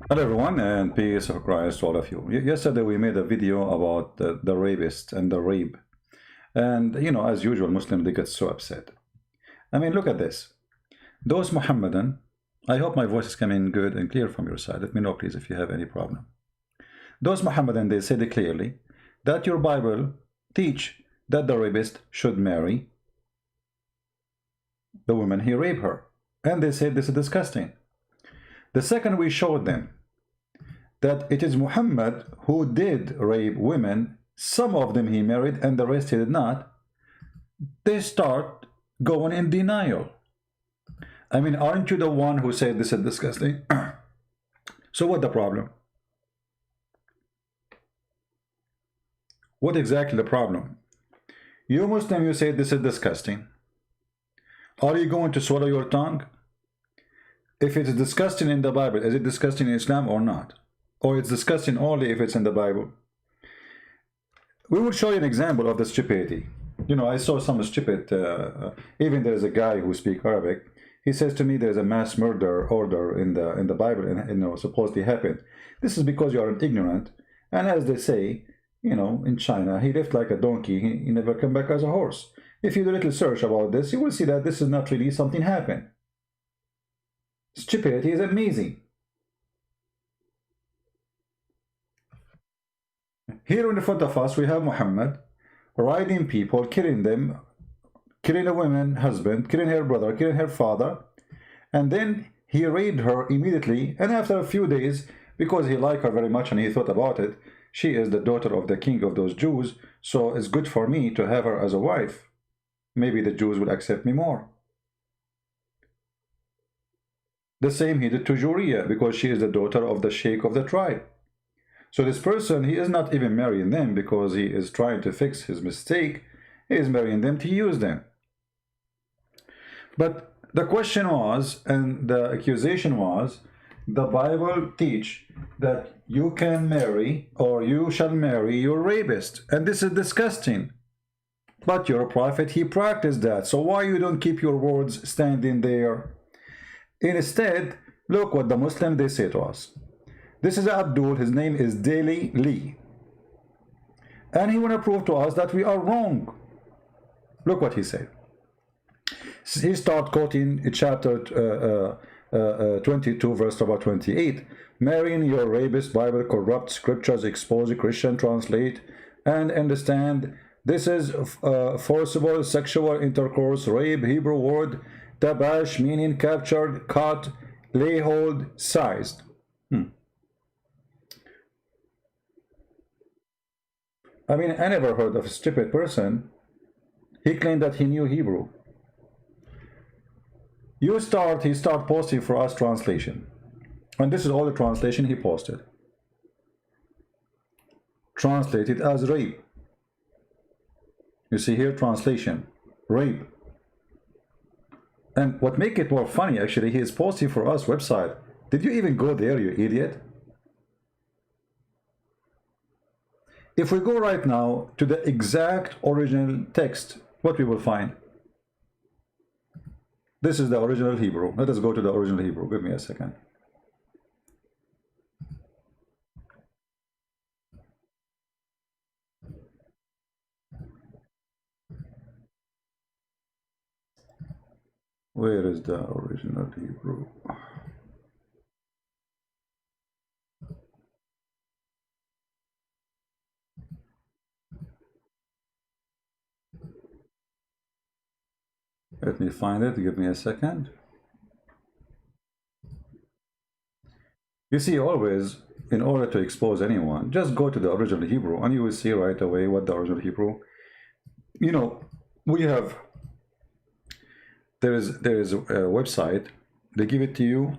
Hello everyone, and peace of Christ to all of you. Yesterday we made a video about the rapist and the rape. And as usual, Muslims, they get so upset. I mean, look at this. Those Muhammadan, I hope my voice is coming good and clear from your side. Let me know, please, if you have any problem. Those Muhammadan, they said clearly that your Bible teach that the rapist should marry the woman he raped her. And they said this is disgusting. The second we showed them that it is Muhammad who did rape women, some of them he married and the rest he did not, they start going in denial. I mean, aren't you the one who said this is disgusting? So what the problem? What exactly the problem? You Muslim, you say this is disgusting. Are you going to swallow your tongue? If it's disgusting in the Bible, is it disgusting in Islam or not? Or it's disgusting only if it's in the Bible? We will show you an example of the stupidity. I saw some stupid, even there's a guy who speaks Arabic. He says to me there's a mass murder order in the Bible and supposedly happened. This is because you are an ignorant. And as they say, in China, he lived like a donkey. He never came back as a horse. If you do a little search about this, you will see that this is not really something happened. Stupidity is amazing. Here in front of us, we have Muhammad riding people, killing them, killing a woman, husband, killing her brother, killing her father, and then he raped her immediately. And after a few days, because he liked her very much and he thought about it, she is the daughter of the king of those Jews, so it's good for me to have her as a wife. Maybe the Jews will accept me more. The same he did to Juriya, because she is the daughter of the sheikh of the tribe. So this person, he is not even marrying them because he is trying to fix his mistake. He is marrying them to use them. But the question was, and the accusation was, the Bible teach that you can marry or you shall marry your rapist. And this is disgusting. But your prophet, he practiced that. So why you don't keep your words standing there? Instead, look what the Muslim they say to us. This is Abdul, his name is Daily Lee. And he want to prove to us that we are wrong. Look what he said. He start quoting chapter 22, verse number 28. Marrying your rapist, Bible corrupt, scriptures expose, Christian translate, and understand. This is forcible sexual intercourse, rape, Hebrew word, tabash, meaning captured, caught, lay hold, seized. I mean, I never heard of a stupid person. He claimed that he knew Hebrew. He start posting for us translation. And this is all the translation he posted. Translated as rape. You see here, translation, rape. And what make it more funny, actually, he is posting for us website. Did you even go there, you idiot? If we go right now to the exact original text, what we will find? This is the original Hebrew. Let us go to the original Hebrew. Give me a second. Where is the original Hebrew? Let me find it. Give me a second. You see, always, in order to expose anyone, just go to the original Hebrew and you will see right away what the original Hebrew. We have, there is a website, they give it to you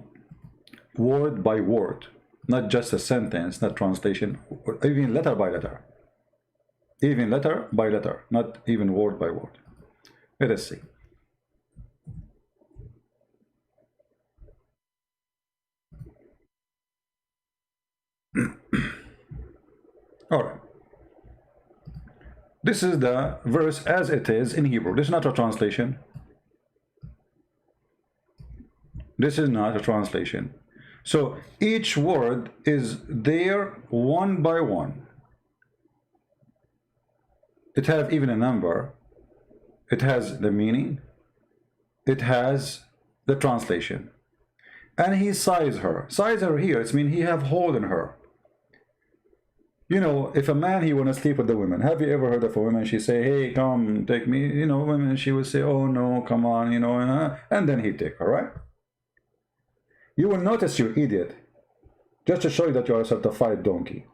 word by word, not just a sentence, not translation, or even letter by letter. Even letter by letter, not even word by word. Let us see. All right. This is the verse as it is in Hebrew. This is not a translation. This is not a translation. So each word is there one by one. It has even a number. It has the meaning. It has the translation. And he size her. Size her here, it means he have hold in her. You know, if a man, he want to sleep with the women. Have you ever heard of a woman, she say, hey, come, take me, you know, women, she would say, oh, no, come on, you know, and then he take her, right? You will notice, you idiot, just to show you that you are a certified donkey.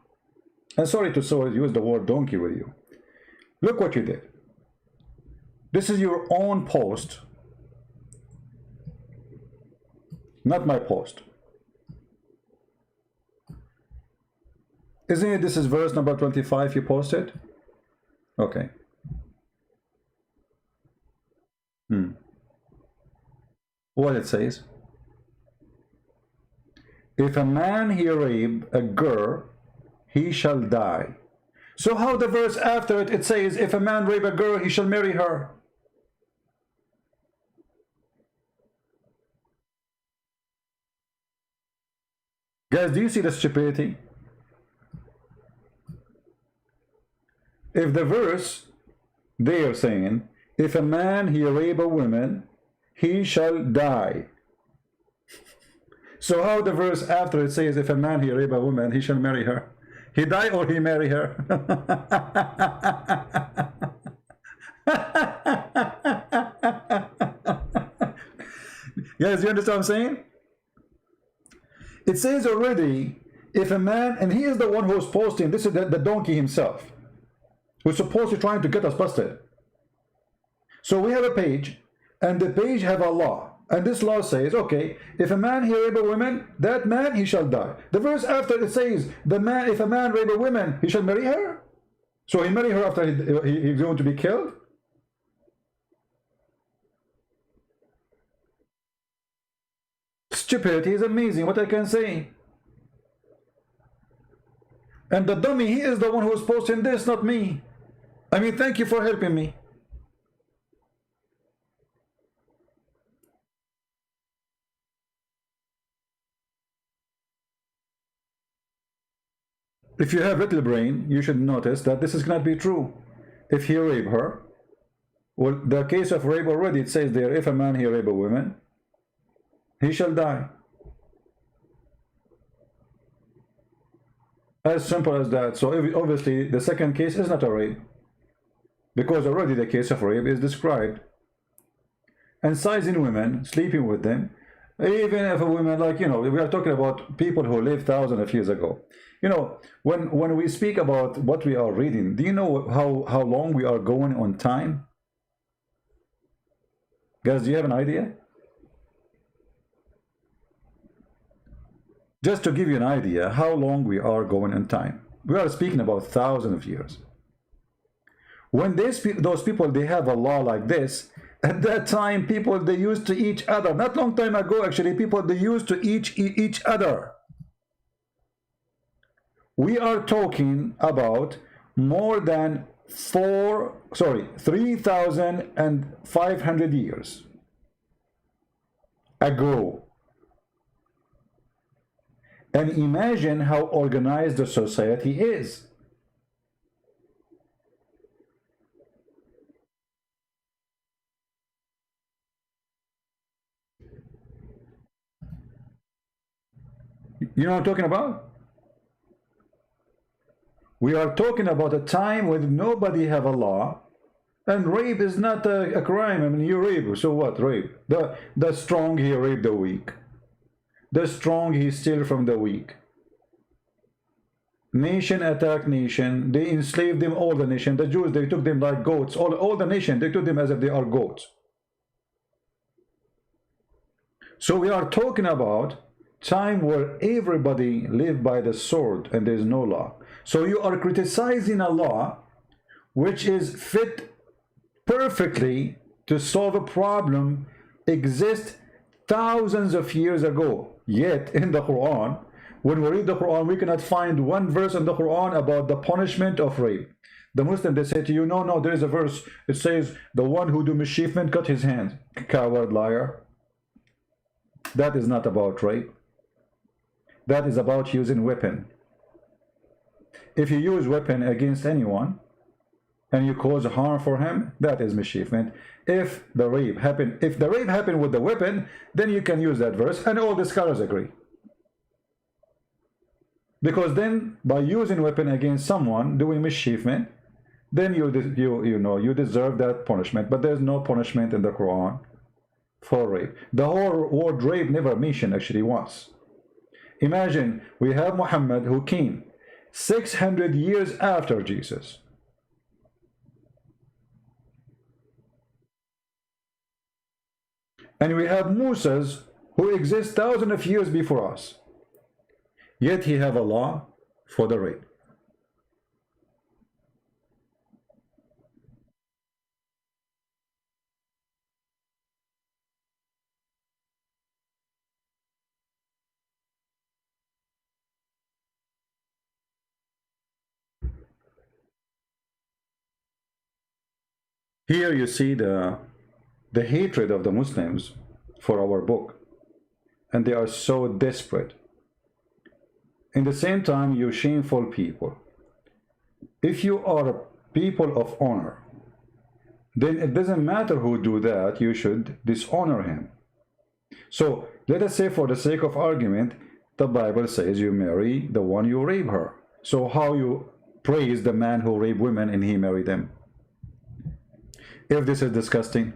And sorry to use the word donkey with you. Look what you did. This is your own post, not my post. Isn't it, this is verse number 25 you posted? Okay. What it says? If a man he rape a girl, he shall die. So how the verse after it, it says, if a man rape a girl, he shall marry her. Guys, do you see the stupidity? If the verse, they are saying, if a man he rape a woman, he shall die. So how the verse after it says, if a man he rape a woman, he shall marry her? He die or he marry her? Guys, you understand what I'm saying? It says already, if a man, and he is the one who's posting, this is the donkey himself, who's supposed to trying to get us busted. So we have a page, and the page have a law. And this law says, okay, if a man he rape a woman, that man he shall die. The verse after it says, the man, if a man rape a woman, he shall marry her. So he marry her after he's going to be killed. Stupidity is amazing, what I can say. And the dummy, he is the one who is posting this, not me. I mean, thank you for helping me. If you have little brain, you should notice that this is not be true. If he rape her, well, the case of rape already, it says there, if a man he rape a woman, he shall die. As simple as that. So obviously the second case is not a rape, because already the case of rape is described. And sizing women, sleeping with them, even if a woman, like, you know, we are talking about people who lived thousands of years ago. You know, when we speak about what we are reading, do you know how long we are going on time? Guys, do you have an idea? Just to give you an idea how long we are going in time. We are speaking about thousands of years. When those people, they have a law like this, at that time, people, they used to each other. Not long time ago, actually, people, they used to eat each other. We are talking about more than 3,500 years ago. And imagine how organized the society is. You know what I'm talking about? We are talking about a time when nobody have a law, and rape is not a crime. I mean, you rape, so what? Rape. The strong, he rape the weak. The strong, he steal from the weak. Nation attack nation. They enslaved them, all the nation. The Jews, they took them like goats. All the nation, they took them as if they are goats. So we are talking about time where everybody lived by the sword and there's no law. So you are criticizing a law which is fit perfectly to solve a problem exist thousands of years ago. Yet in the Quran, when we read the Quran, we cannot find one verse in the Quran about the punishment of rape. The Muslim, they say to you, no, there is a verse. It says, the one who do mischievement, cut his hand. Coward, liar. That is not about rape. That is about using weapon. If you use weapon against anyone and you cause harm for him, that is mischievement. If the rape happened with the weapon, then you can use that verse, and all the scholars agree. Because then by using weapon against someone doing mischievement, then you deserve that punishment. But there's no punishment in the Quran for rape. The whole word rape never mentioned actually once. Imagine we have Muhammad who came 600 years after Jesus. And we have Moses who exists thousands of years before us. Yet he have a law for the rape. Here you see the hatred of the Muslims for our book, and they are so desperate. In the same time, you shameful people. If you are people of honor, then it doesn't matter who do that, you should dishonor him. So let us say, for the sake of argument, the Bible says you marry the one you rape her. So how you praise the man who rape women and he married them? If this is disgusting.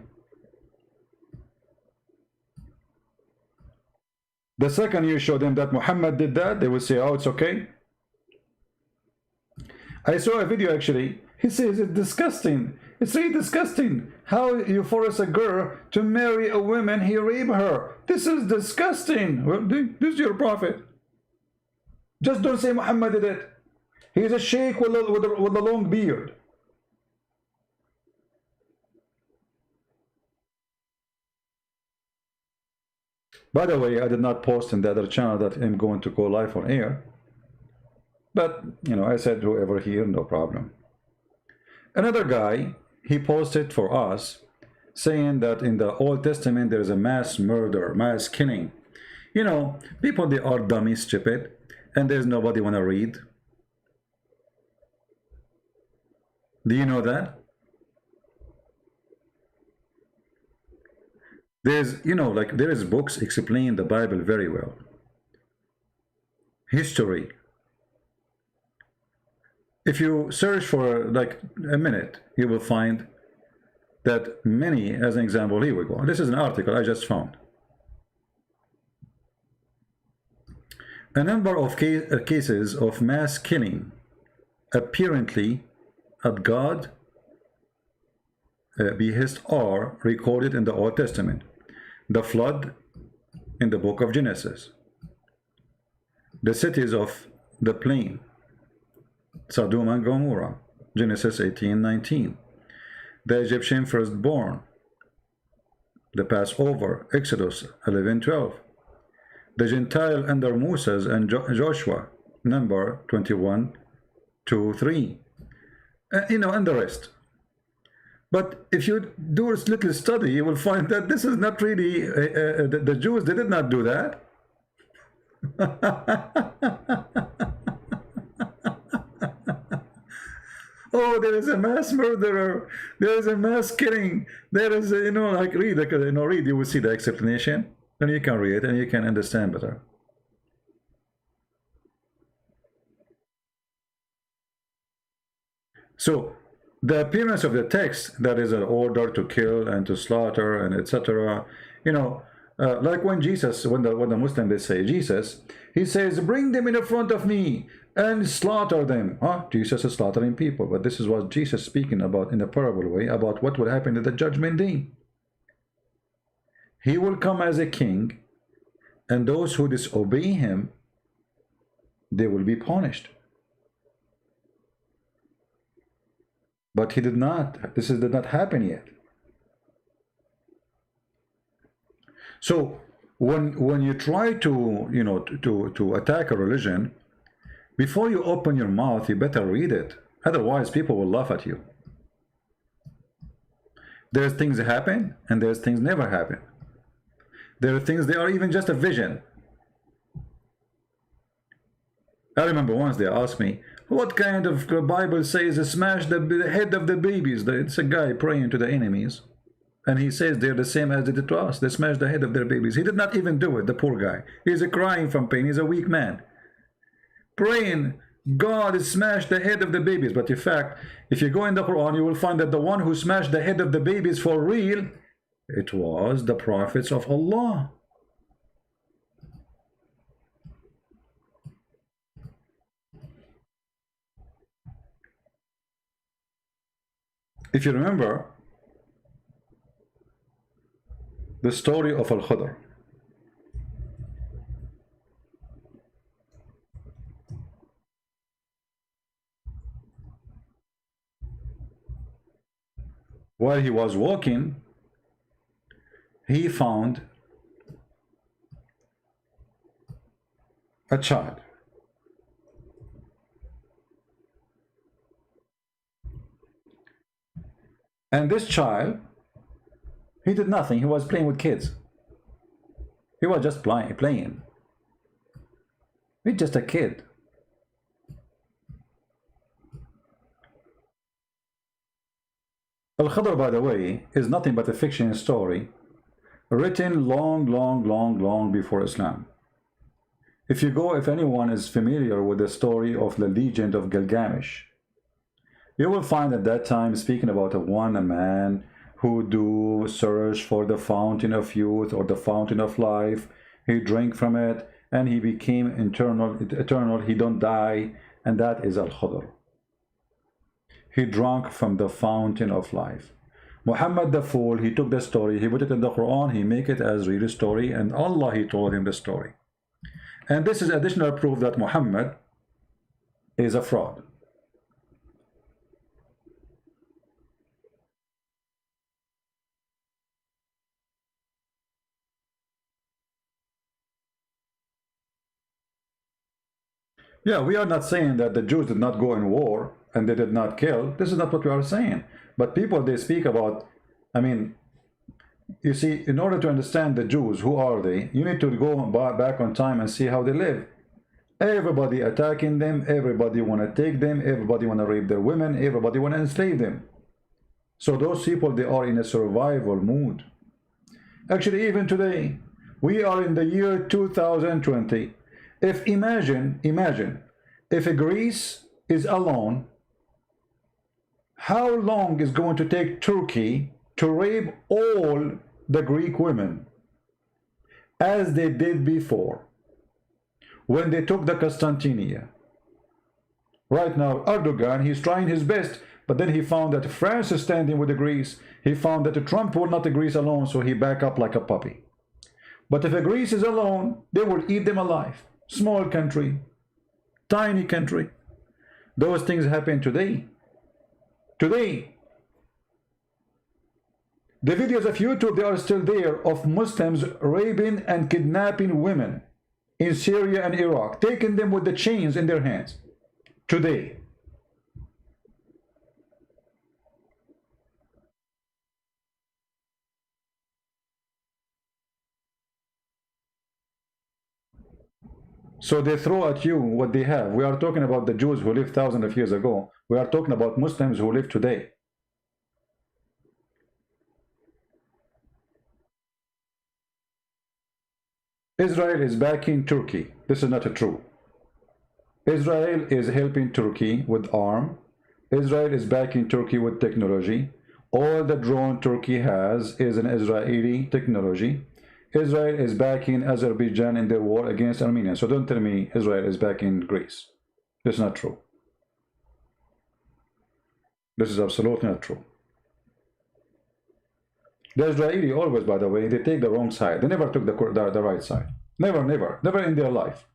The second you show them that Muhammad did that, they will say, oh, it's okay. I saw a video actually. He says it's disgusting. It's really disgusting how you force a girl to marry a woman he raped her. This is disgusting. Well, this is your prophet. Just don't say Muhammad did it. He's a sheikh with a long beard. By the way, I did not post in the other channel that I'm going to go live on air. But, I said whoever here, no problem. Another guy, he posted for us, saying that in the Old Testament there is a mass murder, mass killing. People, they are dummy, stupid, and there's nobody want to read. Do you know that? There's, there is books explain the Bible very well. History. If you search for like a minute, you will find that many, as an example, here we go. This is an article I just found. A number of cases of mass killing apparently at God behest are recorded in the Old Testament. The flood in the book of Genesis. The cities of the plain, Sodom and Gomorrah, Genesis 18:19. The Egyptian firstborn, the Passover, Exodus 11:12. The Gentile under Moses and Joshua, number 21:2-3. And the rest. But if you do a little study, you will find that this is not really, the Jews, they did not do that. Oh, there is a mass murderer. There is a mass killing. There is, like read, you will see the explanation. Then you can read and you can understand better. So, the appearance of the text, that is an order to kill and to slaughter and etc. Like when Jesus, when the Muslims, they say Jesus, he says, bring them in the front of me and slaughter them. Jesus is slaughtering people, but this is what Jesus speaking about in a parable way about what will happen at the judgment day. He will come as a king, and those who disobey him, they will be punished. But he did not. This did not happen yet. So when you try to to attack a religion, before you open your mouth, you better read it. Otherwise, people will laugh at you. There's things that happen, and there's things never happen. There are things they are even just a vision. I remember once they asked me, what kind of Bible says smash the head of the babies? It's a guy praying to the enemies. And he says they're the same as they did to us. They smashed the head of their babies. He did not even do it, the poor guy. He's crying from pain. He's a weak man. Praying, God smashed the head of the babies. But in fact, if you go in the Quran, you will find that the one who smashed the head of the babies for real, it was the prophets of Allah. If you remember the story of Al-Khidr, while he was walking, he found a child. And this child, he did nothing. He was playing with kids. He was just playing. He's just a kid. Al-Khidr, by the way, is nothing but a fiction story written long before Islam. If anyone is familiar with the story of the legend of Gilgamesh, you will find at that time speaking about a man who do search for the fountain of youth or the fountain of life. He drank from it and he became eternal. He don't die, and that is Al-Khidr. He drank from the fountain of life. Muhammad the fool, he took the story, he put it in the Quran, he make it as real story, and Allah, he told him the story. And this is additional proof that Muhammad is a fraud. Yeah, we are not saying that the Jews did not go in war and they did not kill. This is not what we are saying. But people, they speak about, I mean, you see, in order to understand the Jews, who are they? You need to go back on time and see how they live. Everybody attacking them, everybody want to take them, everybody want to rape their women, everybody want to enslave them. So those people, they are in a survival mood. Actually, even today, we are in the year 2020. If imagine, if Greece is alone, how long is going to take Turkey to rape all the Greek women, as they did before, when they took the Constantinia? Right now, Erdogan, he's trying his best, but then he found that France is standing with the Greece. He found that Trump will not the Greece alone, so he back up like a puppy. But if Greece is alone, they will eat them alive. Small country, tiny country. Those things happen today. Today, the videos of YouTube, they are still there, of Muslims raping and kidnapping women in Syria and Iraq, taking them with the chains in their hands. Today. So they throw at you what they have. We are talking about the Jews who lived thousands of years ago. We are talking about Muslims who live today. Israel is backing Turkey. This is not true. Israel is helping Turkey with arm. Israel is backing Turkey with technology. All the drone Turkey has is an Israeli technology. Israel is backing Azerbaijan in their war against Armenia. So don't tell me Israel is backing Greece. This is not true. This is absolutely not true. The Israeli always, by the way, they take the wrong side. They never took the right side. Never in their life.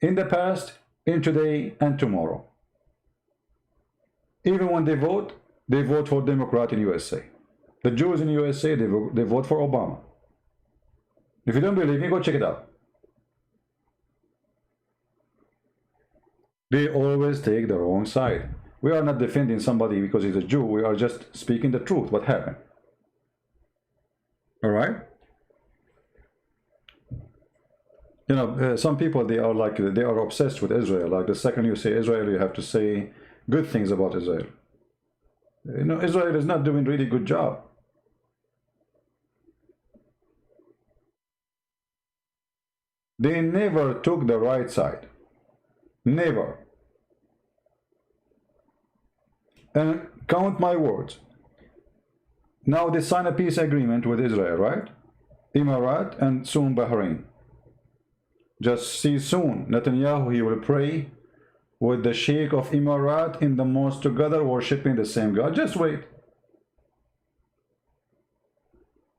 In the past, in today, and tomorrow. Even when they vote for Democrat in USA. The Jews in USA, they vote for Obama. If you don't believe me, go check it out. They always take the wrong side. We are not defending somebody because he's a Jew. We are just speaking the truth, what happened. All right? You know, some people, they are like, they are obsessed with Israel. Like the second you say Israel, you have to say good things about Israel. You know, Israel is not doing really good job. They never took the right side. Never. And count my words. Now they sign a peace agreement with Israel, right? Emirat and soon Bahrain. Just see soon, Netanyahu, he will pray with the Sheikh of Emirat in the mosque together, worshipping the same God. Just wait.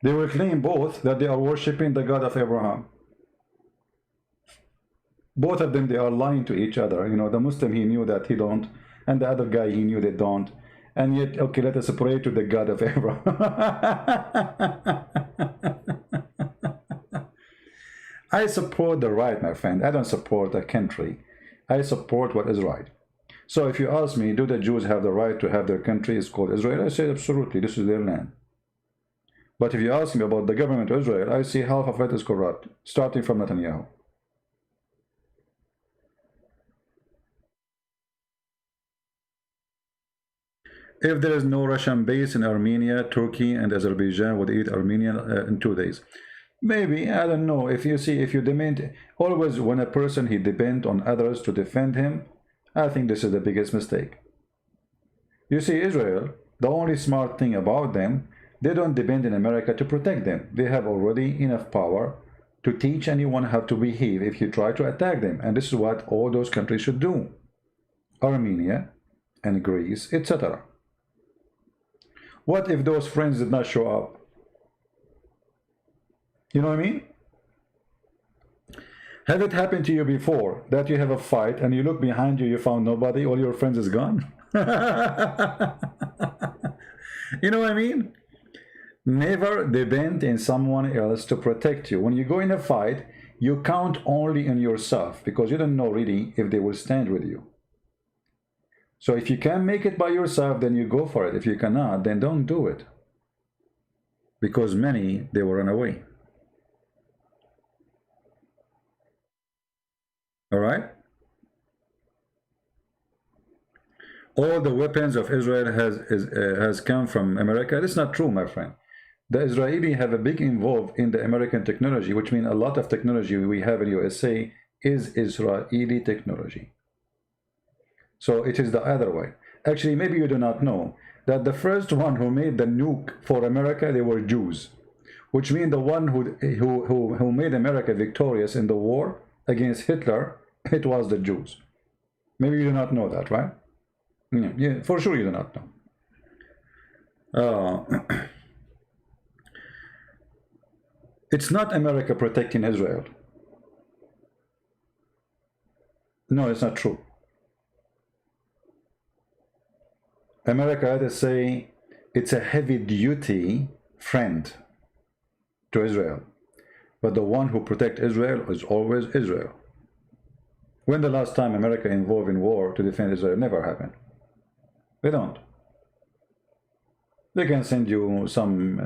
They will claim both that they are worshipping the God of Abraham. Both of them, they are lying to each other. You know, the Muslim, he knew that he don't, and the other guy, he knew they don't. And yet, okay, let us pray to the God of Abraham. I support the right, my friend. I don't support a country. I support what is right. So if you ask me, do the Jews have the right to have their country? It's called Israel. I say absolutely, this is their land. But if you ask me about the government of Israel, I see half of it is corrupt, starting from Netanyahu. If there is no Russian base in Armenia, Turkey and Azerbaijan would eat Armenian in 2 days. Maybe, I don't know. If you see, if you demand, always when a person, he depends on others to defend him, I think this is the biggest mistake. You see, Israel, the only smart thing about them, they don't depend on America to protect them. They have already enough power to teach anyone how to behave if you try to attack them. And this is what all those countries should do. Armenia and Greece, etc. What if those friends did not show up? You know what I mean? Have it happened to you before that you have a fight and you look behind you, you found nobody, all your friends is gone? You know what I mean? Never depend on someone else to protect you. When you go in a fight, you count only on yourself because you don't know really if they will stand with you. So if you can make it by yourself, then you go for it. If you cannot, then don't do it. Because many, they will run away. All right? All the weapons of Israel has come from America. That's not true, my friend. The Israeli have a big involved in the American technology, which means a lot of technology we have in USA is Israeli technology. So it is the other way. Actually, maybe you do not know that the first one who made the nuke for America, they were Jews, which means the one who made America victorious in the war against Hitler, it was the Jews. Maybe you do not know that, right? Yeah, for sure you do not know. It's not America protecting Israel. No, it's not true. America, let us say, it's a heavy-duty friend to Israel. But the one who protects Israel is always Israel. When the last time America involved in war to defend Israel? Never happened. They don't. They can send you some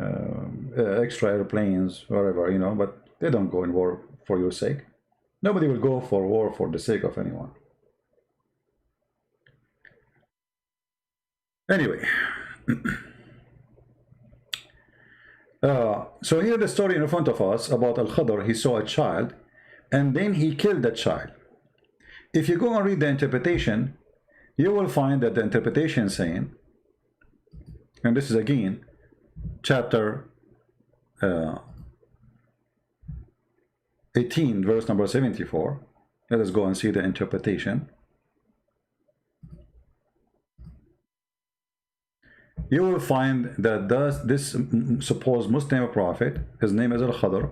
extra airplanes, wherever, you know, but they don't go in war for your sake. Nobody will go for war for the sake of anyone. Anyway, so here the story in front of us about Al-Khadr. He saw a child and then he killed that child. If you go and read the interpretation, you will find that the interpretation saying, and this is again chapter 18 verse number 74. Let us go and see the interpretation. You will find that this supposed Muslim prophet, his name is Al-Khadr,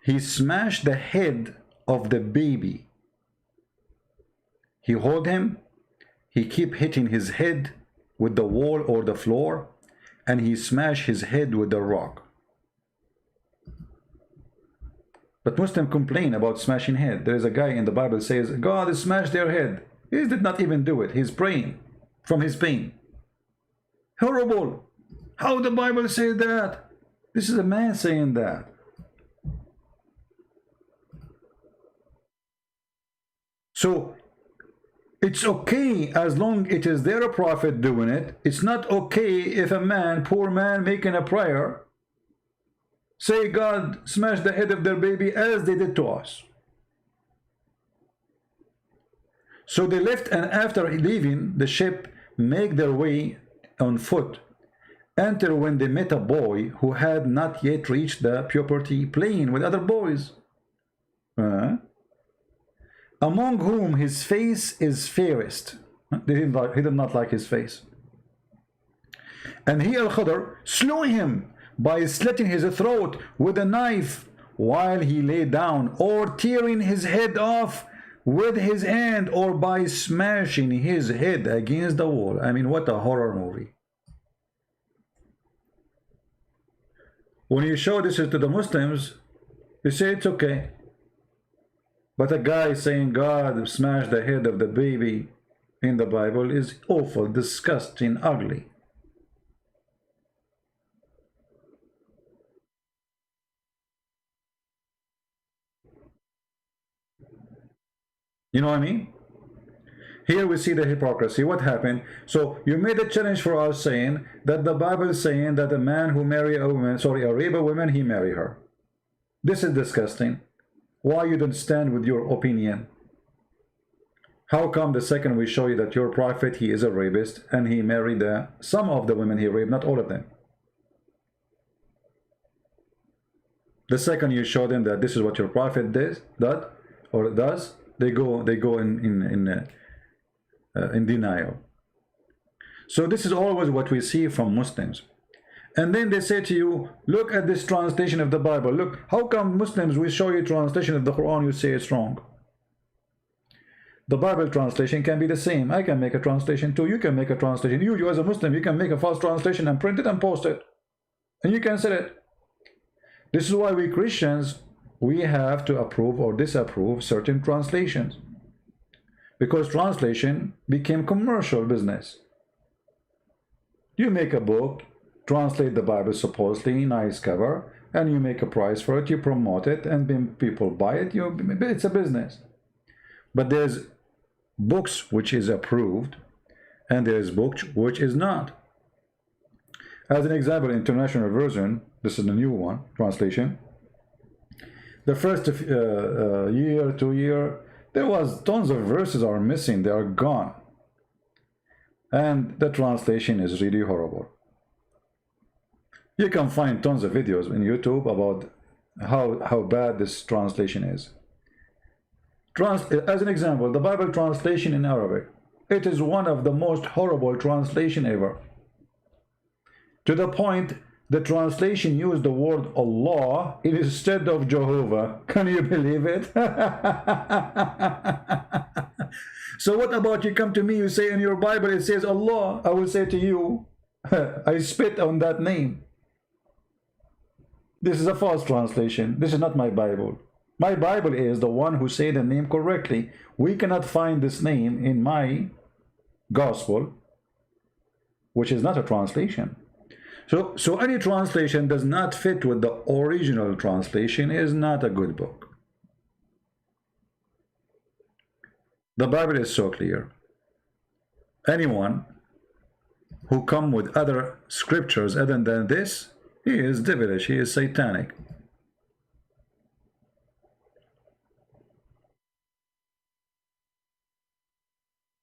he smashed the head of the baby. He hold him, he keep hitting his head with the wall or the floor, and he smashed his head with the rock. But Muslims complain about smashing head. There is a guy in the Bible says, God smashed their head. He did not even do it. He's praying from his pain. Horrible. How the Bible say that? This is a man saying that. So it's okay as long it is their prophet doing it. It's not okay if a man, poor man, making a prayer, say God smash the head of their baby as they did to us. So they left, and after leaving the ship, make their way on foot, until when they met a boy who had not yet reached the puberty, playing with other boys, among whom his face is fairest. He did not like his face. And he, Al-Khidr, slew him by slitting his throat with a knife while he lay down, or tearing his head off with his hand, or by smashing his head against the wall. I mean, what a horror movie. When you show this to the Muslims, you say it's okay. But a guy saying God smashed the head of the baby in the Bible is awful, disgusting, ugly. You know what I mean? Here we see the hypocrisy. What happened? So you made a challenge for us saying that the Bible is saying that a man who marry a woman, sorry, a rape a woman, he marry her. This is disgusting. Why you don't stand with your opinion? How come the second we show you that your prophet, he is a rapist, and he married some of the women he raped, not all of them? The second you show them that this is what your prophet does, they go in denial. So this is always what we see from Muslims. And then they say to you, look at this translation of the Bible. Look, how come Muslims, we show you translation of the Quran, you say it's wrong? The Bible translation can be the same. I can make a translation too. You can make a translation. You as a Muslim, you can make a false translation and print it and post it. And you can sell it. This is why we Christians, we have to approve or disapprove certain translations. Because translation became commercial business. You make a book, translate the Bible supposedly, nice cover, and you make a price for it, you promote it, and then people buy it. It's a business. But there's books which is approved, and there's books which is not. As an example, International Version, this is the new one, translation. The first year, 2 year, there was tons of verses are missing, they are gone. And the translation is really horrible. You can find tons of videos on YouTube about how bad this translation is. As an example, the Bible translation in Arabic, it is one of the most horrible translation ever. To the point, the translation used the word Allah instead of Jehovah. Can you believe it? So what about you come to me, you say in your Bible it says Allah. I will say to you, I spit on that name. This is a false translation. This is not my Bible. My Bible is the one who say the name correctly. We cannot find this name in my gospel, which is not a translation. So any translation does not fit with the original translation is not a good book. The Bible is so clear. Anyone who come with other scriptures other than this, he is devilish, he is satanic.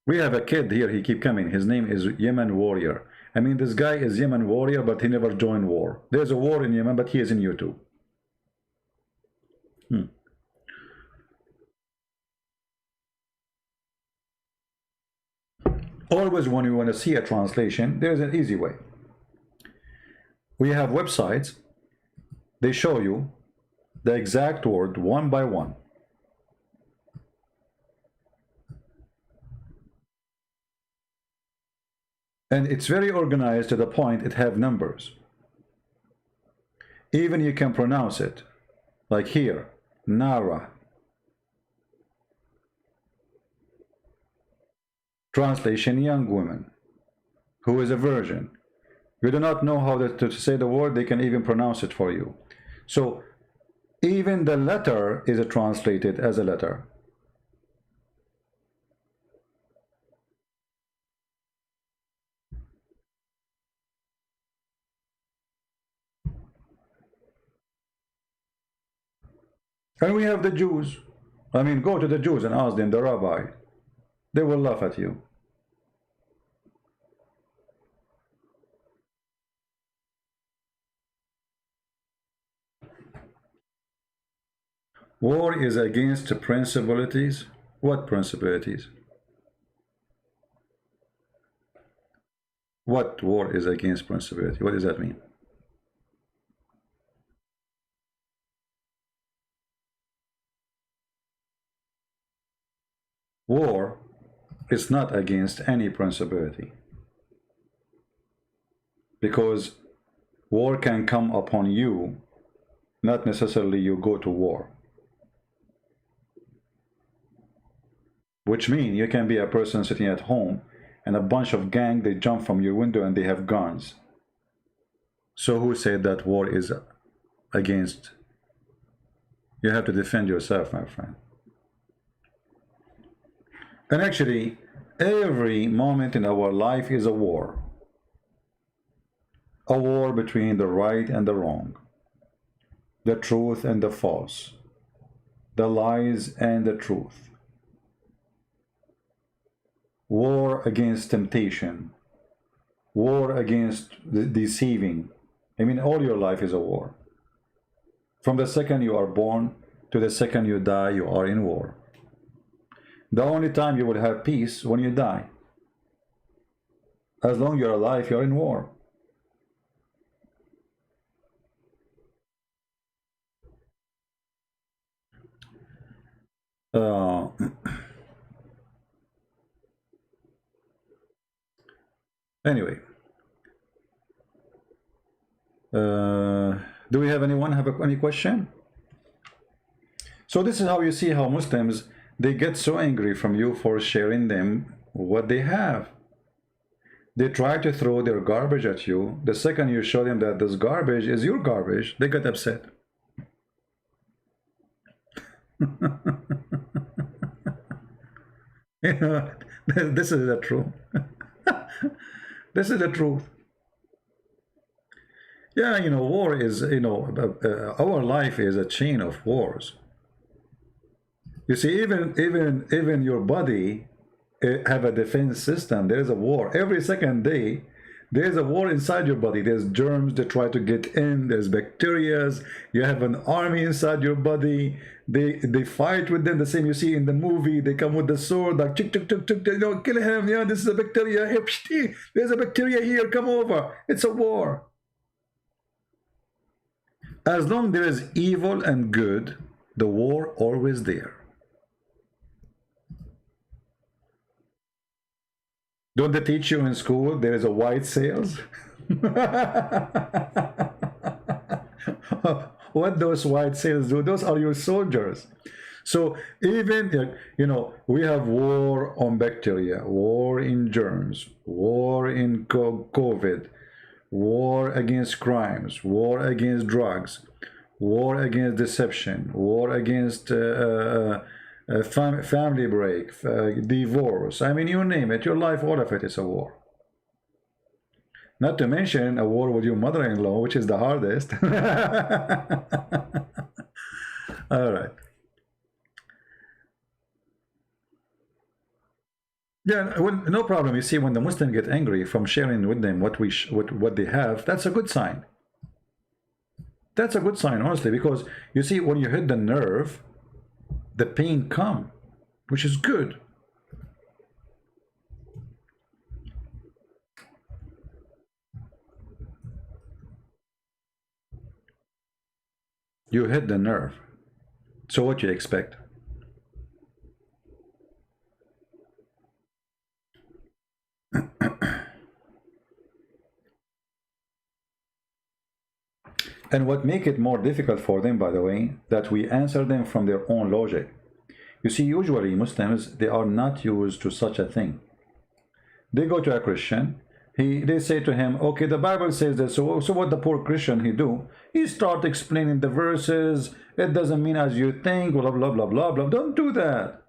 We have a kid here, he keep coming. His name is Yemen Warrior. I mean, this guy is Yemen Warrior, but he never joined war. There's a war in Yemen, but he is in YouTube. Always when you want to see a translation, there's an easy way. We have websites, they show you the exact word one by one. And it's very organized to the point it have numbers. Even you can pronounce it. Like here, Nara. Translation, young woman who is a virgin. You do not know how to say the word, they can even pronounce it for you. So even the letter is translated as a letter. And we have the Jews. I mean, go to the Jews and ask them, the rabbi. They will laugh at you. War is against principalities. What principalities? What war is against principality? What does that mean? War is not against any principality, because war can come upon you, not necessarily you go to war. Which means you can be a person sitting at home and a bunch of gang, they jump from your window and they have guns. So who said that war is against? You have to defend yourself, my friend. And actually, every moment in our life is a war. A war between the right and the wrong, the truth and the false, the lies and the truth. War against temptation, war against deceiving. I mean, all your life is a war. From the second you are born to the second you die, you are in war. The only time you will have peace when you die. As long as you're alive, you're in war. Anyway, do we have anyone have any question? So this is how you see how Muslims, they get so angry from you for sharing them what they have. They try to throw their garbage at you. The second you show them that this garbage is your garbage, they get upset. You know, this is the truth. This is the truth. Yeah, you know, war is, you know, our life is a chain of wars. You see, even your body have a defense system. There is a war every second day. There's a war inside your body. There's germs that try to get in. There's bacteria. You have an army inside your body. They fight with them. The same you see in the movie. They come with the sword, like chick, chick, chick, chick, you know, kill him. Yeah, this is a bacteria. Here, there's a bacteria here. Come over. It's a war. As long there is evil and good, the war always there. Don't they teach you in school there is a white sails? What those white sails do? Those are your soldiers. So even, you know, we have war on bacteria, war in germs, war in COVID, war against crimes, war against drugs, war against deception, war against family break, divorce. I mean, you name it, your life, all of it is a war. Not to mention a war with your mother-in-law, which is the hardest. All right. Yeah, well, no problem. You see, when the Muslims get angry from sharing with them what they have, that's a good sign. That's a good sign, honestly, because you see, when you hit the nerve, the pain comes, which is good. You hit the nerve. So what you expect? And what make it more difficult for them, by the way, that we answer them from their own logic. You see, usually Muslims, they are not used to such a thing. They go to a Christian, they say to him, okay, the Bible says that, so what the poor Christian he do? He start explaining the verses, it doesn't mean as you think, blah, blah, blah, blah, blah. Don't do that.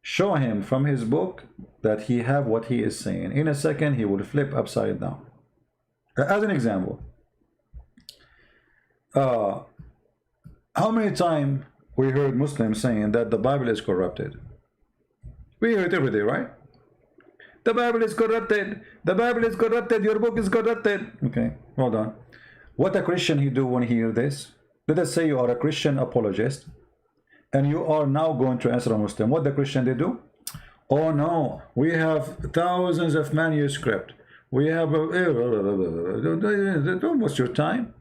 Show him from his book that he have what he is saying. In a second, he will flip upside down. As an example, How many times we heard Muslims saying that the Bible is corrupted? We hear it every day, right? The Bible is corrupted. The Bible is corrupted. Your book is corrupted. Okay, hold on. What a Christian he do when he hear this? Let us say you are a Christian apologist and you are now going to answer a Muslim. What the Christian they do? Oh no, we have thousands of manuscript. We have don't waste your time.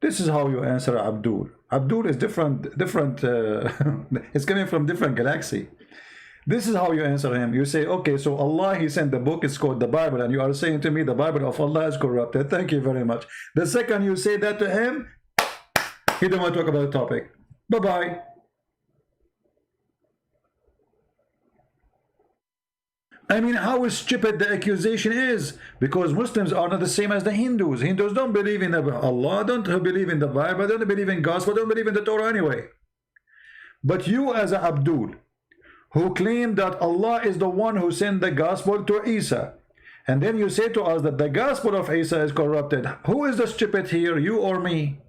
This is how you answer Abdul. Abdul is different. It's coming from different galaxy. This is how you answer him. You say, okay, so Allah, he sent the book, it's called the Bible, and you are saying to me the Bible of Allah is corrupted. Thank you very much. The second you say that to him, he don't want to talk about the topic. Bye-bye. I mean, how stupid the accusation is, because Muslims are not the same as the Hindus. Hindus don't believe in Allah, don't believe in the Bible, don't believe in gospel, don't believe in the Torah anyway. But you as a Abdul, who claim that Allah is the one who sent the gospel to Isa, and then you say to us that the gospel of Isa is corrupted. Who is the stupid here, you or me?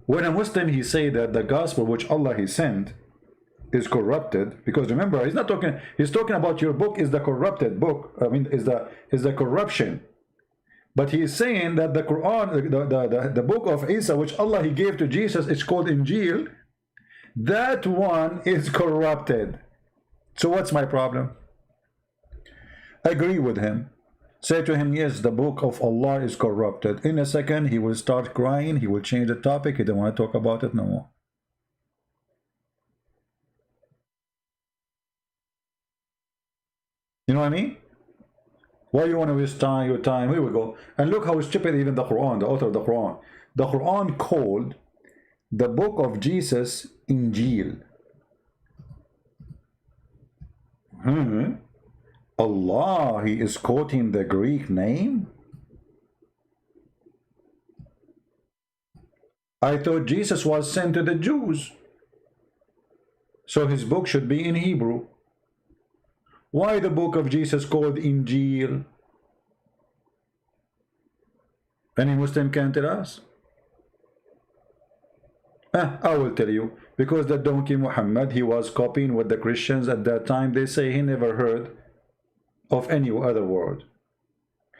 When a Muslim he say that the gospel which Allah he sent is corrupted, because remember he's not talking, he's talking about your book is the corrupted book, I mean is the corruption. But he is saying that the Quran, the book of Isa, which Allah he gave to Jesus, it's called Injil, that one is corrupted. So what's my problem? Agree with him. Say to him, yes, the book of Allah is corrupted. In a second, he will start crying. He will change the topic. He don't want to talk about it no more. You know what I mean? Why you want to waste time, your time? Here we go. And look how stupid even the Quran, the author of the Quran. The Quran called the book of Jesus Injil. Allah, he is quoting the Greek name? I thought Jesus was sent to the Jews, so his book should be in Hebrew. Why the book of Jesus called Injil? Any Muslim can tell us? I will tell you, because the donkey Muhammad, he was copying what the Christians at that time, they say he never heard of any other word.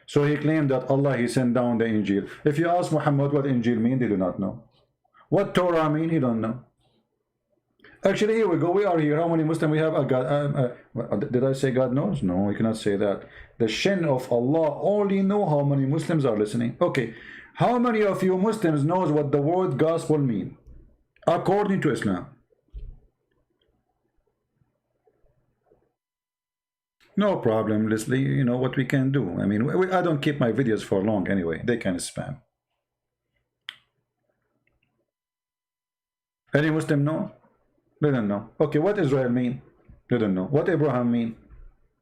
So he claimed that Allah, he sent down the Injil. If you ask Muhammad what Injil mean, they do not know. What Torah mean, he don't know. Actually, here we go. We are here. How many Muslims we have? God, did I say God knows? No, we cannot say that. The Shin of Allah only know how many Muslims are listening. Okay, how many of you Muslims knows what the word gospel mean according to Islam? No problem, Leslie. You know what we can do. I mean, I don't keep my videos for long anyway. They can spam. Any Muslim know? They don't know. Okay, what Israel mean? They don't know. What Abraham mean?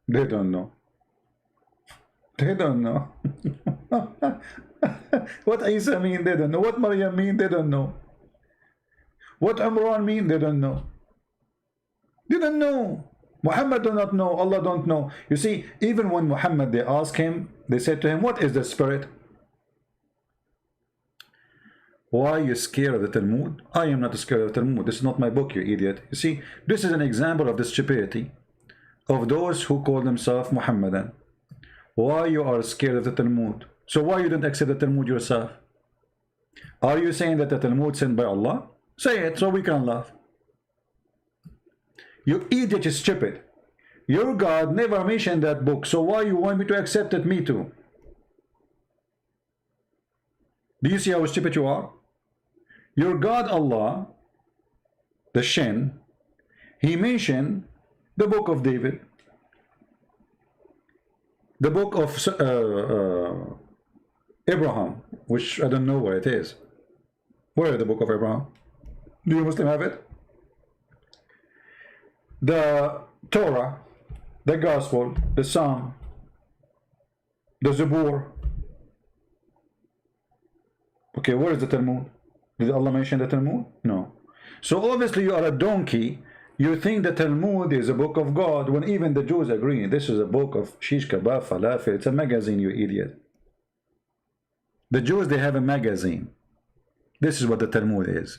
They don't know. They don't know. What Isa mean? They don't know. What Maryam mean? They don't know. What Imran mean? They don't know. They don't know. Muhammad do not know. Allah don't know. You see, even when Muhammad, they ask him, they said to him, what is the spirit? Why are you scared of the Talmud? I am not scared of the Talmud. This is not my book, you idiot. You see, this is an example of the stupidity of those who call themselves Muhammadan. Why you are scared of the Talmud? So why you don't accept the Talmud yourself? Are you saying that the Talmud sent by Allah? Say it so we can laugh. You idiot is stupid. Your God never mentioned that book, so why you want me to accept it, me too? Do you see how stupid you are? Your God Allah, the Shin, he mentioned the book of David, the book of Abraham, which I don't know where it is. Where is the book of Abraham? Do you Muslim have it? The Torah, the Gospel, the Psalm, the Zabur. Okay, where is the Talmud? Did Allah mention the Talmud? No. So obviously you are a donkey. You think the Talmud is a book of God, when even the Jews agree this is a book of shish kebab, falafel. It's a magazine, you idiot. The Jews, they have a magazine. This is what the Talmud is.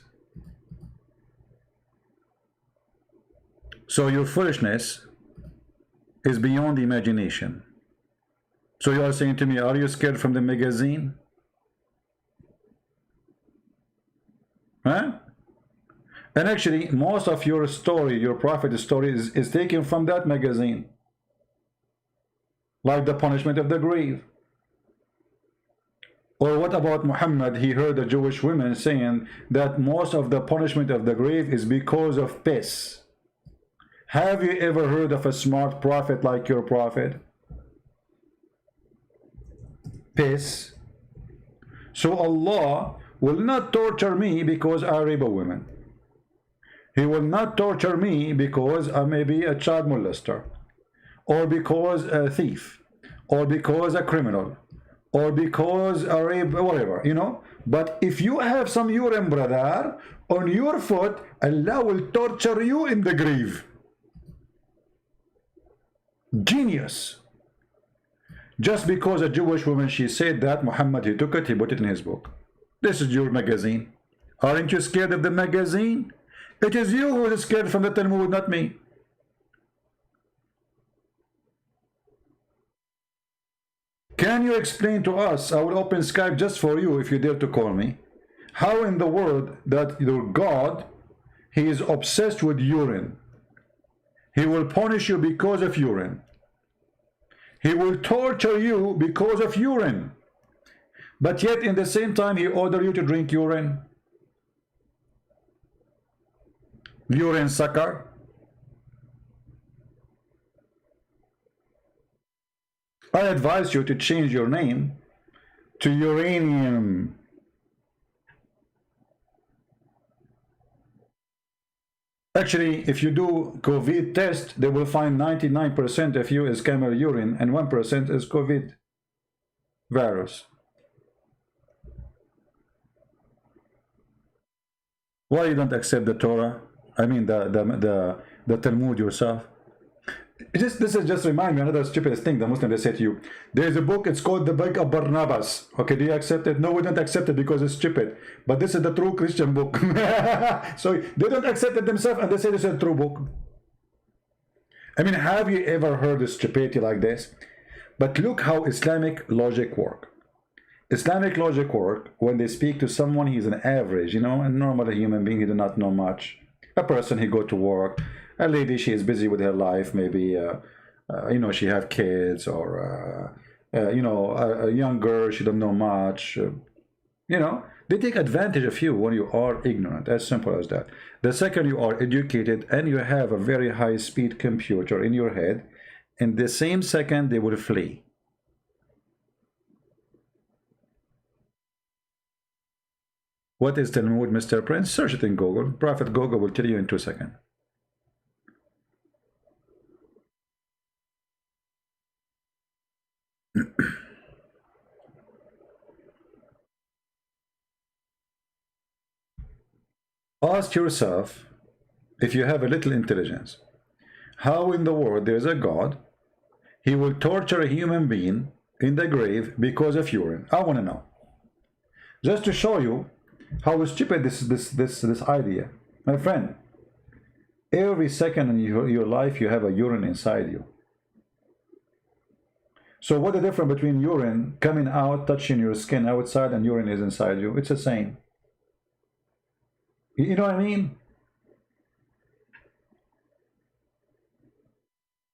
So your foolishness is beyond imagination. So you are saying to me, are you scared from the magazine? Huh? And actually, most of your story, your prophet story, is taken from that magazine. Like the punishment of the grave. Or what about Muhammad? He heard the Jewish women saying that most of the punishment of the grave is because of piss. Have you ever heard of a smart prophet like your prophet? Piss. So Allah will not torture me because I rape a woman. He will not torture me because I may be a child molester, or because a thief, or because a criminal, or because a rape, whatever, you know. But if you have some urine, brother, on your foot, Allah will torture you in the grave. Genius. Just because a Jewish woman, she said that, Muhammad, he took it, he put it in his book. This is your magazine. Aren't you scared of the magazine? It is you who is scared from the Talmud, not me. Can you explain to us, I will open Skype just for you if you dare to call me, how in the world that your God, he is obsessed with urine. He will punish you because of urine. He will torture you because of urine. But yet in the same time he ordered you to drink urine. Urine sucker. I advise you to change your name to uranium. Actually, if you do COVID test, they will find 99% of you is camel urine and 1% is COVID virus. Why you don't accept the Torah? I mean the Talmud yourself. This is just remind me another stupid thing the Muslim they say to you. There's a book, it's called the Book of Barnabas. Okay, do you accept it? No, we don't accept it because it's stupid. But this is the true Christian book. So they don't accept it themselves and they say this is a true book. I mean, have you ever heard of stupidity like this? But look how Islamic logic work. Islamic logic work when they speak to someone, he's an average, you know, a normal human being, he do not know much. A person, he go to work. A lady, she is busy with her life, maybe, you know, she have kids, or, you know, a young girl, she don't know much. You know, they take advantage of you when you are ignorant, as simple as that. The second you are educated and you have a very high-speed computer in your head, in the same second, they will flee. What is Talmud, Mr. Prince? Search it in Google. Prophet Google will tell you in 2 seconds. Ask yourself, if you have a little intelligence, how in the world there is a God, he will torture a human being in the grave because of urine? I want to know. Just to show you how stupid this idea. My friend, every second in your life you have a urine inside you. So what the difference between urine coming out, touching your skin outside, and urine is inside you? It's the same. You know what I mean?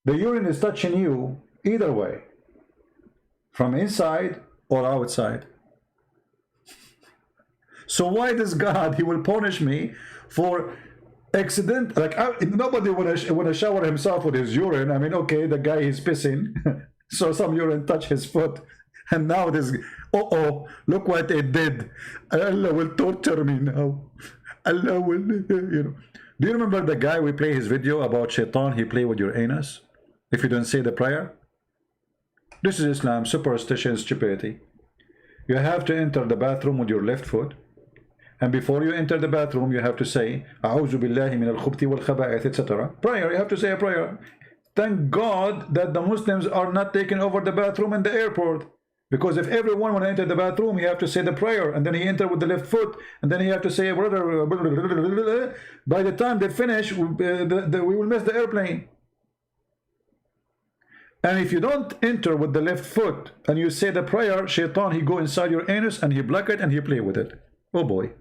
The urine is touching you either way, from inside or outside. So why does God, he will punish me for accident? Like, nobody want to shower himself with his urine. I mean, okay, the guy is pissing, so some urine touch his foot, and now this, look what it did. Allah will torture me now. Allah will, you know. Do you remember the guy we play his video about shaitan? He play with your anus if you don't say the prayer. This is Islam, superstition, stupidity. You have to enter the bathroom with your left foot, and before you enter the bathroom, you have to say "A'udhu billahi min al-khubthi wal khaba'ith," etc. Prayer. You have to say a prayer. Thank God that the Muslims are not taking over the bathroom in the airport. Because if everyone when enter the bathroom, he have to say the prayer, and then he enter with the left foot, and then he have to say, by the time they finish, we will miss the airplane. And if you don't enter with the left foot and you say the prayer, shaitan, he go inside your anus and he block it and he play with it. Oh boy.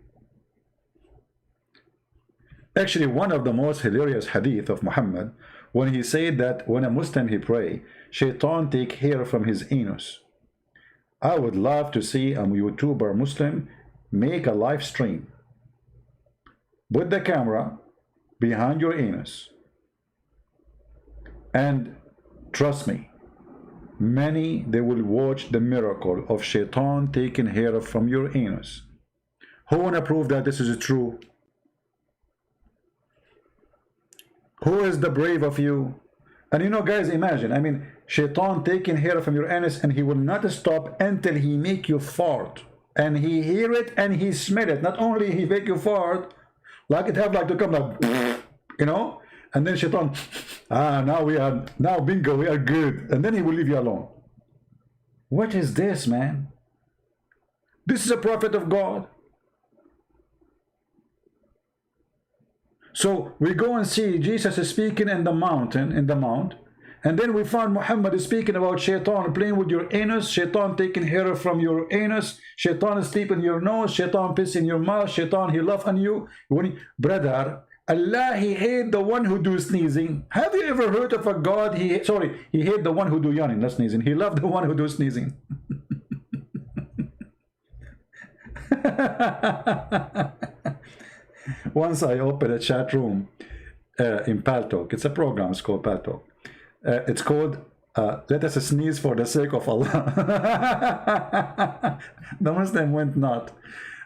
Actually, one of the most hilarious hadith of Muhammad, when he said that when a Muslim he pray, shaitan take hair from his anus. I would love to see a YouTuber Muslim make a live stream. Put the camera behind your anus. And trust me, many, they will watch the miracle of shaitan taking hair from your anus. Who wanna prove that this is true? Who is the brave of you? And you know, guys, imagine, I mean, shaitan taking hair from your anus, and he will not stop until he make you fart. And he hear it and he smell it. Not only he make you fart, like it have like to come like, you know? And then shaitan, now bingo, we are good. And then he will leave you alone. What is this, man? This is a prophet of God. So we go and see Jesus is speaking in the mountain, in the mount, and then we find Muhammad is speaking about shaitan playing with your anus, shaitan taking hair from your anus, shaitan is sleeping in your nose, shaitan piss in your mouth, shaitan he laugh on you. Brother, Allah he hate the one who do sneezing. Have you ever heard of a God? He hate the one who do yawning, not sneezing. He love the one who do sneezing. Once I opened a chat room in Paltalk. It's a program, it's called Paltalk. It's called Let Us Sneeze for the Sake of Allah. The Muslim went not.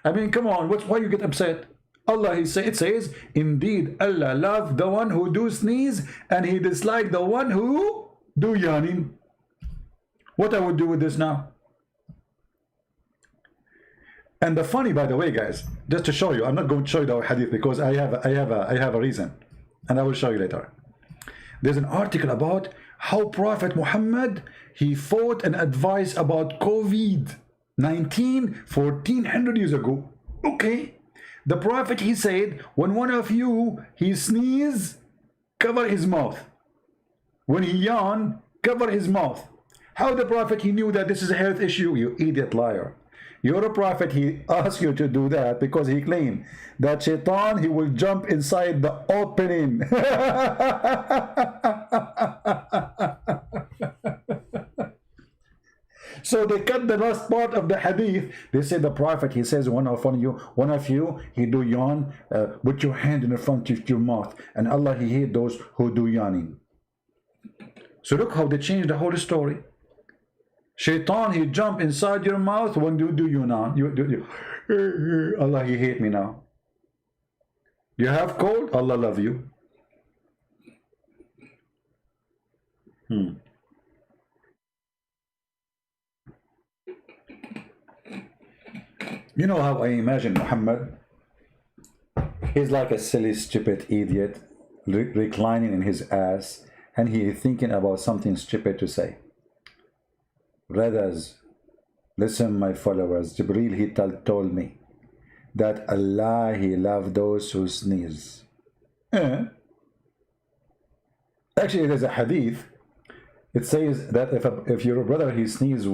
I mean, come on, why you get upset? Allah, it says, indeed, Allah love the one who do sneeze, and he dislike the one who do yawning. What I would do with this now? And the funny, by the way, guys, just to show you, I'm not going to show you the hadith because I have a reason, and I will show you later. There's an article about how Prophet Muhammad, he fought and advised about COVID-19 1400 years ago. Okay. The Prophet, he said, when one of you, he sneeze, cover his mouth. When he yawn, cover his mouth. How the Prophet, he knew that this is a health issue? You idiot liar. You're a prophet, he asked you to do that because he claimed that shaitan, he will jump inside the opening. So they cut the last part of the hadith. They say the prophet, he says, one of you, he do yawn, put your hand in the front of your mouth, and Allah, he hate those who do yawning. So look how they changed the whole story. Shaitan, he jump inside your mouth when you do yawn. Allah, he hate me now. You have cold, Allah love you. You know how I imagine Muhammad? He's like a silly, stupid idiot reclining in his ass, and he is thinking about something stupid to say. Brothers, listen, my followers. Jibreel, he told me that Allah, he loves those who sneeze. Actually, there's a hadith. It says that if your brother, he sneezes,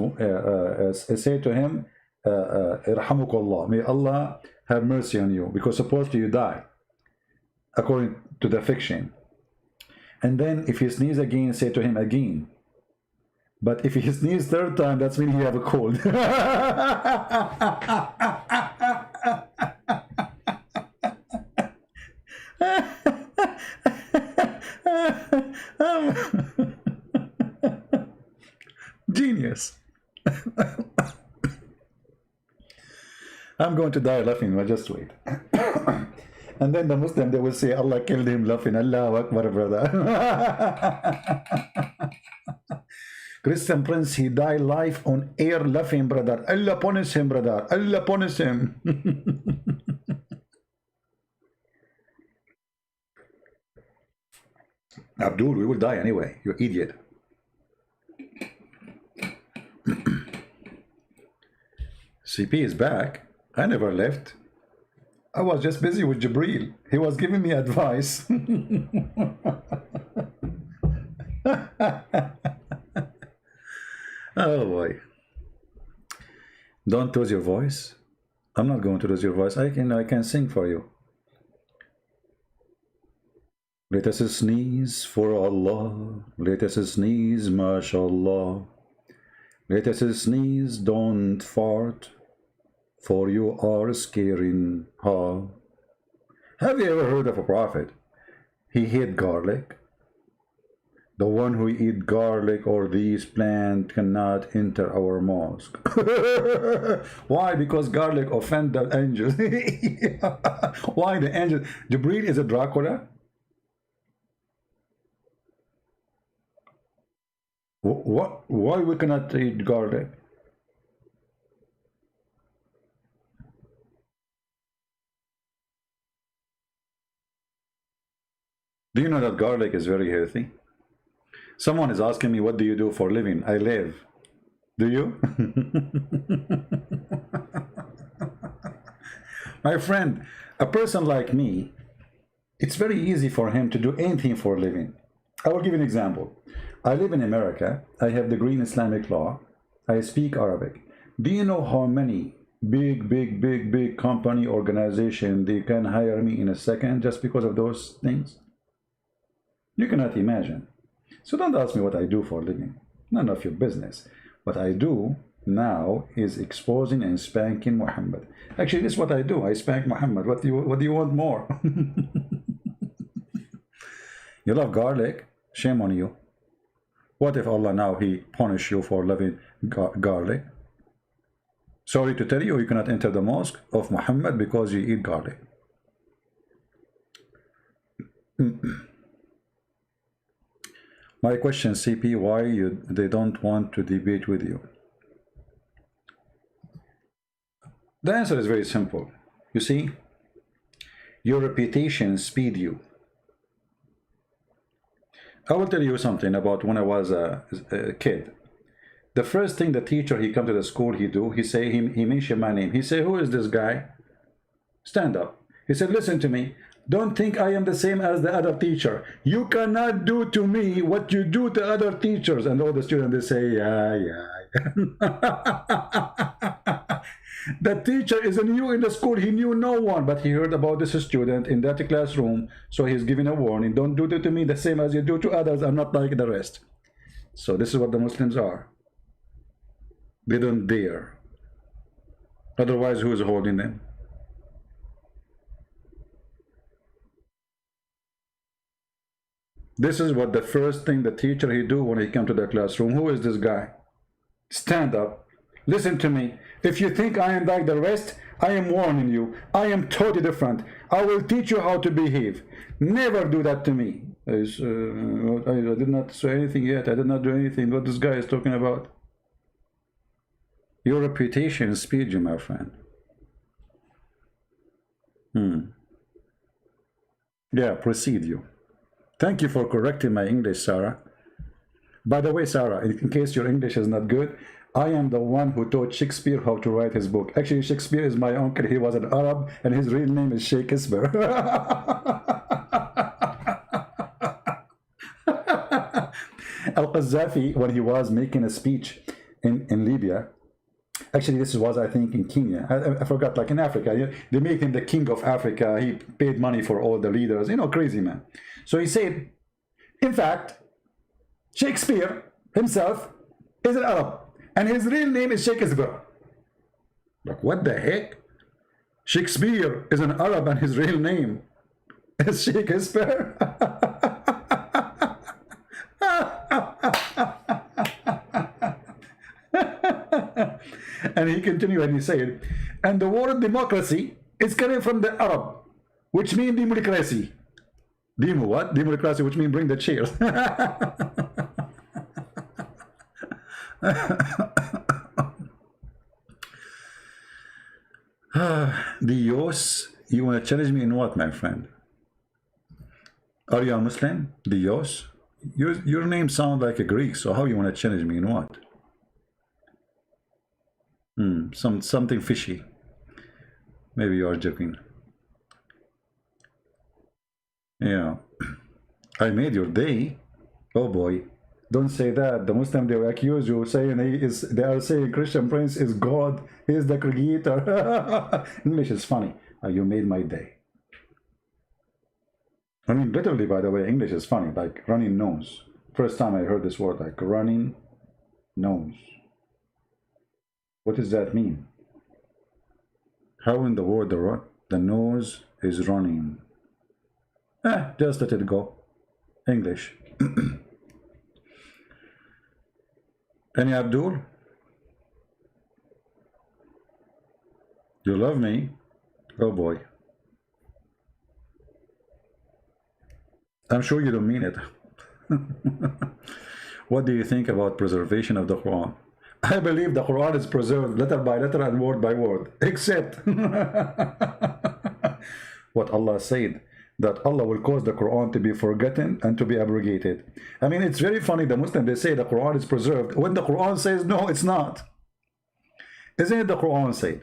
say to him, Irhamukallah, may Allah have mercy on you, because supposedly you die, according to the fiction. And then if he sneezes again, say to him again. But if he sneezes third time, that's when he have a cold. Genius. I'm going to die laughing, but just wait. And then the Muslim, they will say, Allah killed him laughing. Allahu Akbar, brother. Christian Prince, he died live on air laughing, brother. Allah punish him, brother. Allah punish him. Abdul, we will die anyway. You idiot. CP is back. I never left. I was just busy with Jibril. He was giving me advice. Oh boy. Don't lose your voice. I'm not going to lose your voice. I can sing for you. Let us sneeze for Allah. Let us sneeze, mashallah. Let us sneeze, don't fart, for you are scaring her. Have you ever heard of a prophet? He hid garlic. The one who eat garlic or these plants cannot enter our mosque. Why? Because garlic offend the angels. Why the angels? Jibril is a Dracula? What? Why we cannot eat garlic? Do you know that garlic is very healthy? Someone is asking me, what do you do for a living? I live. Do you? My friend, a person like me, it's very easy for him to do anything for a living. I will give you an example. I live in America. I have degree in Islamic law. I speak Arabic. Do you know how many big company organization they can hire me in a second just because of those things? You cannot imagine. So don't ask me what I do for a living. None of your business. What I do now is exposing and spanking Muhammad. Actually, this is what I do. I spank Muhammad. What do you want more? You love garlic? Shame on you. What if Allah now He punish you for loving garlic? Sorry to tell you, you cannot enter the mosque of Muhammad because you eat garlic. My question, CP, why they don't want to debate with you? The answer is very simple. You see, your reputation speed you. I will tell you something about when I was a kid. The first thing the teacher, he come to the school, he mentioned my name. He say, who is this guy? Stand up. He said, listen to me. Don't think I am the same as the other teacher. You cannot do to me what you do to other teachers. And all the students, they say, yeah. The teacher is new in the school. He knew no one, but he heard about this student in that classroom. So he's giving a warning. Don't do that to me the same as you do to others. I'm not like the rest. So this is what the Muslims are. They don't dare. Otherwise, who is holding them? This is what the first thing the teacher he do when he come to the classroom. Who is this guy? Stand up. Listen to me. If you think I am like the rest, I am warning you. I am totally different. I will teach you how to behave. Never do that to me. I did not say anything yet. I did not do anything. What this guy is talking about? Your reputation speeds you, my friend. Yeah, proceed you. Thank you for correcting my English, Sarah. By the way, Sarah, in case your English is not good, I am the one who taught Shakespeare how to write his book. Actually, Shakespeare is my uncle. He was an Arab, and his real name is Shakespeare. Al-Qaddafi, when he was making a speech in Libya, actually, this was, I think, in Kenya. I forgot, like in Africa. They made him the king of Africa. He paid money for all the leaders. Crazy man. So he said, in fact, Shakespeare himself is an Arab. And his real name is Shakespeare. Like, what the heck? Shakespeare is an Arab and his real name is Shakespeare. And he continued and he said, and the word democracy is coming from the Arab, which means democracy. Demo what? Democracy, which means bring the chairs. Dios, you want to challenge me in what, my friend? Are you a Muslim? Dios? Your name sounds like a Greek, so how you want to challenge me in what? Something fishy. Maybe you are joking. Yeah. I made your day. Oh boy. Don't say that. The Muslim, they will accuse you saying they are saying Christian Prince is God. He is the creator. English is funny. You made my day. I mean, literally, by the way, English is funny. Like running nose. First time I heard this word, like running nose. What does that mean? How in the world the nose is running? Just let it go. English. Any Abdul? You love me? Oh boy. I'm sure you don't mean it. What do you think about preservation of the Quran? I believe the Quran is preserved letter by letter and word by word, except what Allah said, that Allah will cause the Quran to be forgotten and to be abrogated. I mean, it's very funny, the Muslim, they say the Quran is preserved, when the Quran says, no, it's not. Isn't it the Quran said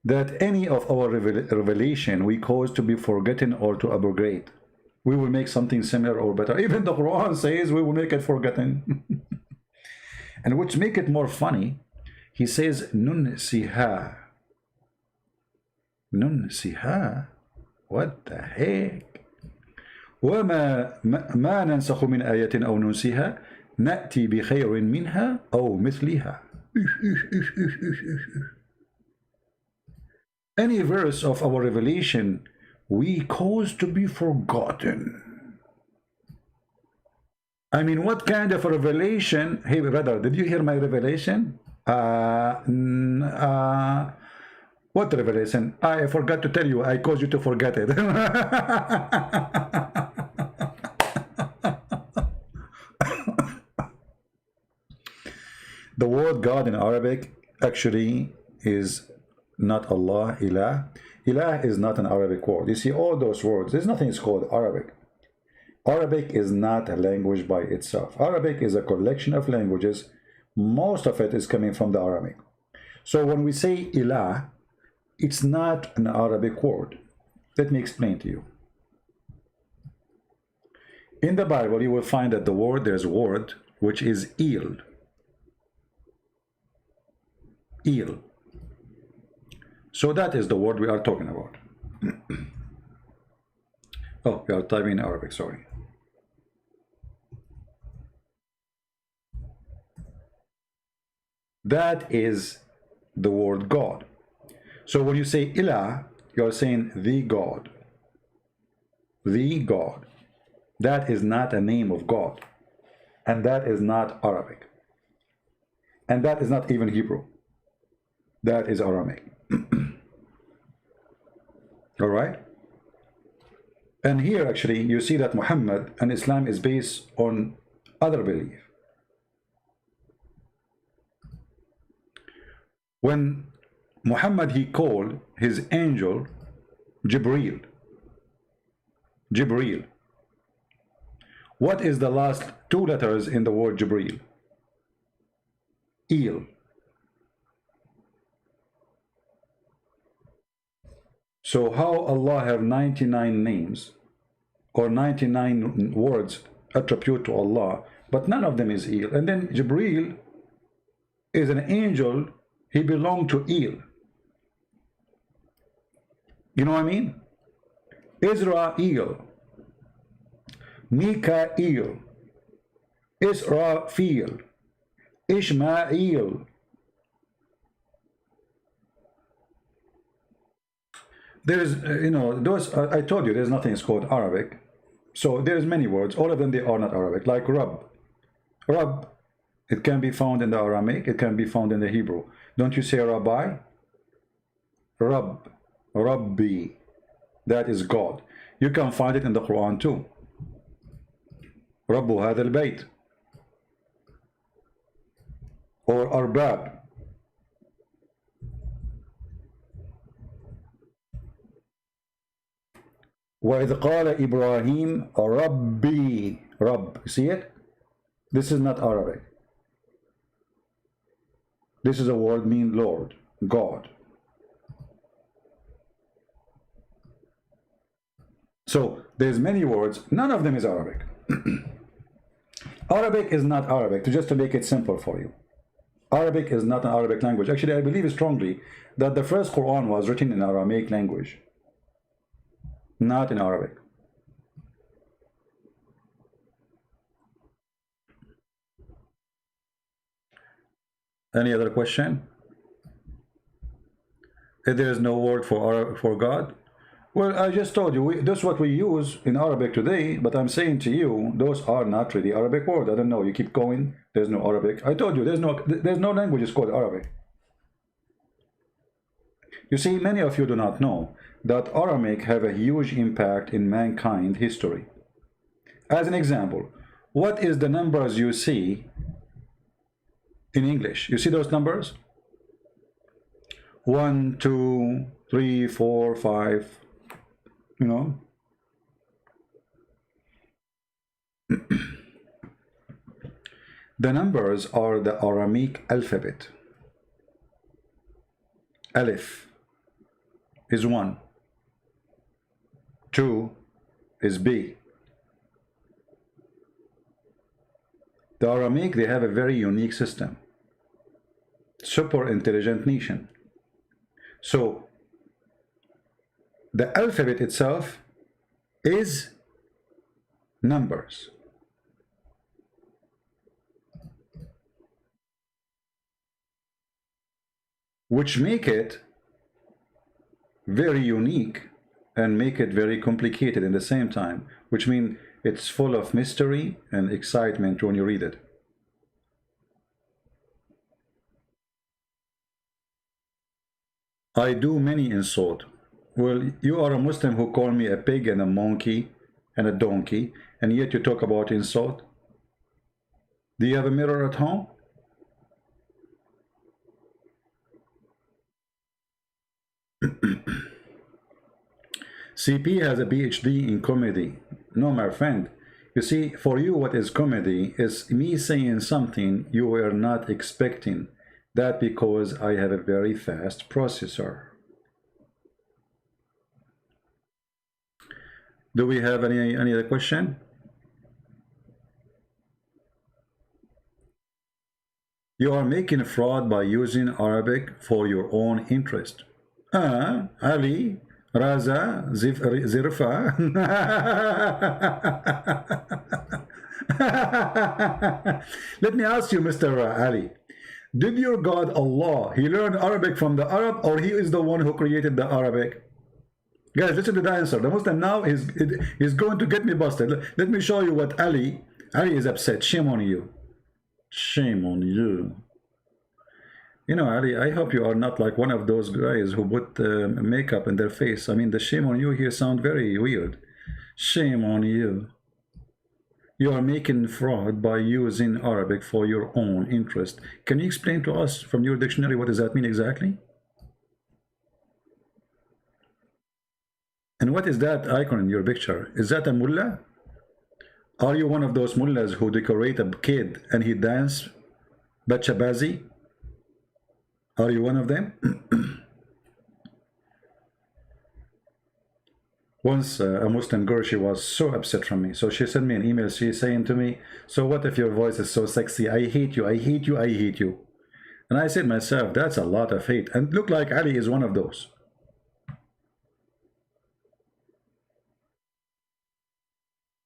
that any of our revelation we cause to be forgotten or to abrogate? We will make something similar or better. Even the Quran says we will make it forgotten. And which make it more funny, he says, nunsiha. Nunsiha? What the heck? وما ما ننسخ من آية أو ننسها نأتي بخير منها أو مثلها. Any verse of our revelation we cause to be forgotten. I mean, what kind of a revelation? Hey brother, did you hear my revelation? What revelation? I forgot to tell you. I caused you to forget it. The word God in Arabic actually is not Allah, ilah. Ilah is not an Arabic word. You see, all those words, there's nothing called Arabic. Arabic is not a language by itself. Arabic is a collection of languages. Most of it is coming from the Aramaic. So when we say ilah, it's not an Arabic word. Let me explain to you. In the Bible, you will find that there's a word which is il. Il. So that is the word we are talking about. Oh, we are typing in Arabic, sorry. That is the word God. So when you say ilah, you are saying the God. The God. That is not a name of God. And that is not Arabic. And that is not even Hebrew. That is Aramaic. All right? And here actually you see that Muhammad and Islam is based on other belief. When Muhammad, he called his angel Jibreel. Jibreel. What is the last two letters in the word Jibreel? Il. So how Allah have 99 names or 99 words attribute to Allah, but none of them is Il. And then Jibreel is an angel, he belonged to Il. You know what I mean? Israel, Mikael, Israfil, Ishmael. There's, you know, those, I told you, there's nothing called Arabic. So there's many words, all of them, they are not Arabic, like Rabb. Rabb, it can be found in the Aramaic, it can be found in the Hebrew. Don't you say Rabbi? Rabb, Rabbi, that is God. You can find it in the Quran too. Rabbu hadha al-bayt. Or Arbab. وَإِذْ قَالَ إِبْرَاهِيمَ رَبِّي. Rabb, you see it? This is not Arabic. This is a word mean Lord, God. So there's many words, none of them is Arabic. Arabic is not Arabic, just to make it simple for you. Arabic is not an Arabic language. Actually, I believe strongly that the first Quran was written in Aramaic language, not in Arabic. Any other question? If there is no word for God, well, I just told you, that's what we use in Arabic today, but I'm saying to you, those are not really Arabic words. I don't know, you keep going, there's no Arabic. I told you, there's no language called Arabic. You see, many of you do not know that Aramaic have a huge impact in mankind history. As an example, what is the numbers you see in English? You see those numbers? 1, 2, 3, 4, 5. You know, the numbers are the Aramaic alphabet. Alif is 1, 2 is B. The Aramaic, they have a very unique system. Super intelligent nation. So the alphabet itself is numbers. Which make it very unique and make it very complicated in the same time, which means it's full of mystery and excitement when you read it. I do many insult. Well, you are a Muslim who call me a pig and a monkey and a donkey, and yet you talk about insult? Do you have a mirror at home? CP has a PhD in comedy. No, my friend. You see, for you, what is comedy is me saying something you were not expecting. That because I have a very fast processor. Do we have any other question? You are making fraud by using Arabic for your own interest. Ali, Raza, Zirfa. Let me ask you, Mr. Ali. Did your God Allah, he learned Arabic from the Arab, or he is the one who created the Arabic? Guys, listen to the answer. The Muslim now is going to get me busted. Let me show you what Ali is upset. Shame on you. Shame on you. You know, Ali, I hope you are not like one of those guys who put makeup in their face. I mean, the shame on you here sound very weird. Shame on you. You are making fraud by using Arabic for your own interest. Can you explain to us from your dictionary what does that mean exactly? And what is that icon in your picture? Is that a mullah? Are you one of those mullahs who decorate a kid and he dance bachabazi? Are you one of them? Once a Muslim girl, she was so upset from me. So she sent me an email. She's saying to me, so what if your voice is so sexy? I hate you, I hate you, I hate you. And I said myself, that's a lot of hate. And look like Ali is one of those.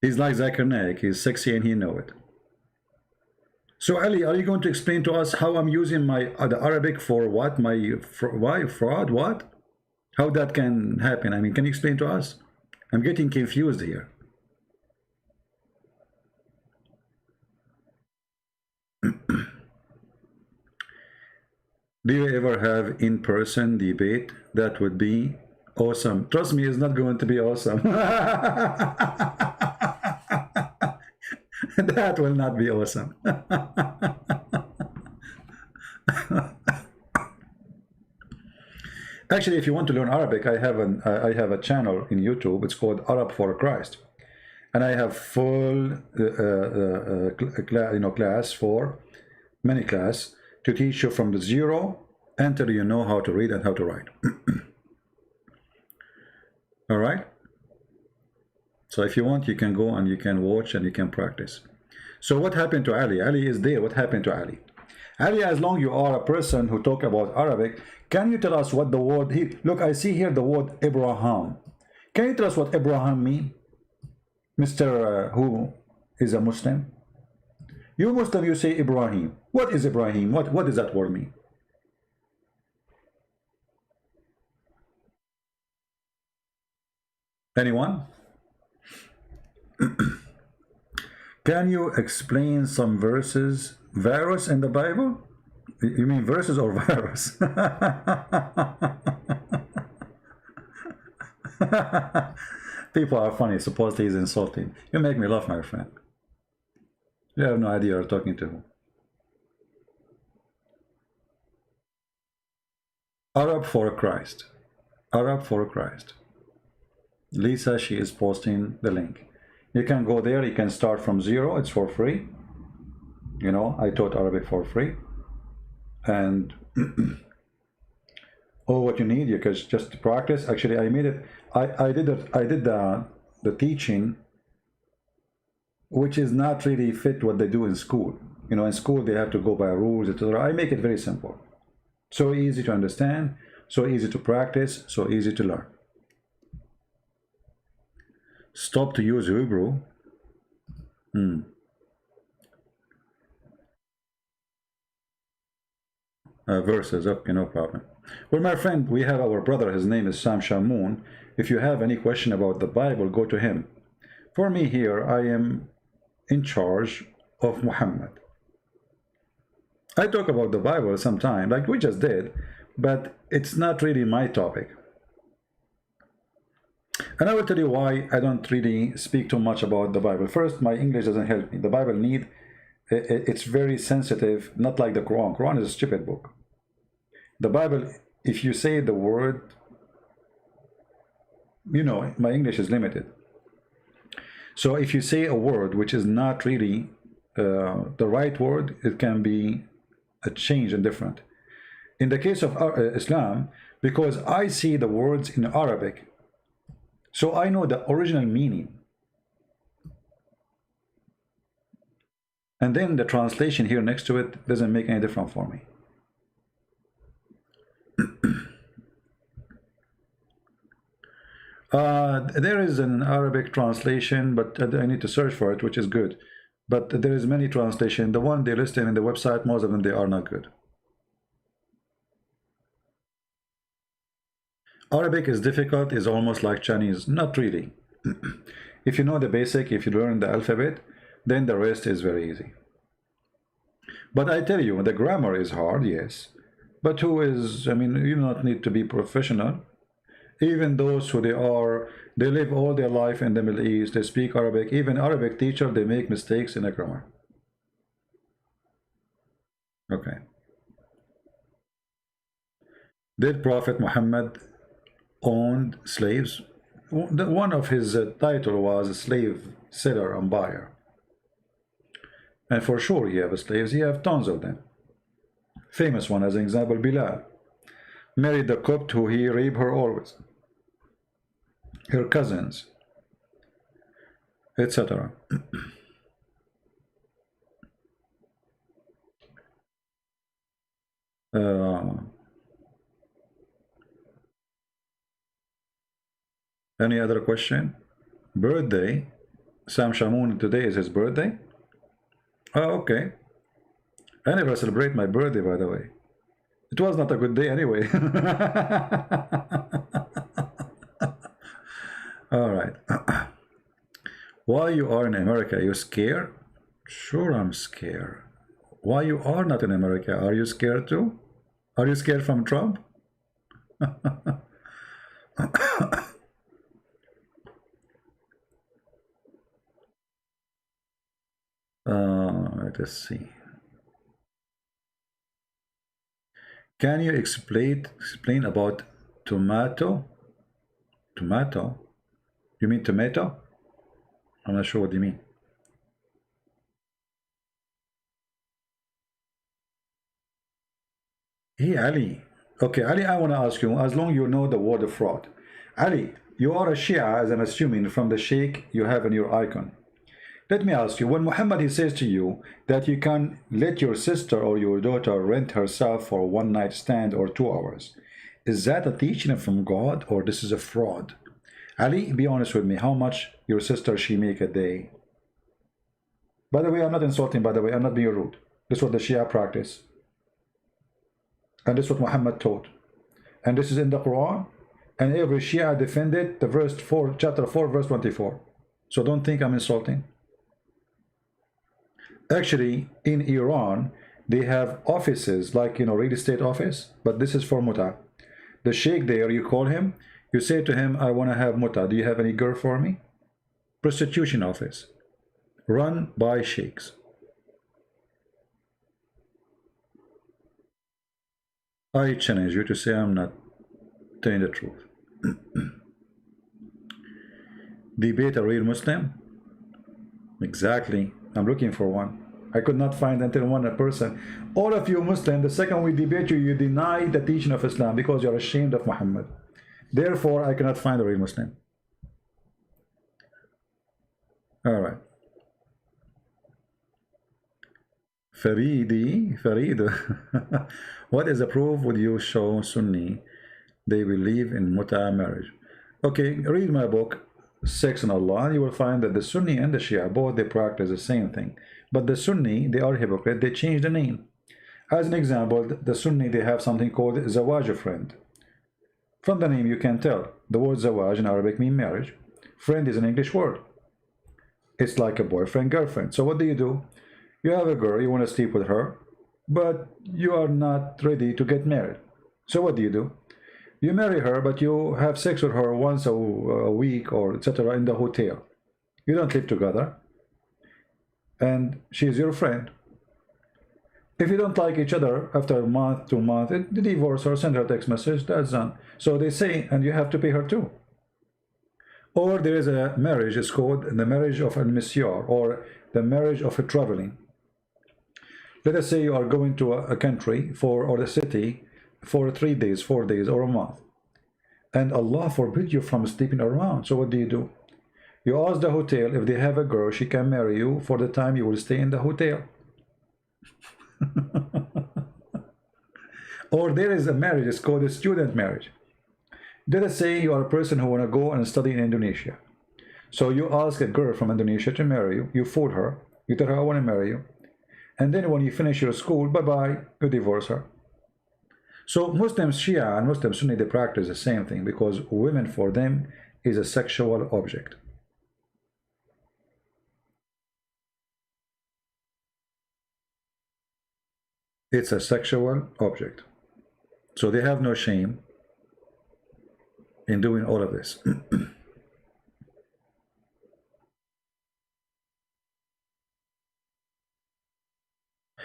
He's like Zakir Naik. He's sexy and he know it. So Ali, are you going to explain to us how I'm using my the Arabic for what? Why fraud? What? How that can happen? I mean, can you explain to us? I'm getting confused here. Do you ever have in-person debate? That would be awesome. Trust me, it's not going to be awesome. That will not be awesome. Actually, if you want to learn Arabic, I have a channel in YouTube. It's called Arab for Christ, and I have full class for many class to teach you from the zero until you know how to read and how to write. All right? So if you want, you can go and you can watch and you can practice. So what happened to Ali? Ali is there. What happened to Ali? Ali, as long you are a person who talk about Arabic, can you tell us what the word, look, I see here the word Abraham. Can you tell us what Abraham mean? Mr. Who is a Muslim? You Muslim, you say Ibrahim. What is Ibrahim? What does that word mean? Anyone? Can you explain some verses, virus in the Bible? You mean verses or virus? People are funny. Supposedly he's insulting. You make me laugh, my friend. You have no idea you're talking to who. Arab for Christ. Arab for Christ. Lisa, she is posting the link. You can go there. You can start from zero. It's for free. You know, I taught Arabic for free. And all what you need, you can just practice. Actually, I made it. I did the teaching, which is not really fit what they do in school. You know, in school they have to go by rules, etc. I make it very simple, so easy to understand, so easy to practice, so easy to learn. Stop to use Hebrew. Verses. Okay, no problem. Well, my friend, we have our brother. His name is Sam Shamoun. If you have any question about the Bible, go to him. For me here, I am in charge of Muhammad. I talk about the Bible sometime, like we just did, but it's not really my topic. And I will tell you why I don't really speak too much about the Bible. First, my English doesn't help me. The Bible it's very sensitive, not like the Quran. Quran is a stupid book. The Bible, if you say the word, you know, my English is limited. So if you say a word which is not really the right word, it can be a change and different. In the case of Islam, because I see the words in Arabic, so I know the original meaning. And then the translation here next to it doesn't make any difference for me. There is an Arabic translation, but I need to search for it, which is good. But there is many translations. The one they listed in the website, most of them, they are not good. Arabic is difficult, is almost like Chinese. Not really. If you know the basic, if you learn the alphabet, then the rest is very easy. But I tell you, the grammar is hard, yes. But who is, I mean, you do not need to be professional. Even those who they live all their life in the Middle East, they speak Arabic. Even Arabic teacher, they make mistakes in the grammar. Okay. Did Prophet Muhammad owned slaves? One of his title was slave seller and buyer. And for sure he have slaves. He have tons of them. Famous one as an example, Bilal. Married the Copt who he raped her always. Her cousins. Etc. Any other question? Birthday. Sam Shamoun, today is his birthday. Oh, okay. I never celebrate my birthday, by the way. It was not a good day anyway. All right. Why you are in America? You scared? Sure, I'm scared. Why you are not in America? Are you scared too? Are you scared from Trump? Let us see. Can you explain about tomato? Tomato? You mean tomato? I'm not sure what you mean. Hey, Ali. Okay, Ali, I want to ask you, as long you know the word of fraud. Ali, you are a Shia, as I'm assuming, from the sheikh you have in your icon. Let me ask you, when Muhammad he says to you that you can let your sister or your daughter rent herself for a one night stand or 2 hours, is that a teaching from God or this is a fraud? Ali, be honest with me, how much your sister she make a day? By the way, I'm not insulting, by the way, I'm not being rude. This is what the Shia practice. And this is what Muhammad taught. And this is in the Quran. And every Shia defended the verse 4, chapter 4, verse 24. So don't think I'm insulting. Actually, in Iran, they have offices like, real estate office, but this is for muta. The sheikh there, you call him, you say to him, I want to have muta. Do you have any girl for me? Prostitution office, run by sheikhs. I challenge you to say I'm not telling the truth. Debate a real Muslim? Exactly. I'm looking for one. I could not find until one person. All of you Muslims, the second we debate you, you deny the teaching of Islam because you're ashamed of Muhammad. Therefore, I cannot find a real Muslim. All right. Farid. What is the proof would you show Sunni? They believe in muta marriage. Okay, read my book, Sex and Allah. You will find that the Sunni and the Shia, both they practice the same thing. But the Sunni, they are hypocrite. They change the name. As an example, the Sunni, they have something called Zawaj friend. From the name, you can tell. The word Zawaj in Arabic means marriage. Friend is an English word. It's like a boyfriend, girlfriend. So what do? You have a girl, you want to sleep with her, but you are not ready to get married. So what do? You marry her, but you have sex with her once a week or etc. in the hotel. You don't live together. And she is your friend. If you don't like each other after a month, 2 months, divorce her, send her a text message, that's done. So they say, and you have to pay her too. Or there is a marriage, it's called the marriage of a monsieur or the marriage of a traveling. Let us say you are going to a country or a city for 3 days, 4 days, or a month. And Allah forbid you from sleeping around. So what do? You ask the hotel if they have a girl, she can marry you for the time you will stay in the hotel. Or there is a marriage, it's called a student marriage. Let us say you are a person who want to go and study in Indonesia. So you ask a girl from Indonesia to marry you, you fool her, you tell her I want to marry you. And then when you finish your school, bye-bye, you divorce her. So Muslims, Shia and Muslim Sunni, they practice the same thing because women for them is a sexual object. It's a sexual object. So they have no shame in doing all of this.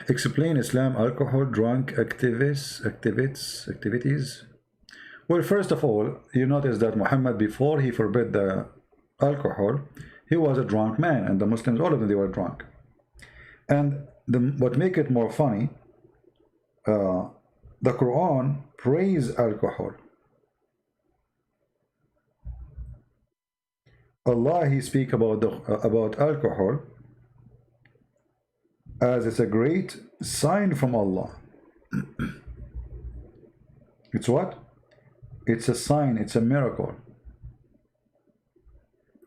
Explain Islam, alcohol, drunk, activities. Well, first of all, you notice that Muhammad, before he forbid the alcohol, he was a drunk man, and the Muslims, all of them, they were drunk. And what make it more funny, the Quran praise alcohol. Allah, he speak about alcohol as it's a great sign from Allah. It's what? It's a sign, it's a miracle.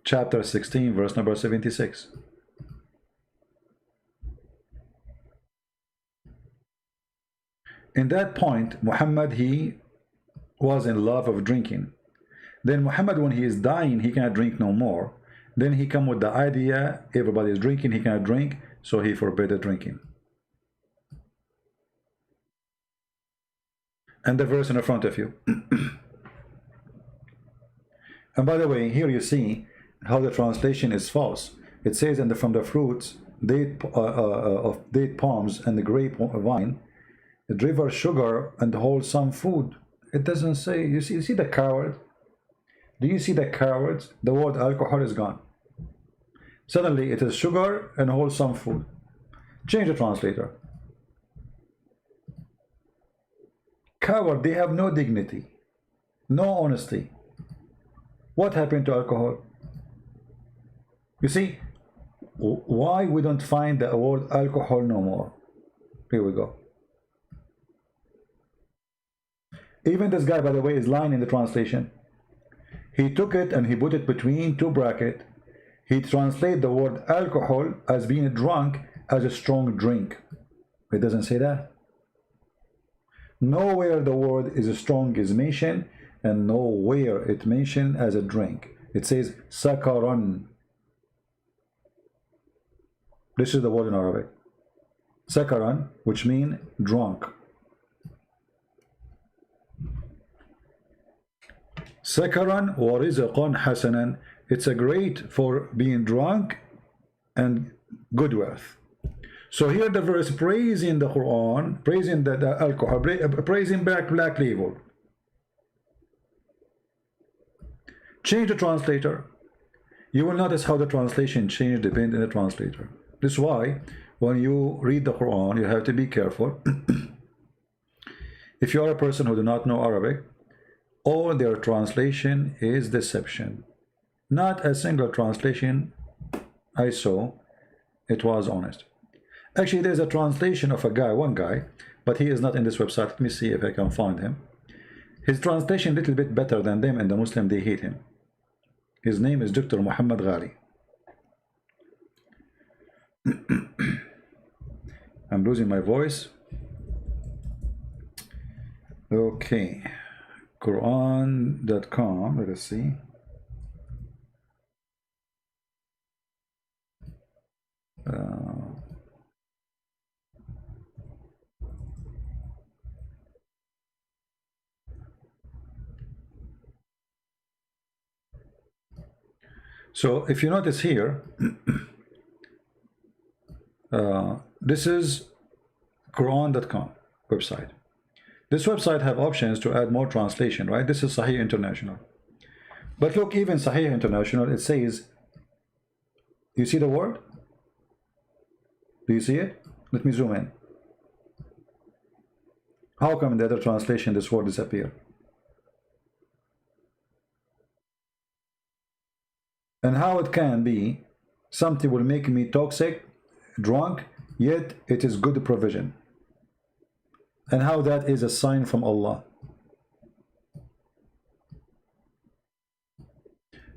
Chapter 16, verse number 76. In that point, Muhammad, he was in love of drinking. Then Muhammad, when he is dying, he cannot drink no more. Then he come with the idea, everybody is drinking, he cannot drink, so he forbade the drinking. And the verse in the front of you. And by the way, here you see how the translation is false. It says, and from the fruits of date palms and the grape wine, the river sugar and wholesome food. It doesn't say. You see the coward. Do you see the cowards? The word alcohol is gone. Suddenly it is sugar and wholesome food. Change the translator. Coward, they have no dignity, no honesty. What happened to alcohol? You see, why we don't find the word alcohol no more? Here we go. Even this guy, by the way, is lying in the translation. He took it and he put it between two brackets. He translated the word alcohol as being drunk as a strong drink. It doesn't say that. Nowhere the word is strong is mentioned, and nowhere it mentioned as a drink. It says sakaran. This is the word in Arabic. Sakaran, which means drunk. Sakaran wa rizqan hasanan. It's a great for being drunk and good wealth. So here the verse praising the Quran, praising the alcohol, praising black label. Change the translator. You will notice how the translation changed depending on the translator. This is why when you read the Quran, you have to be careful. If you are a person who do not know Arabic, all their translation is deception. Not a single translation I saw, it was honest. Actually, there's a translation of a guy, one guy, but he is not in this website. Let me see if I can find him. His translation a little bit better than them, and the Muslim, they hate him. His name is Dr. Muhammad Ghali. I'm losing my voice. Okay. Quran.com, let us see. So if you notice here, this is Quran.com website. This website have options to add more translation, right? This is Sahih International. But look, even Sahih International, it says, you see the word? Do you see it? Let me zoom in. How come in the other translation this word disappear? And how it can be something will make me toxic, drunk, yet it is good provision. And how that is a sign from Allah.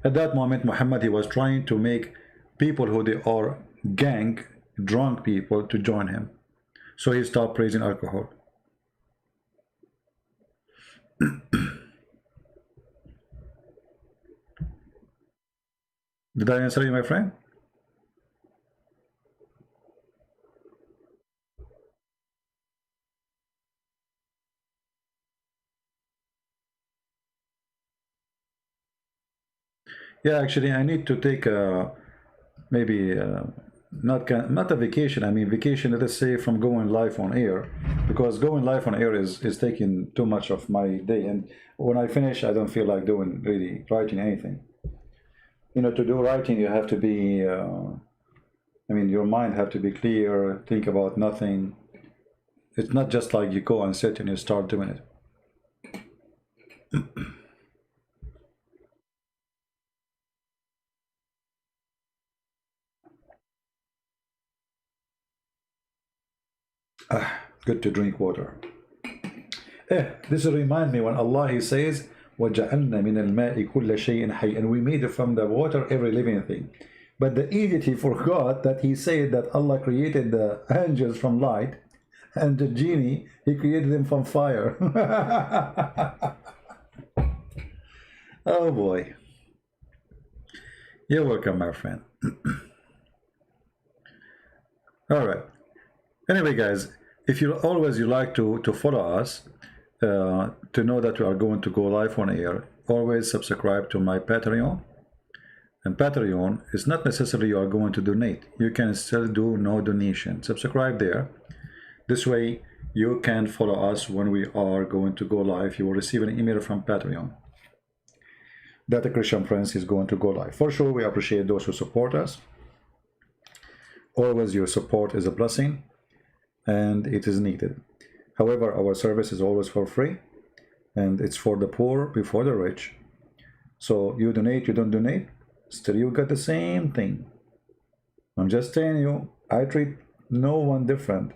At that moment, Muhammad, he was trying to make people who they are gang, drunk people, to join him. So he stopped praising alcohol. Did I answer you, my friend? Yeah, actually, I need to take maybe not a vacation. I mean, vacation, let us say, from going live on air, because going live on air is taking too much of my day. And when I finish, I don't feel like doing really writing anything. You know, to do writing, you have to be, I mean, your mind have to be clear, think about nothing. It's not just like you go and sit and you start doing it. Good to drink water. This will remind me when Allah, he says, وَجَعَلْنَا مِنَ الْمَاءِ كُلَّ شَيْءٍ حَيٍّ, and we made from the water every living thing. But the idiot, he forgot that he said that Allah created the angels from light, and the genie, he created them from fire. Oh boy. You're welcome, my friend. All right. Anyway, guys, if you like to follow us, to know that we are going to go live on air, always subscribe to my Patreon. And Patreon is not necessarily you are going to donate. You can still do no donation. Subscribe there. This way you can follow us when we are going to go live. You will receive an email from Patreon that the Christian Prince is going to go live. For sure, we appreciate those who support us. Always your support is a blessing, and it is needed. However, our service is always for free, and it's for the poor before the rich. So you donate, you don't donate, still you get the same thing. I'm just telling you, I treat no one different.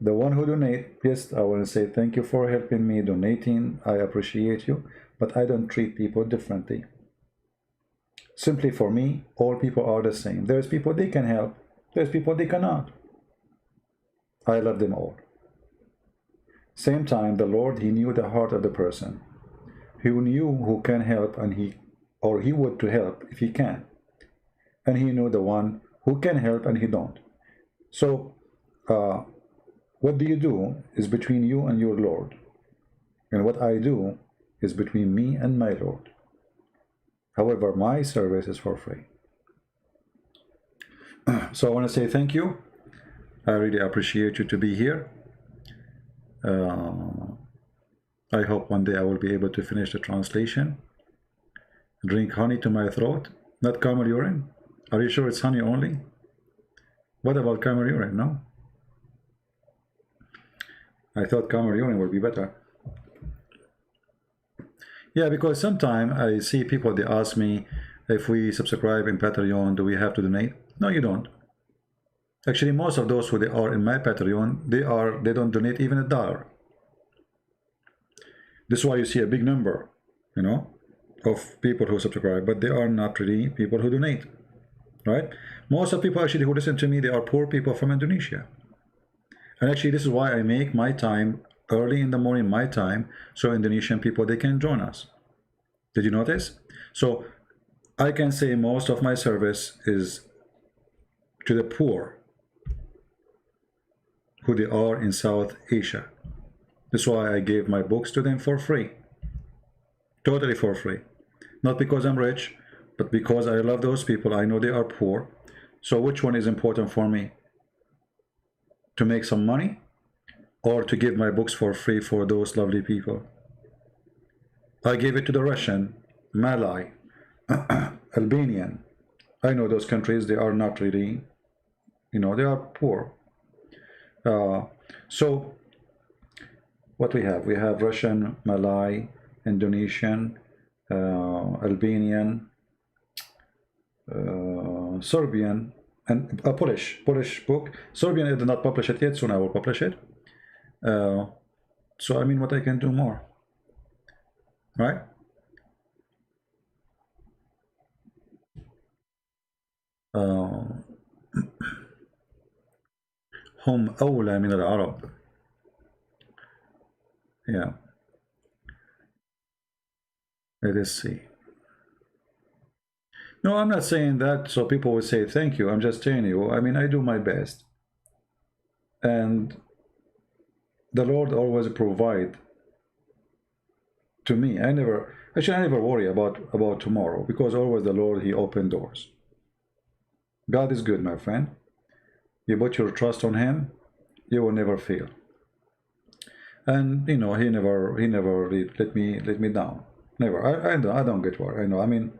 The one who donate, yes, I want to say thank you for helping me donating. I appreciate you, but I don't treat people differently. Simply for me, all people are the same. There's people they can help. There's people they cannot. I love them all. Same time, the Lord, he knew the heart of the person. He knew who can help, and he would to help if he can. And he knew the one who can help and he don't. So what do you do is between you and your Lord. And what I do is between me and my Lord. However, my service is for free. So I want to say thank you. I really appreciate you to be here. I hope one day I will be able to finish the translation. Drink honey to my throat, not camel urine. Are you sure it's honey only? What about camel urine? No? I thought camel urine would be better. Yeah, because sometimes I see people, they ask me, if we subscribe in Patreon, do we have to donate? No, you don't. Actually, most of those who they are in my Patreon, they don't donate even $1. This is why you see a big number, you know, of people who subscribe, but they are not really people who donate, right? Most of the people actually who listen to me, they are poor people from Indonesia. And actually, this is why I make my time early in the morning, my time, so Indonesian people, they can join us. Did you notice? So I can say most of my service is to the poor who they are in South Asia. That's why I gave my books to them for free. Totally for free. Not because I'm rich, but because I love those people. I know they are poor. So which one is important for me? To make some money, or to give my books for free for those lovely people? I gave it to the Russian, Malay, Albanian. I know those countries, they are not really, you know, they are poor. So what we have? We have Russian, Malay, Indonesian, Albanian, Serbian, and a Polish book. Serbian, I did not publish it yet, soon I will publish it. So I mean, what I can do more, right? هم أولى من العرب. Yeah. Let us see. No, I'm not saying that so people will say thank you. I'm just telling you, I mean, I do my best. And the Lord always provide to me. I never worry about tomorrow, because always the Lord, he opened doors. God is good, my friend. You put your trust on him, you will never fail. And you know, he never let me down. Never. I don't get worried. I know. I mean,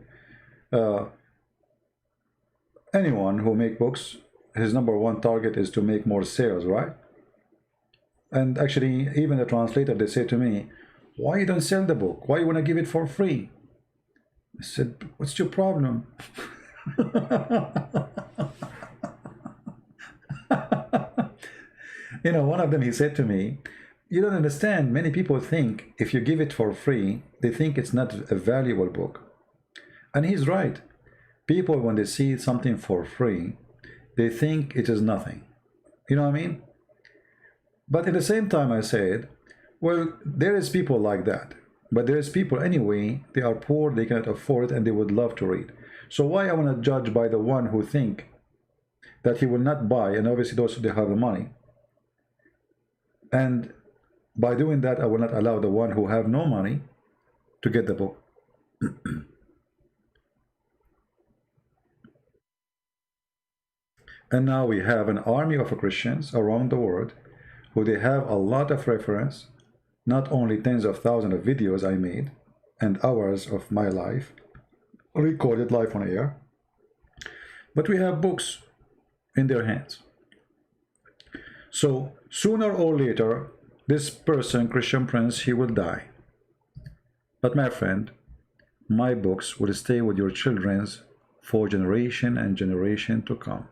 anyone who make books, his #1 target is to make more sales, right? And actually, even the translator, they say to me, why you don't sell the book? Why you want to give it for free? I said, what's your problem? You know, one of them, he said to me, you don't understand, many people think if you give it for free, they think it's not a valuable book. And he's right. People, when they see something for free, they think it is nothing. You know what I mean? But at the same time, I said, well, there is people like that. But there is people anyway, they are poor, they cannot afford it, and they would love to read. So why I want to judge by the one who think that he will not buy, and obviously those who have the money. And by doing that, I will not allow the one who have no money to get the book. And now we have an army of Christians around the world who they have a lot of reference, not only tens of thousands of videos I made and hours of my life, recorded live on air, but we have books in their hands. So sooner or later, This person, Christian Prince, he will die. But my friend, my books will stay with your children's for generation and generation to come.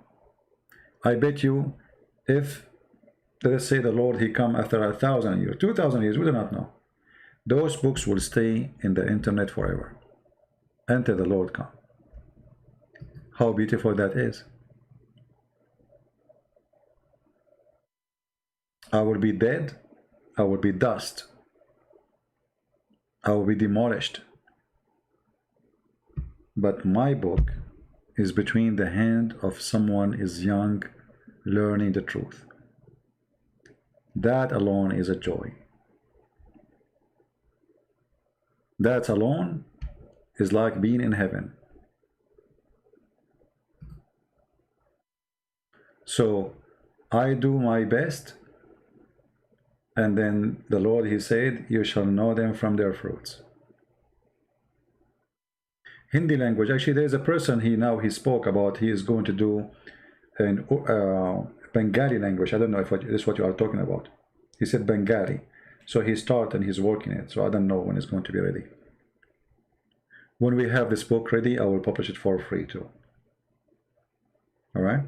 I bet you, if, let us say, the Lord, he come after 1,000 years, 2,000 years, we do not know. Those books will stay in the internet forever until the Lord come. How beautiful that is. I will be dead, I will be dust, I will be demolished. But my book is between the hand of someone is young, learning the truth. That alone is a joy. That alone is like being in heaven. So I do my best, and then the Lord, he said, you shall know them from their fruits. Hindi language, actually there's a person he spoke about, he is going to do an Bengali language. I don't know if this is what you are talking about. He said Bengali. So he started and he's working it. So I don't know when it's going to be ready. When we have this book ready, I will publish it for free too. All right.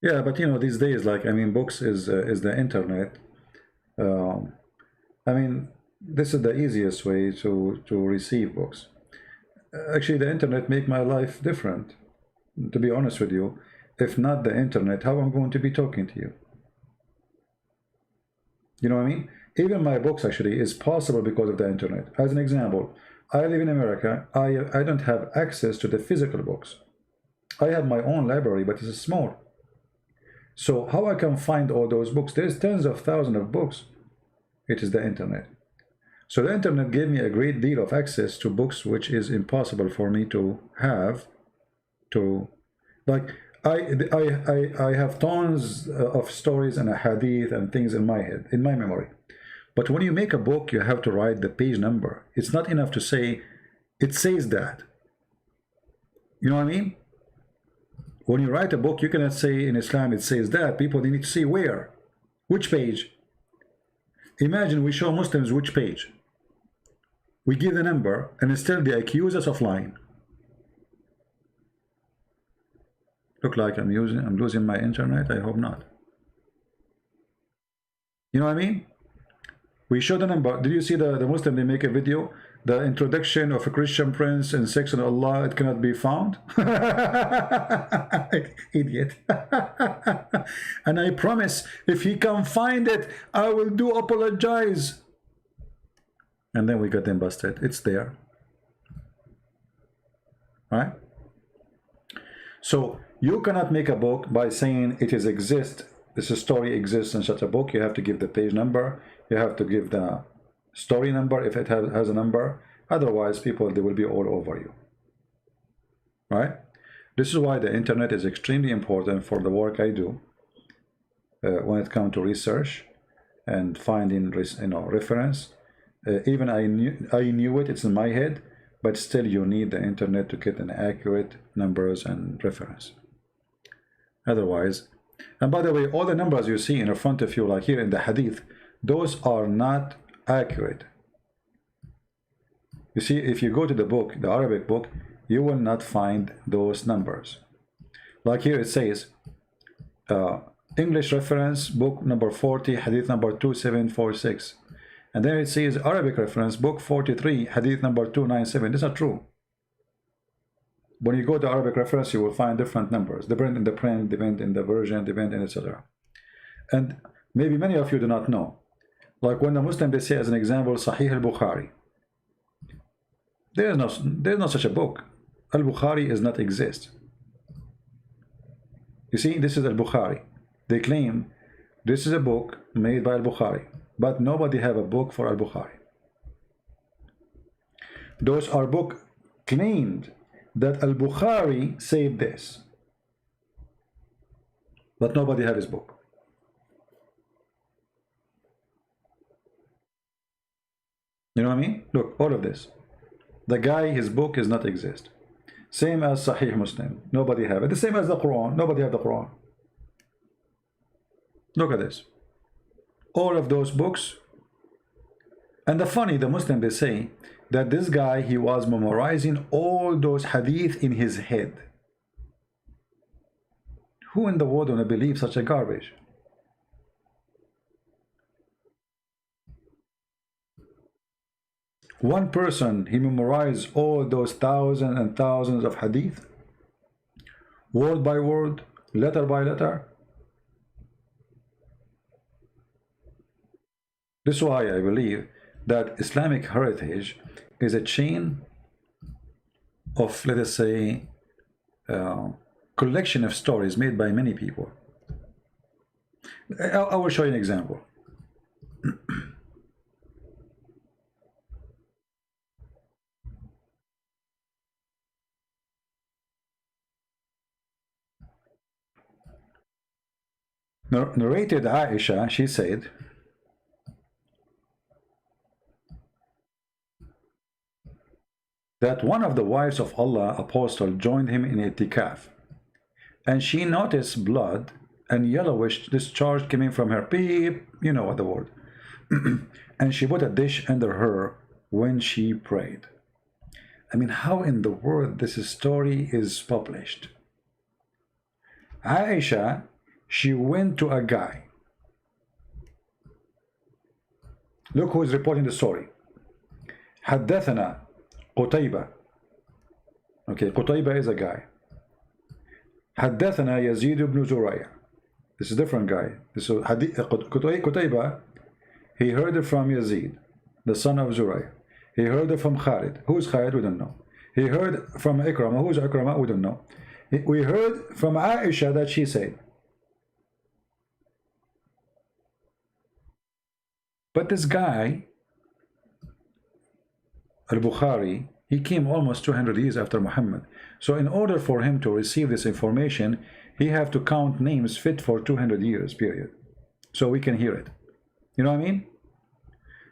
Yeah, but you know, these days, like, I mean, books is the internet. Um, I mean, this is the easiest way to receive books. Actually, the internet make my life different, to be honest with you. If not the internet, how I'm going to be talking to you? You know what I mean? Even my books actually is possible because of the internet. As an example, I live in America. I don't have access to the physical books. I have my own library, but it's small. So how I can find all those books? There's tens of thousands of books. It is the internet. So the internet gave me a great deal of access to books, which is impossible for me to have. Like I have tons of stories and a hadith and things in my head, in my memory. But when you make a book, you have to write the page number. It's not enough to say, it says that. You know what I mean? When you write a book, you cannot say in Islam it says that. People, they need to see where, which page. Imagine we show Muslims which page. We give the number, and still they accuse us of lying. Look like I'm losing my internet. I hope not. You know what I mean? We show the number. Did you see the Muslim, they make a video? The introduction of a Christian Prince in section of Allah, it cannot be found. Idiot. And I promise, if he can find it, I will do apologize. And then we got them busted. It's there. Right? So you cannot make a book by saying it is exist. This story exists in such a book. You have to give the page number. You have to give the story number if it has a number. Otherwise, people, they will be all over you. Right? This is why the internet is extremely important for the work I do when it comes to research and finding, reference. Even I knew it. It's in my head, but still you need the internet to get an accurate numbers and reference. Otherwise, and by the way, all the numbers you see in front of you, like here in the hadith, those are not accurate. You see, if you go to the book, the Arabic book, you will not find those numbers. Like here it says, English reference, book number 40, hadith number 2746. And then it says Arabic reference, book 43, hadith number 297. This is not true. When you go to Arabic reference, you will find different numbers. Depend in the print, depend in the version, depend in etc. And maybe many of you do not know. Like when the Muslim, they say as an example, Sahih al-Bukhari. There's no such a book. Al-Bukhari does not exist. You see, this is Al-Bukhari. They claim this is a book made by Al-Bukhari, but nobody have a book for Al-Bukhari. Those are book claimed that Al-Bukhari said this, but nobody have his book. You know what I mean? Look, all of this. The guy, his book is not exist. Same as Sahih Muslim. Nobody have it. The same as the Quran. Nobody have the Quran. Look at this. All of those books. And the Muslim, they say that this guy, he was memorizing all those hadith in his head. Who in the world wanna believe such a garbage? One person, he memorized all those thousands and thousands of hadith, word by word, letter by letter. This is why I believe that Islamic heritage is a chain of, let us say, collection of stories made by many people. I will show you an example. Narrated Aisha, she said, that one of the wives of Allah apostle joined him in itikaf, and she noticed blood and yellowish discharge coming from her peep, you know what the word, and she put a dish under her when she prayed. I mean, how in the world this story is published? Aisha, she went to a guy. Look who is reporting the story. حدثنا قتيبة. Okay, قتيبة is a guy. حدثنا يزيد بن زريع. This is a different guy. This is قتيبة. He heard it from Yazid, the son of Zurayh. He heard it from Khalid. Who's Khalid? We don't know. He heard from Ikrama. Who's Ikrama? We don't know. We heard from Aisha that she said. But this guy, Al-Bukhari, he came almost 200 years after Muhammad. So in order for him to receive this information, he have to count names fit for 200 years, period. So we can hear it. You know what I mean?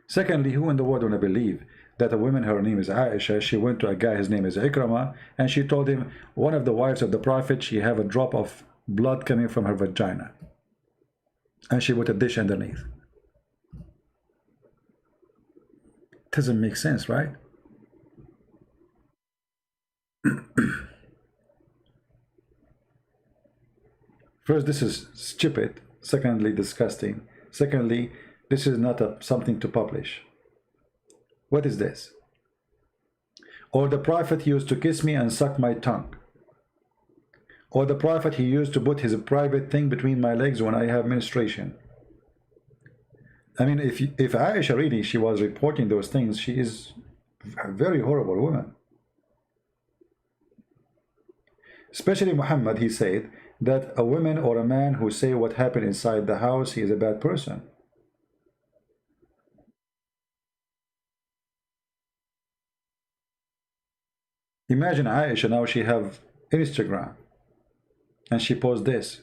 Secondly, who in the world wanna believe that a woman, her name is Aisha, she went to a guy, his name is Ikrama, and she told him, one of the wives of the Prophet, she have a drop of blood coming from her vagina. And she put a dish underneath. Doesn't make sense, right? First, this is stupid. Secondly, disgusting. Secondly, this is not something to publish. What is this? Or the Prophet used to kiss me and suck my tongue. Or the Prophet, he used to put his private thing between my legs when I have menstruation. I mean, if Aisha really, she was reporting those things, she is a very horrible woman. Especially Muhammad, he said that a woman or a man who say what happened inside the house, he is a bad person. Imagine Aisha, now she have Instagram and she posts this.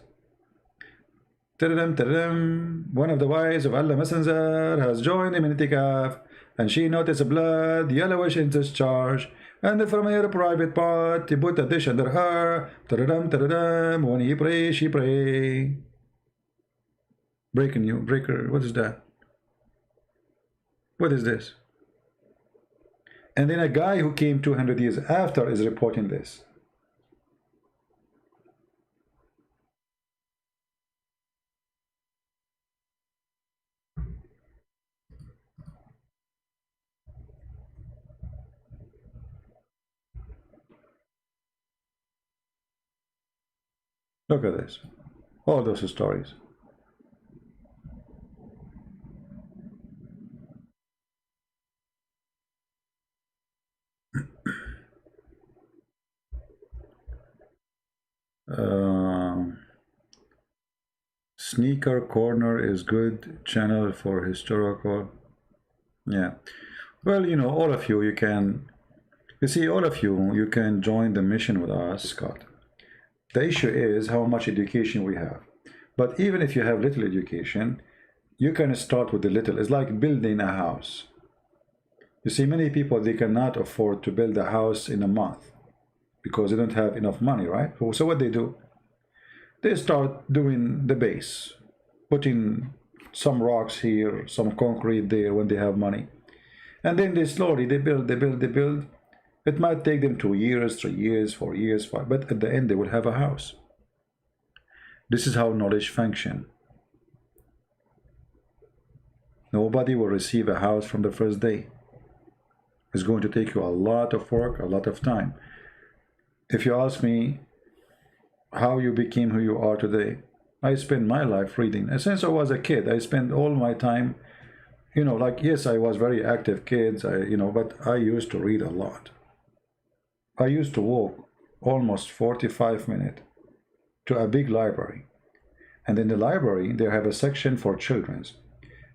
One of the wives of Allah Messenger has joined him in itikaf, and she noticed blood, yellowish in discharge, and from her private part, he put a dish under her. When he pray, she pray. Breaking you, breaker. What is that? What is this? And then a guy who came 200 years after is reporting this. Look at this. All those stories. Sneaker Corner is good channel for historical. Yeah. Well, you know, all of you, you can, you see, all of you can join the mission with us, Scott. The issue is how much education we have. But even if you have little education, you can start with the little. It's like building a house. You see, many people, they cannot afford to build a house in a month because they don't have enough money, right? So what they do, they start doing the base, putting some rocks here, some concrete there when they have money. And then they slowly, they build, they build, they build. It might take them 2 years, 3 years, 4 years, but at the end they will have a house. This is how knowledge functions. Nobody will receive a house from the first day. It's going to take you a lot of work, a lot of time. If you ask me how you became who you are today, I spent my life reading. And since I was a kid, I spent all my time, you know, like, yes, I was very active kid, but I used to read a lot. I used to walk almost 45 minutes to a big library. And in the library, they have a section for children's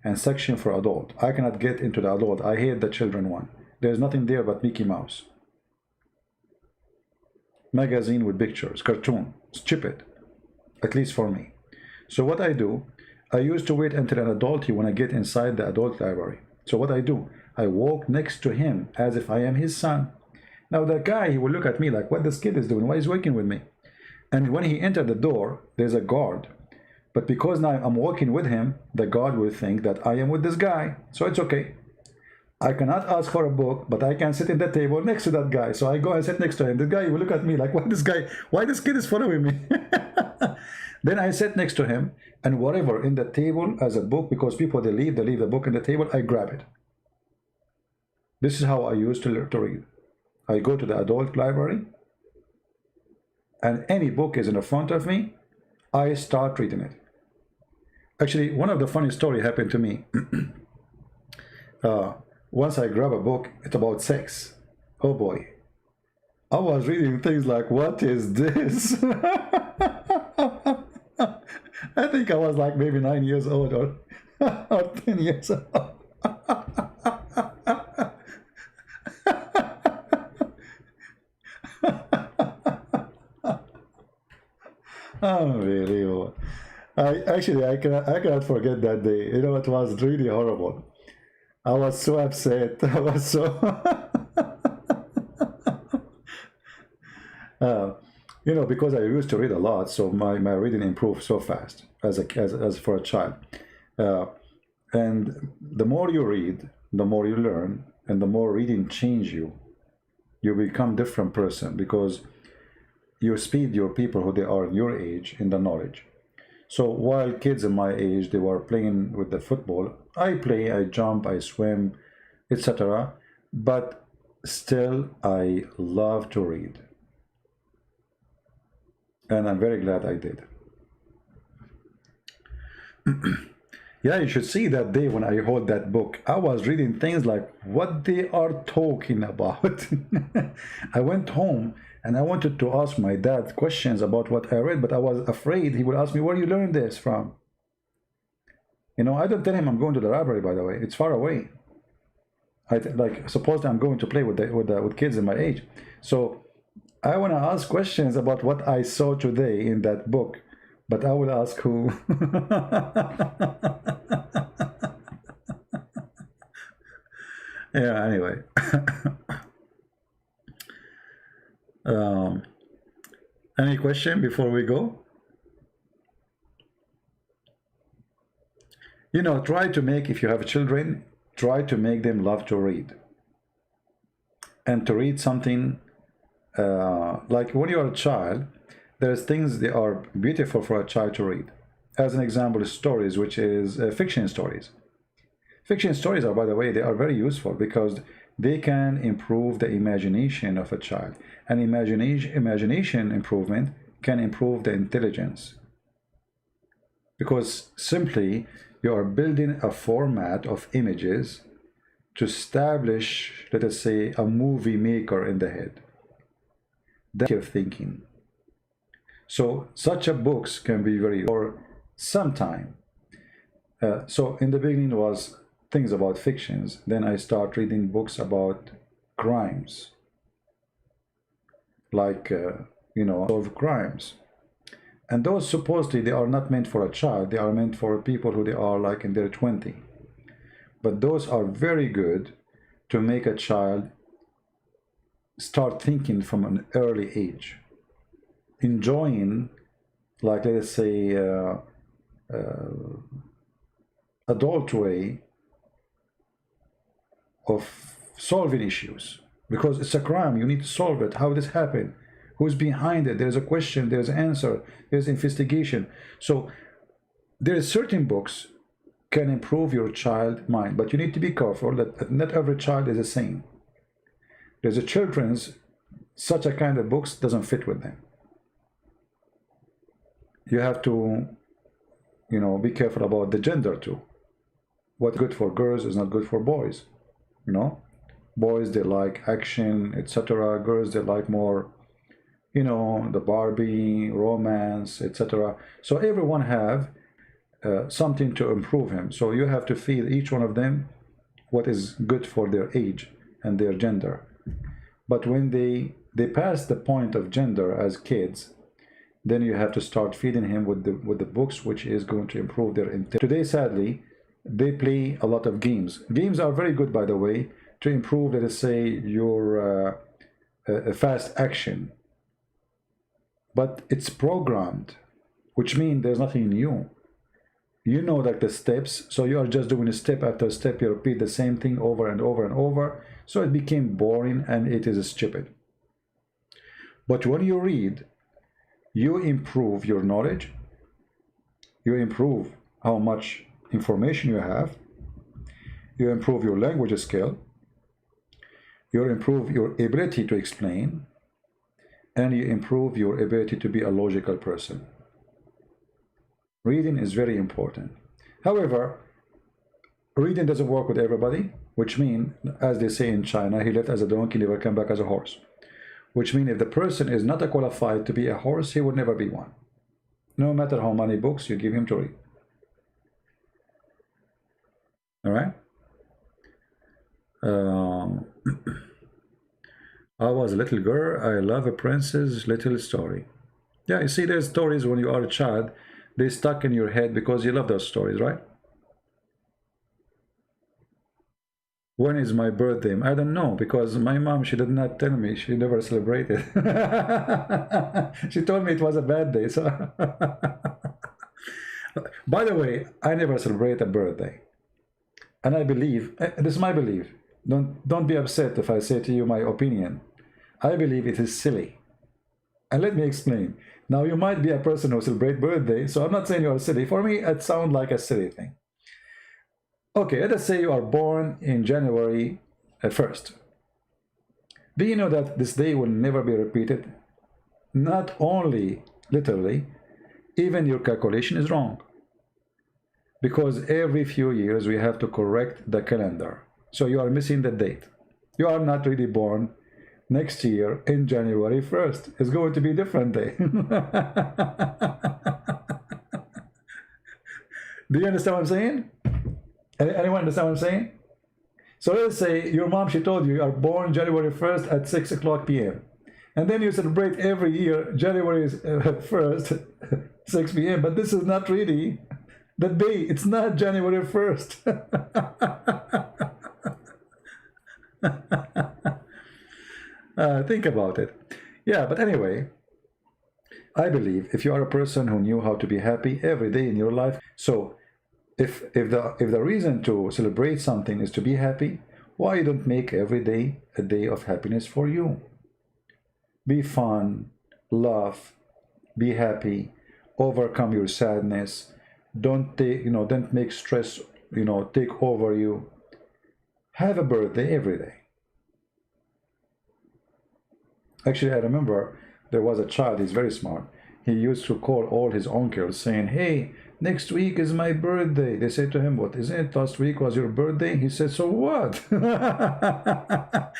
and section for adult. I cannot get into the adult. I hate the children one. There's nothing there but Mickey Mouse. Magazine with pictures, cartoon, stupid, at least for me. So what I do, I used to wait until an adult when I get inside the adult library. So what I do, I walk next to him as if I am his son. Now the guy, he will look at me like, what this kid is doing? Why is he working with me? And when he entered the door, there's a guard. But because now I'm walking with him, the guard will think that I am with this guy. So it's okay. I cannot ask for a book, but I can sit in the table next to that guy. So I go and sit next to him. The guy will look at me like, why this kid is following me? Then I sit next to him, and whatever in the table as a book, because people, they leave the book in the table, I grab it. This is how I used to read. I go to the adult library, and any book is in the front of me, I start reading it. Actually, one of the funny stories happened to me. Once I grab a book, it's about sex. Oh boy. I was reading things like, what is this? I think I was like maybe 9 years old or 10 years old. Unbelievable. I cannot forget that day. You know, it was really horrible. I was so upset. I was so because I used to read a lot, so my reading improved so fast as for a child. And the more you read, the more you learn, and the more reading change you. You become different person because you speed your people who they are your age in the knowledge. So while kids in my age, they were playing with the football, I play, I jump, I swim, etc. But still, I love to read. And I'm very glad I did. Yeah, you should see that day when I hold that book. I was reading things like what they are talking about. I went home and I wanted to ask my dad questions about what I read, but I was afraid he would ask me, where you learned this from? You know, I don't tell him I'm going to the library, by the way. It's far away. Like, suppose I'm going to play with kids in my age. So I want to ask questions about what I saw today in that book, but I will ask who. Yeah, anyway. Any question before we go? You know, try to make, if you have children, try to make them love to read. And to read something, like when you're a child, there's things that are beautiful for a child to read. As an example, stories, which is fiction stories. Fiction stories are, by the way, they are very useful because they can improve the imagination of a child. And imagination improvement can improve the intelligence. Because simply, you are building a format of images to establish, let us say, a movie maker in the head. That kind of thinking. So such a books can be very, or sometime. So in the beginning was things about fictions. Then I start reading books about crimes. Like, solve crimes. And those supposedly they are not meant for a child. They are meant for people who they are like in their 20s. But those are very good to make a child start thinking from an early age, enjoying, like let's say, adult way of solving issues, because it's a crime. You need to solve it. How this happened? Who's behind it? There's a question. There's an answer. There's investigation. So there are certain books can improve your child mind, but you need to be careful that not every child is the same. There's a children's, such a kind of books doesn't fit with them. You have to, you know, be careful about the gender too. What's good for girls is not good for boys. You know, boys, they like action, etc. Girls, they like more, you know, the Barbie, romance, etc. So everyone have something to improve him. So you have to feed each one of them what is good for their age and their gender. But when they pass the point of gender as kids, then you have to start feeding him with the books which is going to improve their intelligence. Today, sadly, they play a lot of games. Games are very good, by the way, to improve, let us say, your fast action. But it's programmed, which means there's nothing new. You know, like the steps, so you are just doing a step after step. You repeat the same thing over and over and over. So it became boring and it is stupid. But when you read, you improve your knowledge. You improve how much information you have. You improve your language skill. You improve your ability to explain. And you improve your ability to be a logical person. Reading is very important. However, reading doesn't work with everybody, which means, as they say in China, he left as a donkey, never come back as a horse. Which means if the person is not qualified to be a horse, he will never be one. No matter how many books you give him to read. All right? I was a little girl. I love a princess little story. Yeah, you see, there's stories when you are a child, they stuck in your head because you love those stories, right? When is my birthday? I don't know, because my mom, she did not tell me. She never celebrated. She told me it was a bad day. So, by the way, I never celebrate a birthday, and I believe this is my belief. Don't be upset if I say to you my opinion. I believe it is silly, and let me explain. Now, you might be a person who celebrates birthday, so I'm not saying you're silly. For me, it sounds like a silly thing. Okay, let us say you are born in January 1st. Do you know that this day will never be repeated? Not only literally, even your calculation is wrong. Because every few years we have to correct the calendar. So you are missing the date. You are not really born next year in January 1st. It's going to be a different day. Do you understand what I'm saying? Anyone understand what I'm saying? So let's say your mom, she told you you are born January 1st at 6 o'clock p.m. And then you celebrate every year January 1st, 6 p.m. But this is not really the day. It's not January 1st. Think about it. Yeah, but anyway, I believe if you are a person who knew how to be happy every day in your life, so if the reason to celebrate something is to be happy, why you don't make every day a day of happiness for you? Be fun, laugh, be happy, overcome your sadness. Don't make stress, take over you. Have a birthday every day. Actually, I remember there was a child, he's very smart. He used to call all his uncles saying, hey, next week is my birthday. They said to him, what, isn't it last week was your birthday? He said, so what?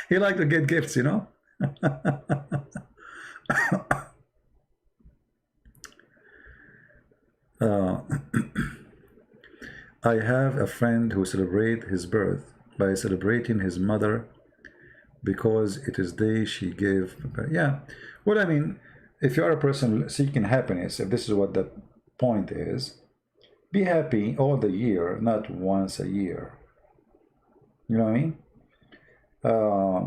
He liked to get gifts, I have a friend who celebrates his birth by celebrating his mother because it is day she gave. Yeah, well, I mean, if you are a person seeking happiness, if this is what the point is, be happy all the year, not once a year. You know what I mean? uh,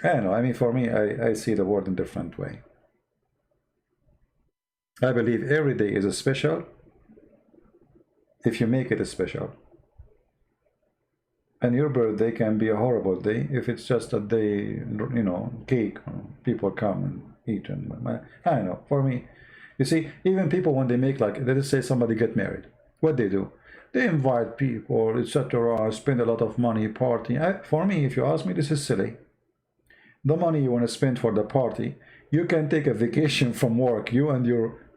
I don't know. I mean, for me, I see the world in a different way. I believe every day is a special if you make it a special. And your birthday can be a horrible day if it's just a day, you know, cake, people come and eat. And I don't know. For me, you see, even people when they make, like, let's say somebody get married, what they do? They invite people, etc., spend a lot of money, party. For me, if you ask me, this is silly. The money you want to spend for the party, you can take a vacation from work, you and your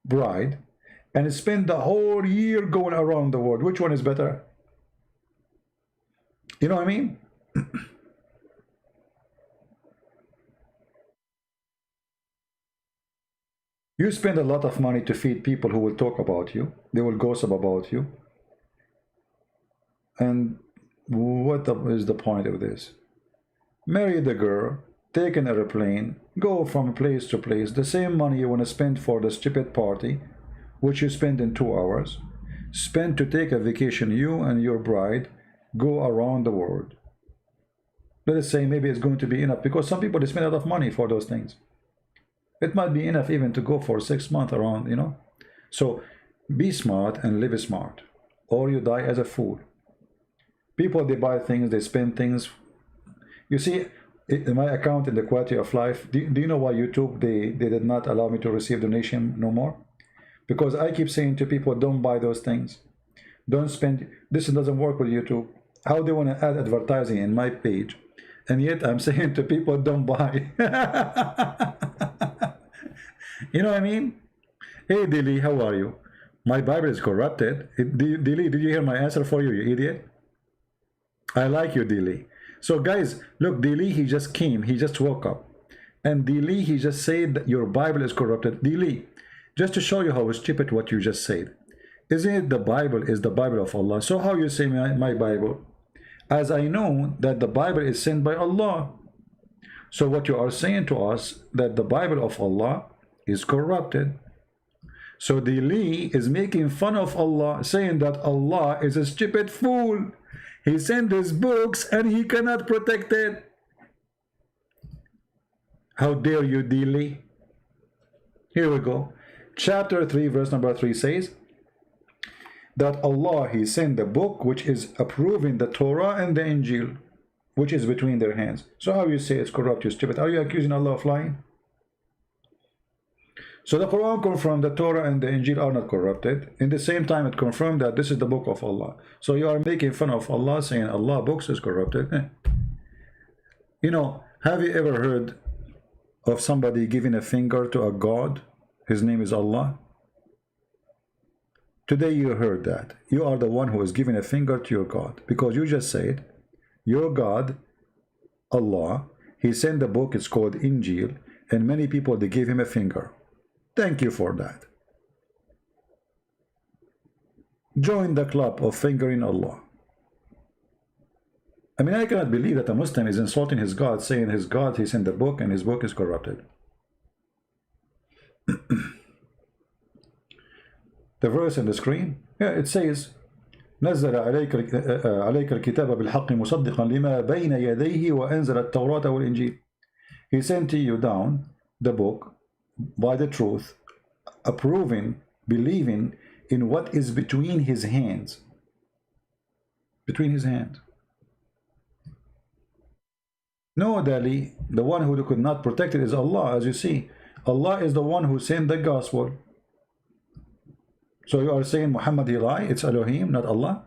bride, and spend the whole year going around the world. Which one is better? You know what I mean? You spend a lot of money to feed people who will talk about you. They will gossip about you. And what is the point of this? Marry the girl, take an airplane, go from place to place. The same money you want to spend for the stupid party, which you spend in 2 hours, spend to take a vacation, you and your bride, go around the world. Let us say maybe it's going to be enough, because some people, they spend a lot of money for those things. It might be enough even to go for 6 months around, you know. So be smart and live smart, or you die as a fool. People, they buy things, they spend things. You see, in my account in the quality of life, do you know why YouTube, they did not allow me to receive donation no more? Because I keep saying to people, don't buy those things. Don't spend. This doesn't work with YouTube. How they want to add advertising in my page, and yet I'm saying to people, don't buy. You know what I mean? Hey Dilly, how are you? My Bible is corrupted. Dilly, did you hear my answer for you, you idiot? I like you, Dilly. So guys, look, Dilly, he just came, he just woke up. And Dilly, he just said that your Bible is corrupted. Dilly, just to show you how stupid what you just said. Isn't it the Bible is the Bible of Allah? So how you say my Bible? As I know that the Bible is sent by Allah. So what you are saying to us, that the Bible of Allah is corrupted. So Dilly is making fun of Allah, saying that Allah is a stupid fool. He sent his books and he cannot protect it. How dare you, Dilly? Here we go. Chapter 3, verse number 3 says that Allah, he sent the book which is approving the Torah and the Injil, which is between their hands. So how you say it's corrupt, you stupid? Are you accusing Allah of lying? So the Quran confirmed the Torah and the Injil are not corrupted. In the same time, it confirmed that this is the book of Allah. So you are making fun of Allah, saying Allah books is corrupted. You know, have you ever heard of somebody giving a finger to a god? His name is Allah. Today you heard that. You are the one who is giving a finger to your God, because you just said your God, Allah, he sent the book, it's called Injil, and many people, they gave him a finger. Thank you for that. Join the club of fingering Allah. I mean, I cannot believe that a Muslim is insulting his God, saying his God, he sent the book and his book is corrupted. The verse on the screen, yeah, it says, نزل عليك الكتاب بالحق مصدقا لما بين يديه وأنزل التوراة والإنجيل. He sent to you down the book by the truth, approving, believing in what is between his hands. Between his hands. No, Dali, the one who could not protect it is Allah, as you see. Allah is the one who sent the gospel. So you are saying Muhammad he lied? It's Elohim, not Allah?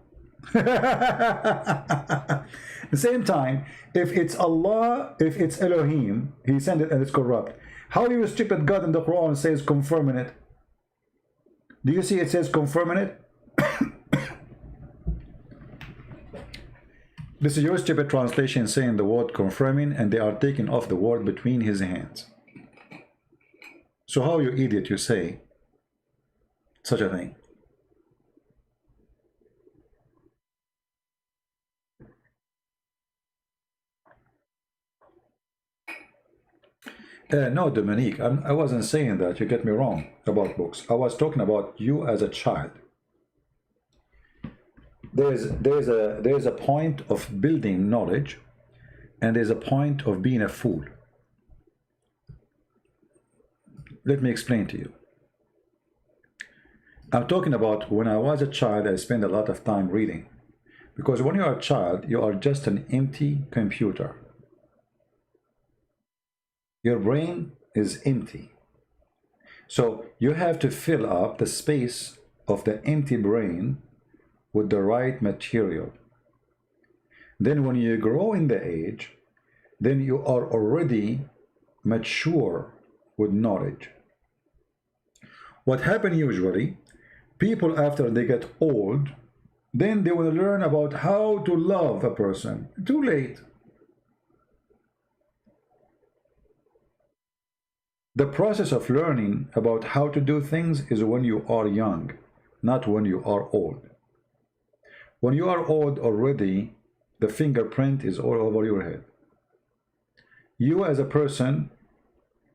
At the same time, if it's Allah, if it's Elohim, he sent it and it's corrupt. How do you stupid God in the Quran says confirming it? Do you see it says confirming it? This is your stupid translation saying the word confirming, and they are taking off the word between his hands. So how, you idiot, you say such a thing? No, Dominique, I wasn't saying that. You get me wrong about books. I was talking about you as a child. there's a point of building knowledge, and there's a point of being a fool. Let me explain to you. I'm talking about when I was a child, I spent a lot of time reading. Because when you are a child, you are just an empty computer. Your brain is empty. So you have to fill up the space of the empty brain with the right material. Then when you grow in the age, then you are already mature with knowledge. What happens usually, people after they get old, then they will learn about how to love a person. Too late. The process of learning about how to do things is when you are young, not when you are old. When you are old already, the fingerprint is all over your head. You as a person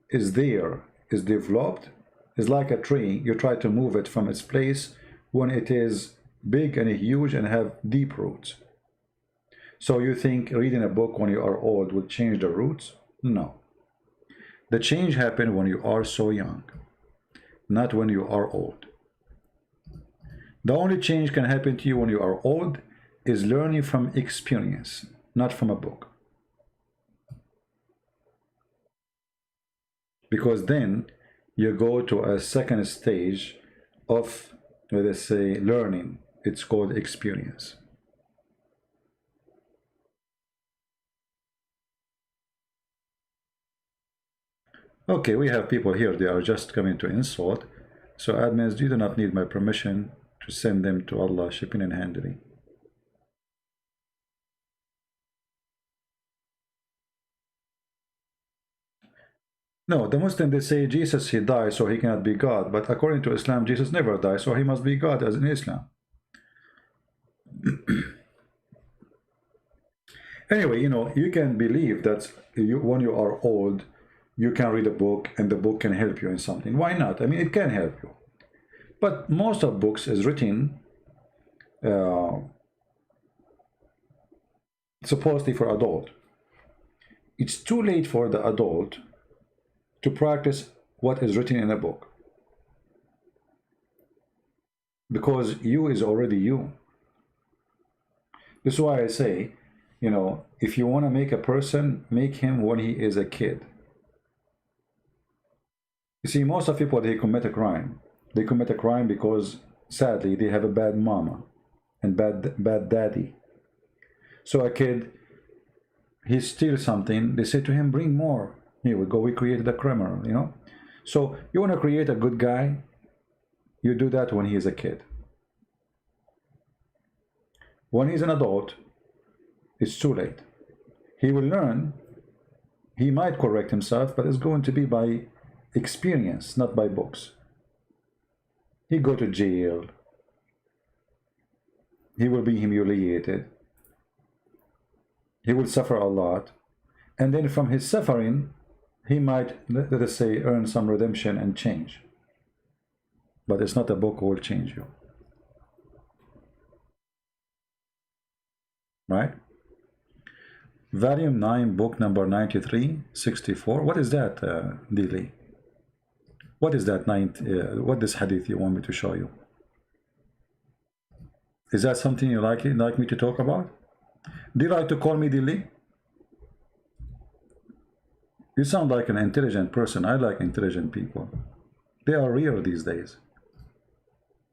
is there, is developed, is like a tree. You try to move it from its place when it is big and huge and have deep roots. So you think reading a book when you are old will change the roots? No. The change happens when you are so young, not when you are old. The only change can happen to you when you are old is learning from experience, not from a book. Because then you go to a second stage of, let us say, learning. It's called experience. Okay, we have people here, they are just coming to insult. So admins, you do not need my permission to send them to Allah shipping and handling. No, the Muslim, they say Jesus, he died, so he cannot be God. But according to Islam, Jesus never died, so he must be God as in Islam. Anyway, you can believe that when you are old, you can read a book and the book can help you in something. Why not? I mean, it can help you. But most of books is written supposedly for adult. It's too late for the adult to practice what is written in a book. Because you is already you. This is why I say, if you want to make a person, make him when he is a kid. You see, most of people, they commit a crime. They commit a crime because, sadly, they have a bad mama and bad daddy. So a kid, he steals something, they say to him, bring more. Here we go, we created a criminal, So you want to create a good guy, you do that when he is a kid. When he's an adult, it's too late. He will learn, he might correct himself, but it's going to be by experience, not by books. He go to jail. He will be humiliated. He will suffer a lot. And then from his suffering, he might, let us say, earn some redemption and change. But it's not a book who will change you. Right? Volume 9, book number 93, 64. What is that, Dili? What is that what this hadith you want me to show you? Is that something you like me to talk about? Do you like to call me Dili? You sound like an intelligent person. I like intelligent people. They are rare these days.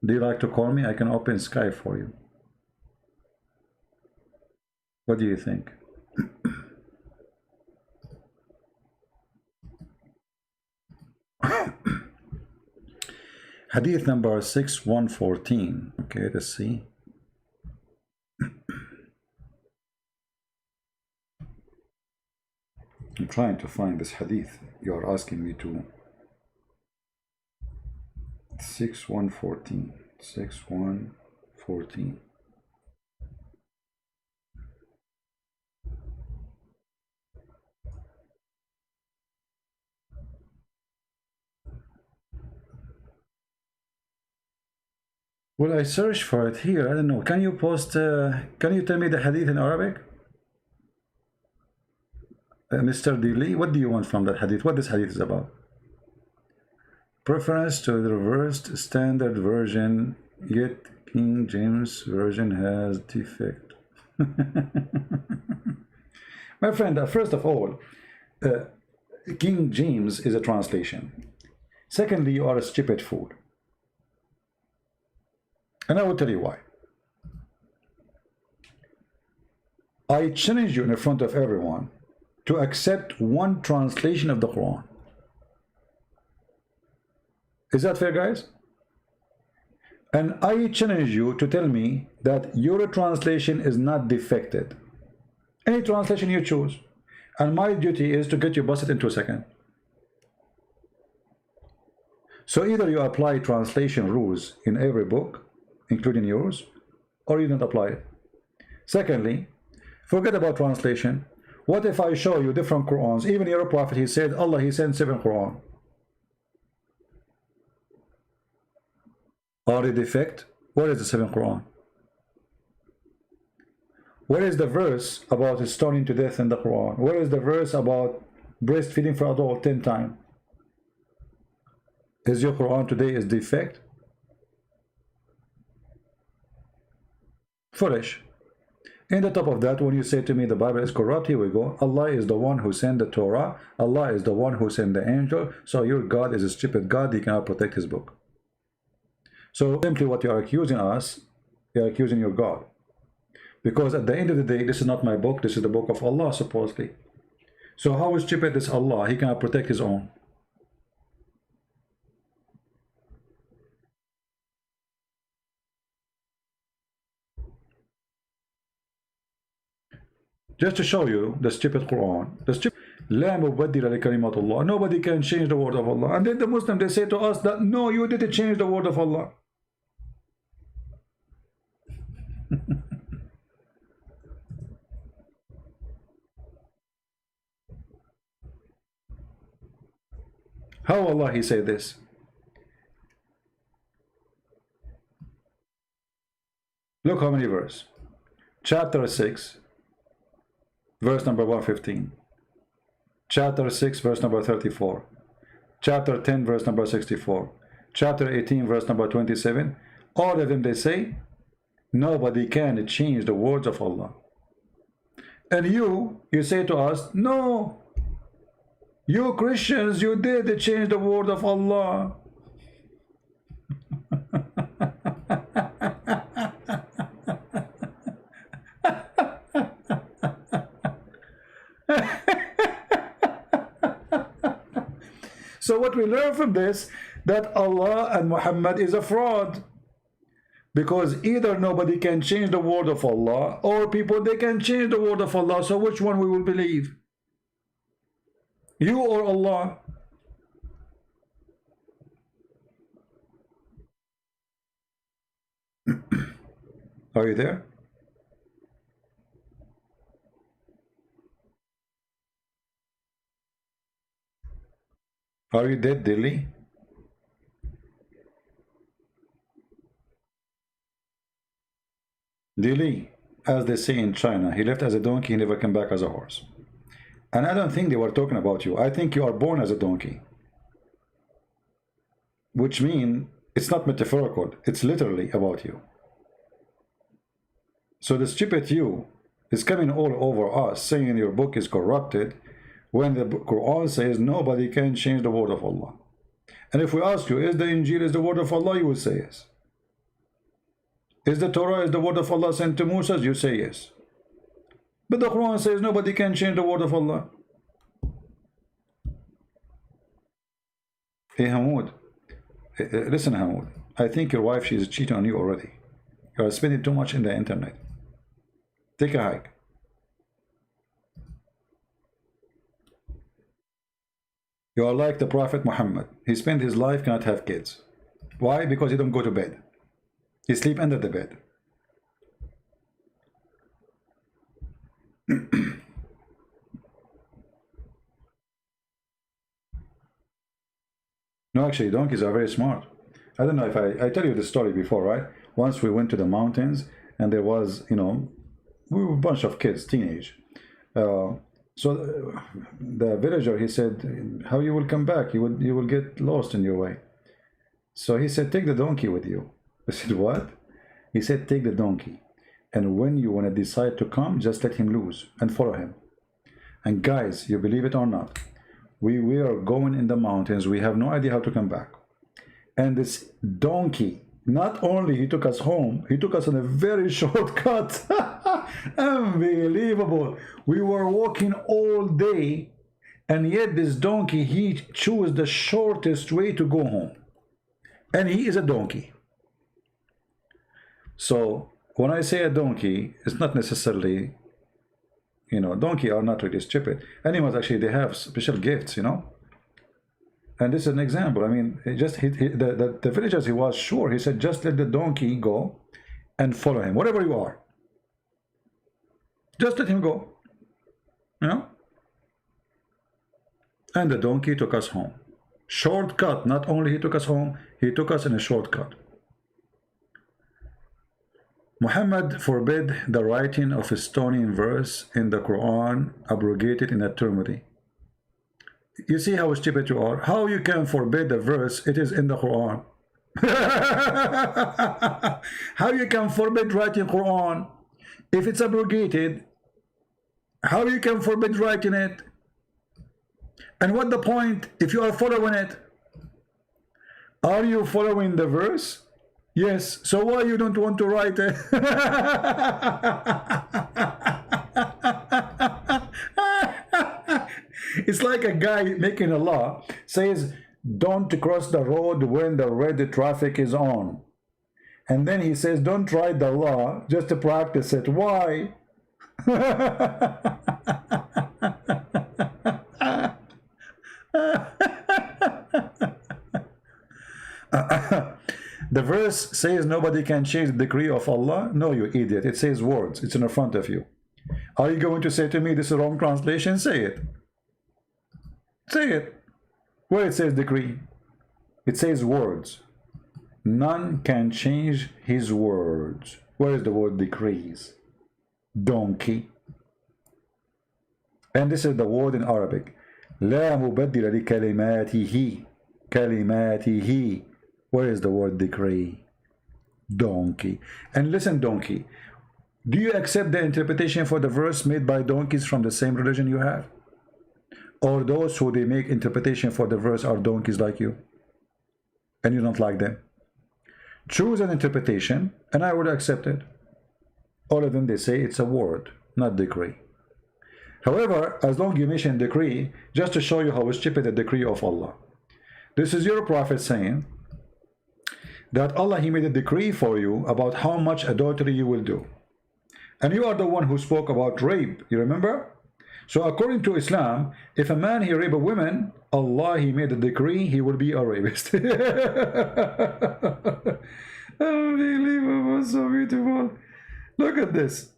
Do you like to call me? I can open Skype for you. What do you think? Hadith number 6114. Okay, let's see. I'm trying to find this hadith. You are asking me to. 6114. 6114. Well, I searched for it here. I don't know. Can you post? Can you tell me the hadith in Arabic, Mr. Dili? What do you want from that hadith? What this hadith is about? Preference to the reversed standard version, yet King James version has defect. My friend, first of all, King James is a translation. Secondly, you are a stupid fool. And I will tell you why. I challenge you in front of everyone to accept one translation of the Quran. Is that fair, guys? And I challenge you to tell me that your translation is not defected. Any translation you choose. And my duty is to get you busted in 2 seconds. So either you apply translation rules in every book, including yours, or you don't apply it. Secondly, forget about translation. What if I show you different Qurans? Even your prophet, he said, Allah, he sent 7 Quran. Are they defect? Where is the 7th Quran? Where is the verse about stoning to death in the Quran? Where is the verse about breastfeeding for adult 10 times? Is your Quran today is defect? Foolish. In the top of that, when you say to me the Bible is corrupt, here we go. Allah is the one who sent the Torah. Allah is the one who sent the angel. So your God is a stupid God. He cannot protect his book. So simply what you are accusing us, you are accusing your God. Because at the end of the day, this is not my book, this is the book of Allah, supposedly. So how stupid is Allah? He cannot protect his own. Just to show you the stupid Quran, the stupid La mubaddila li kalimatullah. Nobody can change the word of Allah. And then the Muslims, they say to us that no, you didn't change the word of Allah. How Allah he say this? Look how many verse. Chapter 6, verse number 115. Chapter 6, verse number 34. Chapter 10, verse number 64. Chapter 18, verse number 27. All of them, they say, nobody can change the words of Allah. And you say to us, no, you Christians, you did change the word of Allah. So what we learn from this, that Allah and Muhammad is a fraud. Because either nobody can change the word of Allah, or people, they can change the word of Allah. So which one we will believe? You or Allah? Are you there? Are you dead, Dilly? Dilly, as they say in China, he left as a donkey, he never came back as a horse. And I don't think they were talking about you. I think you are born as a donkey. Which means it's not metaphorical, it's literally about you. So the stupid you is coming all over us saying your book is corrupted, when the Quran says nobody can change the word of Allah. And if we ask you, is the Injil is the word of Allah? You will say yes. Is the Torah is the word of Allah sent to Moses? You say yes. But the Quran says nobody can change the word of Allah. Hey Hamoud, listen Hamoud, I think your wife, she is cheating on you already. You are spending too much in the internet. Take a hike. You are like the Prophet Muhammad. He spent his life, cannot have kids. Why? Because he don't go to bed. He sleep under the bed. No, actually, donkeys are very smart. I don't know if I tell you the story before, right? once we went to the mountains, and there was, you know, we were a bunch of kids, teenage. So the villager, he said, how you will come back? You will get lost in your way. So he said, take the donkey with you. I said, what? He said, take the donkey. And when you want to decide to come, just let him loose and follow him. And guys, you believe it or not, we are going in the mountains. We have no idea how to come back. And this donkey, not only he took us home, he took us on a very short cut. Unbelievable. We were walking all day, and yet this donkey, he chose the shortest way to go home. And he is a donkey. So when I say a donkey, it's not necessarily, you know, donkey are not really stupid. Animals, actually, they have special gifts, you know. And this is an example. I mean, the villagers, he was sure. He said, just let the donkey go and follow him, whatever you are. Just let him go, you know. And the donkey took us home. Shortcut. Not only he took us home, he took us in a shortcut. Muhammad forbid the writing of a stoning verse in the Quran, abrogated in eternity. You see how stupid you are? How you can forbid a verse? It is in the Quran. How you can forbid writing Quran? If it's abrogated, how you can forbid writing it? And what the point if you are following it? Are you following the verse? Yes. So why you don't want to write it? It's like a guy making a law, says don't cross the road when the red traffic is on. And then he says don't write the law just to practice it. Why? The verse says nobody can change the decree of Allah. No, you idiot. It says words. It's in the front of you. Are you going to say to me this is a wrong translation? Say it. Say it. Where it says decree, it says words. None can change his words. Where is the word decrees? Donkey. And this is the word in Arabic. لا مبدل لكلماته. كلماته. Where is the word decree? Donkey. And listen, donkey, do you accept the interpretation for the verse made by donkeys from the same religion you have? Or those who they make interpretation for the verse are donkeys like you, and you don't like them? Choose an interpretation and I would accept it. All of them, they say it's a word, not decree. However, as long as you mention decree, just to show you how stupid the decree of Allah. This is your prophet saying that Allah, he made a decree for you about how much adultery you will do. And you are the one who spoke about rape, you remember? So according to Islam, if a man he rape a woman, Allah, he made a decree he will be a rapist. Unbelievable, so beautiful. Look at this.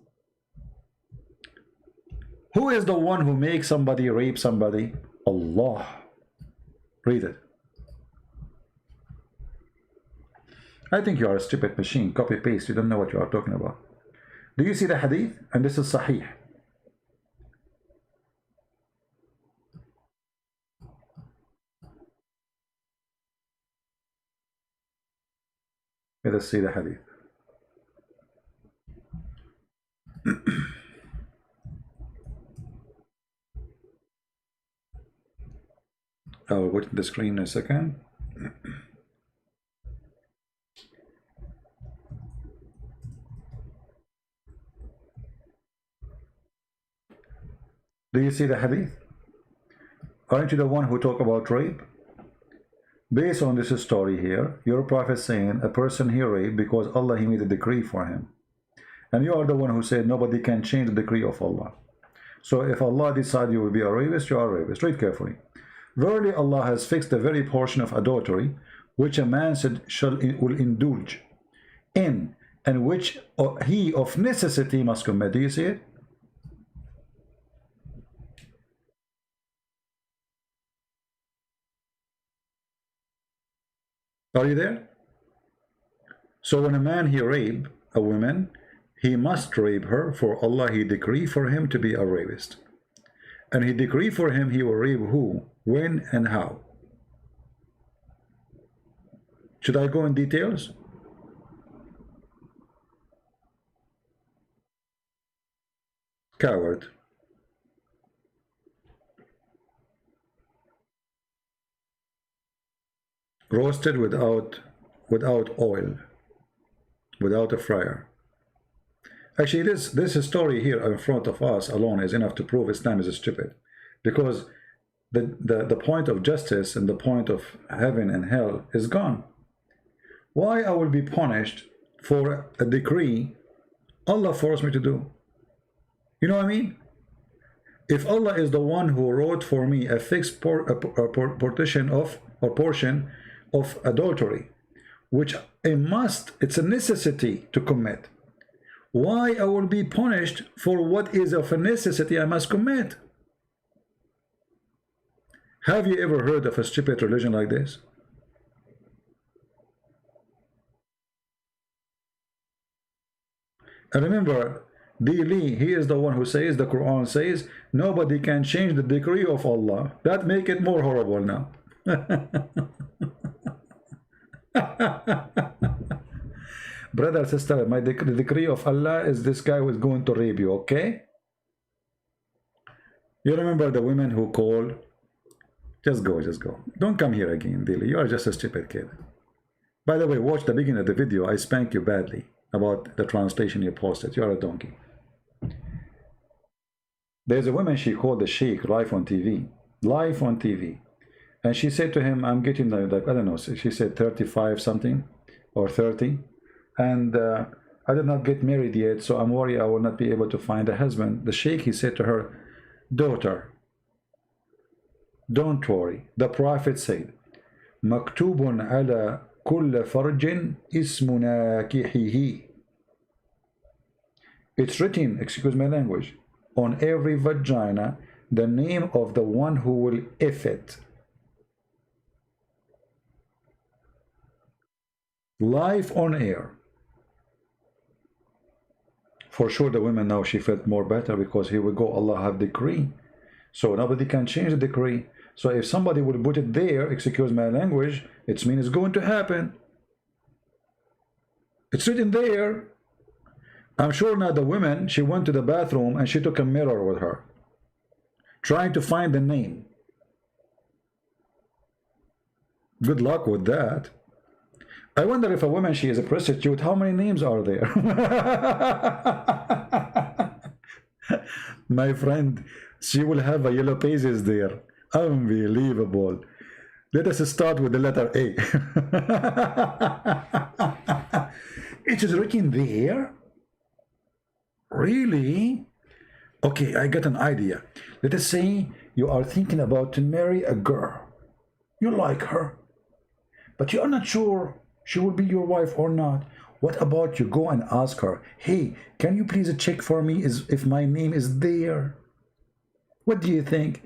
Who is the one who makes somebody rape somebody? Allah. Read it. I think you are a stupid machine. Copy paste. You don't know what you are talking about. Do you see the hadith? And this is Sahih. Let us see the hadith. I'll go to the screen in a second. Do you see the hadith? Aren't you the one who talk about rape? Based on this story here, your prophet saying a person he raped because Allah, he made a decree for him. And you are the one who said nobody can change the decree of Allah. So if Allah decides you will be a rapist, you are a rapist. Read carefully. Verily Allah has fixed the very portion of adultery which a man will indulge in, and which he of necessity must commit. Do you see it? Are you there? So when a man he rape a woman, he must rape her, for Allah he decree for him to be a rapist. And he decree for him he will rape who, when, and how. Should I go in details? Coward. Roasted without oil, without a fryer. Actually, this story here in front of us alone is enough to prove Islam is stupid, because the point of justice and the point of heaven and hell is gone. Why I will be punished for a decree Allah forced me to do? You know what I mean? If Allah is the one who wrote for me a fixed portion of adultery, which it's a necessity to commit, why I will be punished for what is of a necessity I must commit? Have you ever heard of a stupid religion like this? And remember, Dili, he is the one who says, the Quran says, nobody can change the decree of Allah. That make it more horrible now. Brother, sister, the decree of Allah is this guy was going to rape you, okay? You remember the women who called? Just go. Don't come here again, Dili. You are just a stupid kid. By the way, watch the beginning of the video. I spank you badly about the translation you posted. You are a donkey. There's a woman, she called the sheikh live on TV. Live on TV. And she said to him, I'm getting like, I don't know, she said 35 something or 30. And I did not get married yet, so I'm worried I will not be able to find a husband. The sheikh, he said to her, daughter, don't worry. The Prophet said, Maktubun ala kulla farjin ismu nakihihi. It's written, excuse my language, on every vagina, the name of the one who will if it. Live on air. For sure the women now, she felt more better, because here we go, Allah have decree. So nobody can change the decree. So if somebody will put it there, excuse my language, it means it's going to happen. It's written there. I'm sure now the woman, she went to the bathroom and she took a mirror with her, trying to find the name. Good luck with that. I wonder if a woman, she is a prostitute, how many names are there? My friend, she will have a yellow pages there. Unbelievable. Let us start with the letter A. It is written there? Really? Okay, I got an idea. Let us say you are thinking about to marry a girl. You like her, but you are not sure she will be your wife or not. What about you go and ask her, hey, can you please check for me if my name is there? What do you think?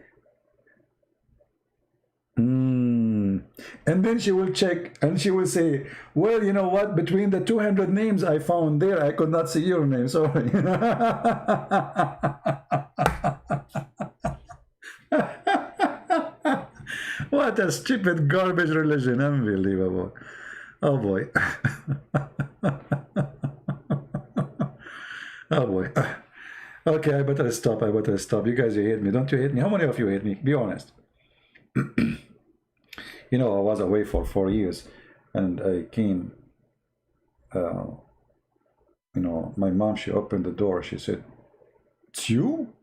And then she will check and she will say, well, you know what, between the 200 names I found there, I could not see your name, sorry. What a stupid garbage religion. Unbelievable. Oh boy. Oh boy. Okay, I better stop. You guys, you hate me. Don't you hate me? How many of you hate me? Be honest. You know, I was away for 4 years, and I came, you know, my mom, she opened the door. She said, it's you?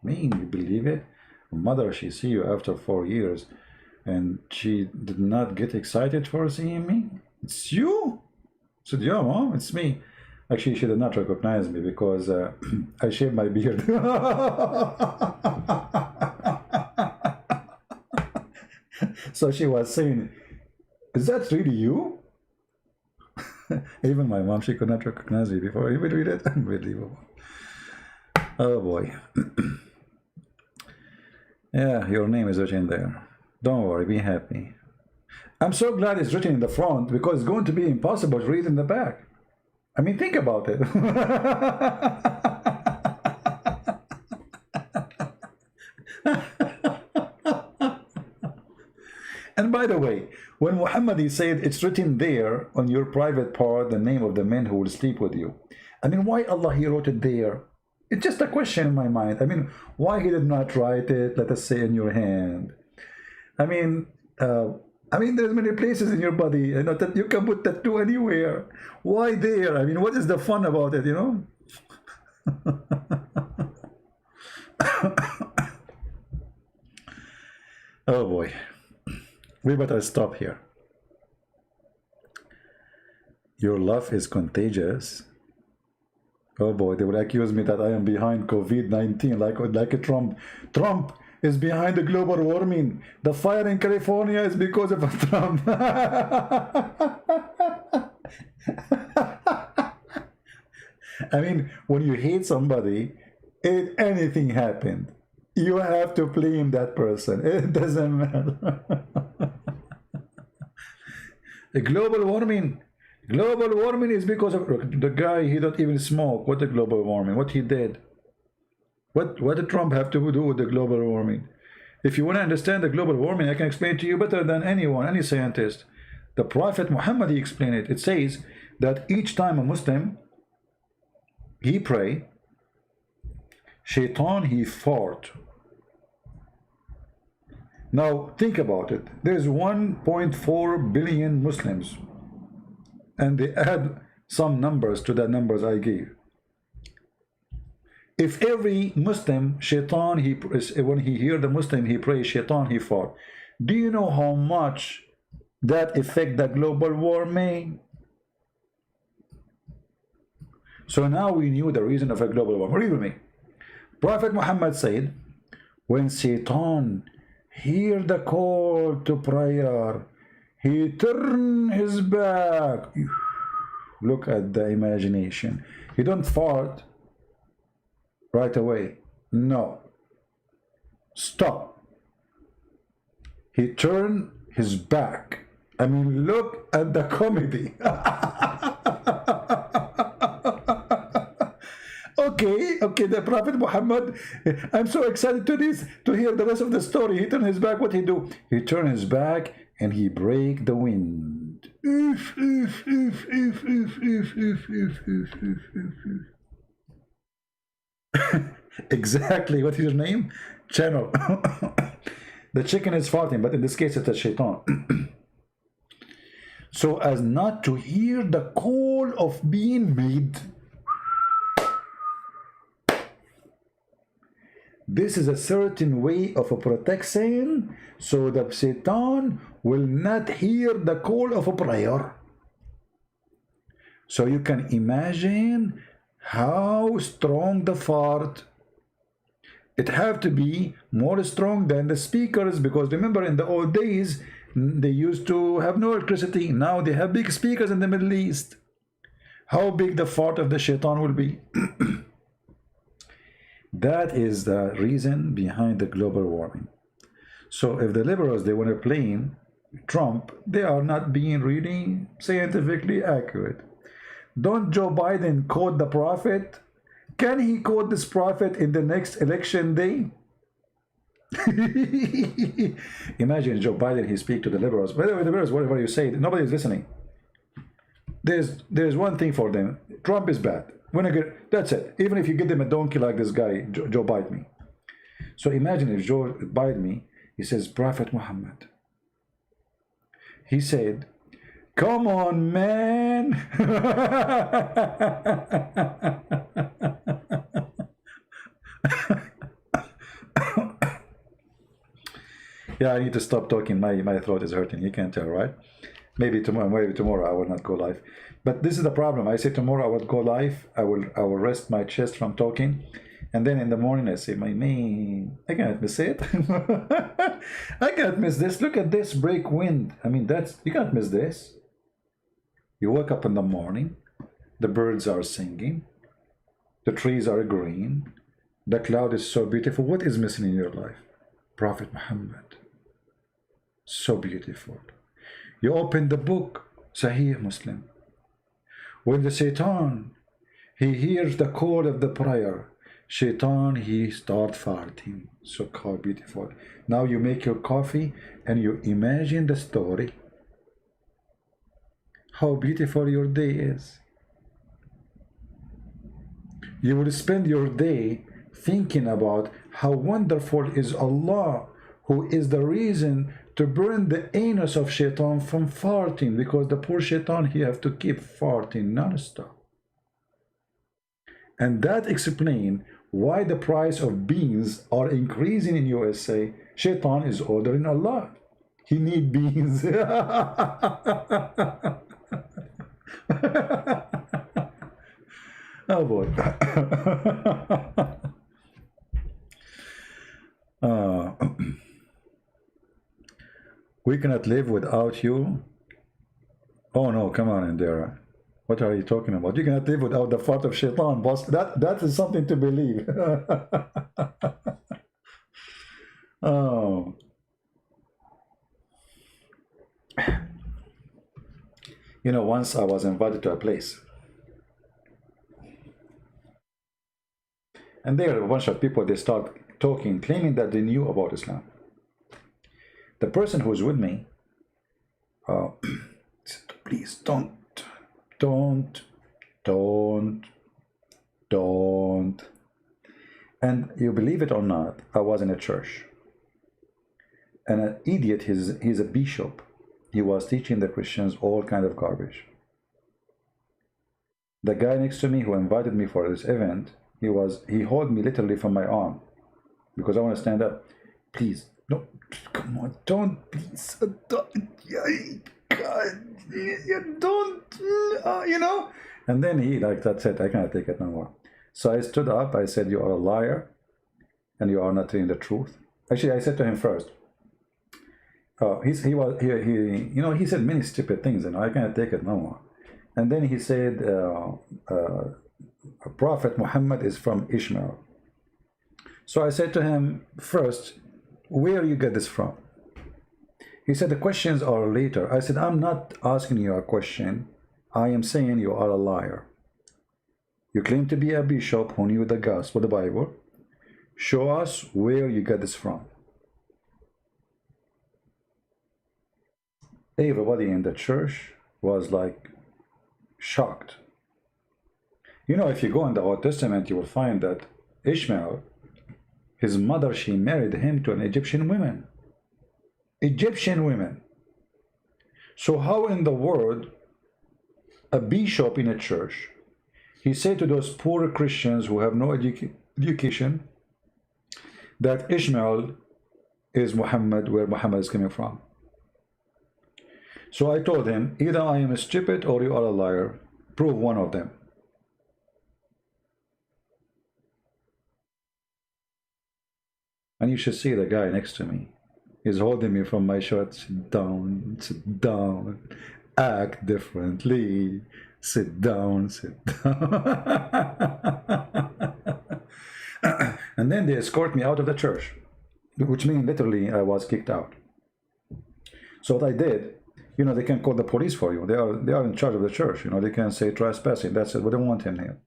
Me, you believe it? Mother, she see you after 4 years, and she did not get excited for seeing me? It's you? I said, yeah, Mom, it's me. Actually, she did not recognize me because I shaved my beard. So she was saying, is that really you? Even my mom, she could not recognize me before. You would read it? Unbelievable. Oh boy. Yeah, your name is written there. Don't worry, be happy. I'm so glad it's written in the front because it's going to be impossible to read in the back. I mean, think about it. And by the way, when Muhammad said it's written there on your private part, the name of the men who will sleep with you. I mean, why Allah he wrote it there? It's just a question in my mind. I mean, why he did not write it, let us say, in your hand? I mean, there's many places in your body, you know, that you can put tattoo anywhere. Why there? I mean, what is the fun about it, you know? Oh boy. We better stop here. Your love is contagious. Oh boy, they will accuse me that I am behind COVID-19, like a Trump. Trump is behind the global warming. The fire in California is because of Trump. I mean, when you hate somebody, if anything happened, you have to blame that person. It doesn't matter. The global warming is because of the guy. He don't even smoke. What the global warming? What he did? What did Trump have to do with the global warming? If you want to understand the global warming, I can explain to you better than anyone, any scientist. The Prophet Muhammad, he explained it. It says that each time a Muslim he pray, Shaitan he fought. Now think about it. There's 1.4 billion Muslims, and they add some numbers to the numbers I gave. If every Muslim, Shaitan, when he hear the Muslim, he prays, Shaitan, he fought. Do you know how much that affect the global warming? So now we knew the reason of a global warming. Read with me. Prophet Muhammad said, when Shaitan hear the call to prayer, he turn his back. Look at the imagination. He don't fart right away. No. Stop. He turned his back. I mean, look at the comedy. Okay, the Prophet Muhammad, I'm so excited to hear the rest of the story. He turned his back, what he do? He turned his back and he break the wind. Exactly, what is your name? Channel. The chicken is farting, but in this case it's a shaitan. So as not to hear the call of being made. This is a certain way of a protection, so that Satan will not hear the call of a prayer. So you can imagine how strong the fart. It have to be more strong than the speakers, because remember in the old days they used to have no electricity. Now they have big speakers in the Middle East. How big the fart of the shaitan will be? That is the reason behind the global warming. So if the liberals, they want to blame Trump, they are not being really scientifically accurate. Don't Joe Biden quote the prophet? Can he quote this prophet in the next election day? Imagine Joe Biden, he speak to the liberals. By the way, the liberals, whatever you say, nobody is listening. There's one thing for them. Trump is bad. That's it. Even if you give them a donkey like this guy, Joe Biden me. So imagine if Joe Biden me, he says, Prophet Muhammad. He said, come on, man. Yeah, I need to stop talking. My throat is hurting. You can't tell, right? Maybe tomorrow I will not go live. But this is the problem. I say tomorrow I will go live. I will rest my chest from talking, and then in the morning I say, my man, I cannot miss it. I cannot miss this. Look at this break wind. I mean, you can't miss this. You wake up in the morning, the birds are singing, the trees are green, the cloud is so beautiful. What is missing in your life? Prophet Muhammad. So beautiful. You open the book, Sahih Muslim. When the Shaitan, he hears the call of the prayer, Shaitan, he start farting. So how beautiful. Now you make your coffee and you imagine the story. How beautiful your day is. You will spend your day thinking about how wonderful is Allah, who is the reason to burn the anus of Shaitan from farting, because the poor Shaitan, he have to keep farting non-stop. And that explains why the price of beans are increasing in USA. Shaitan is ordering Allah. He need beans. Oh boy. We cannot live without you. Oh no, come on, Indira. What are you talking about? You cannot live without the fart of Shaitan, boss. That is something to believe. Oh. You know, once I was invited to a place, and there are a bunch of people, they start talking, claiming that they knew about Islam. The person who's with me said, please don't. And you believe it or not, I was in a church. And an idiot, he's a bishop. He was teaching the Christians all kind of garbage. The guy next to me who invited me for this event, he held me literally from my arm because I want to stand up. Please, no, come on, don't, please, don't, God, you don't, you know. And then he, like, that's it, I cannot take it no more. So I stood up, I said, you are a liar, and you are not telling the truth. Actually, I said to him first, he said many stupid things, and I cannot take it no more. And then he said, Prophet Muhammad is from Ishmael. So I said to him, first, where you get this from? He said, the questions are later. I said, I'm not asking you a question. I am saying you are a liar. You claim to be a bishop who knew the gospel, the Bible. Show us where you get this from. Everybody in the church was like shocked. You know, if you go in the Old Testament, you will find that Ishmael, his mother, she married him to an Egyptian woman. Egyptian women. So how in the world a bishop in a church, he said to those poor Christians who have no education that Ishmael is Muhammad, where Muhammad is coming from? So I told him, either I am stupid or you are a liar. Prove one of them. And you should see the guy next to me. He's holding me from my shirt. Sit down, act differently. Sit down, sit down. And then they escort me out of the church, which means literally I was kicked out. So what I did, you know, they can call the police for you. They are in charge of the church. You know, they can say trespassing. That's it. We don't want him here.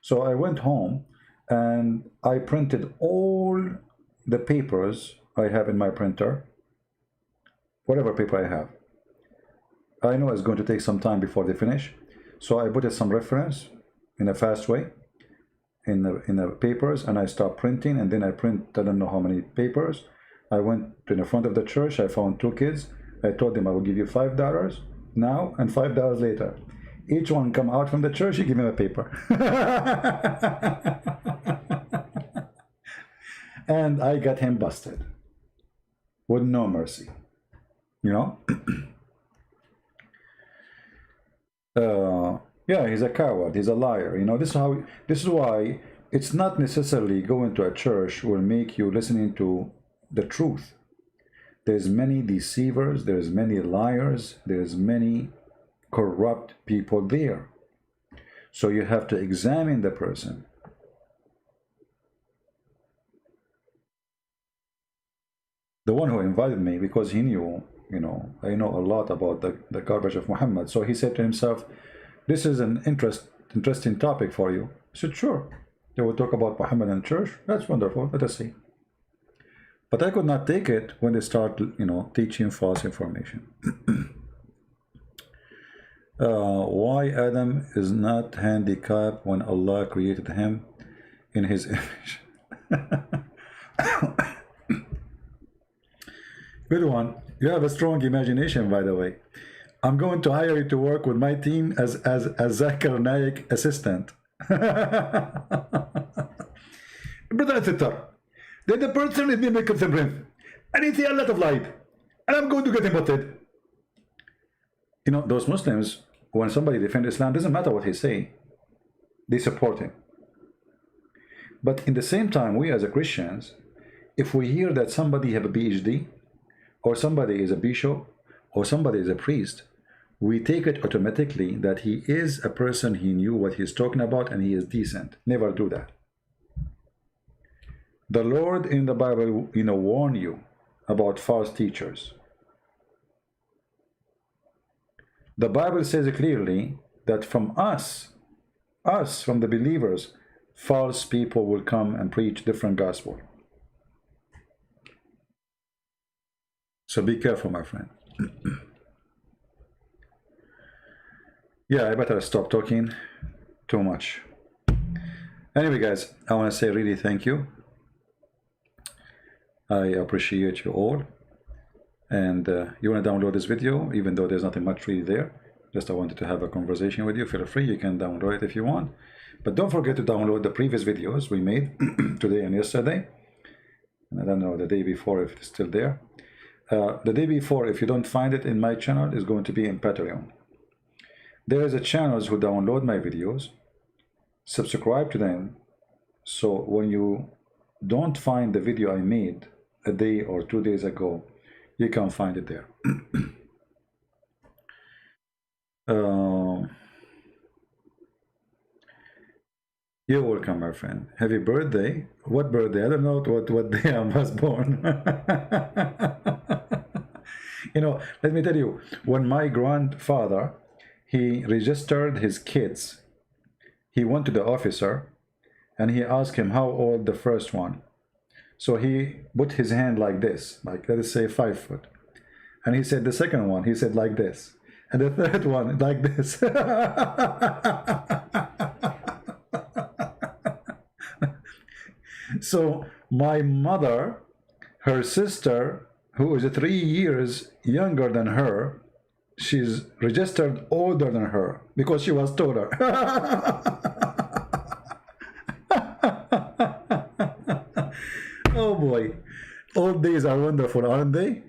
So I went home and I printed all the papers I have in my printer, whatever paper I have. I know it's going to take some time before they finish. So I put some reference in a fast way in the papers, and I start printing, and then I print I don't know how many papers. I went to the front of the church. I found two kids. I told them I will give you $5 now and $5 later. Each one come out from the church, you give him a paper. And I got him busted with no mercy, you know. Yeah, he's a coward, he's a liar, you know. This is why it's not necessarily going to a church will make you listening to the truth. There's many deceivers, there's many liars, there's many corrupt people there. So you have to examine the person. The one who invited me, because he knew you know, I know a lot about the garbage of Muhammad. So he said to himself, this is an interesting topic for you. I said, sure. They will talk about Muhammad and church. That's wonderful. Let us see. But I could not take it when they start, you know, teaching false information. Why Adam is not handicapped when Allah created him in his image? Good one. You have a strong imagination, by the way. I'm going to hire you to work with my team as Zakir Naik assistant. Brother sister, then the person is being Muslim friend, and he see a lot of light, and I'm going to get him butted. You know, those Muslims, when somebody defends Islam, doesn't matter what he say, they support him. But in the same time, we as a Christians, if we hear that somebody have a PhD, or somebody is a bishop, or somebody is a priest, we take it automatically that he is a person, he knew what he's talking about, and he is decent. Never do that. The Lord in the Bible, you know, warn you about false teachers. The Bible says clearly that from us, from the believers, false people will come and preach different gospel. So be careful, my friend. Yeah, I better stop talking too much. Anyway, guys, I want to say really thank you. I appreciate you all. And you want to download this video, even though there's nothing much really there. Just I wanted to have a conversation with you. Feel free, you can download it if you want. But don't forget to download the previous videos we made today and yesterday. And I don't know the day before if it's still there. The day before, if you don't find it in my channel, is going to be in Patreon. There is a channels who download my videos, subscribe to them, so when you don't find the video I made a day or 2 days ago, you can find it there. You're welcome, my friend. Happy birthday. What birthday? I don't know what day I was born. You know, let me tell you, when my grandfather, he registered his kids, he went to the officer and he asked him how old the first one. So he put his hand like this, like let us say 5 foot. And he said the second one, he said like this. And the third one, like this. So my mother, her sister, who is 3 years younger than her, she's registered older than her because she was taller. Oh boy, old days are wonderful, aren't they?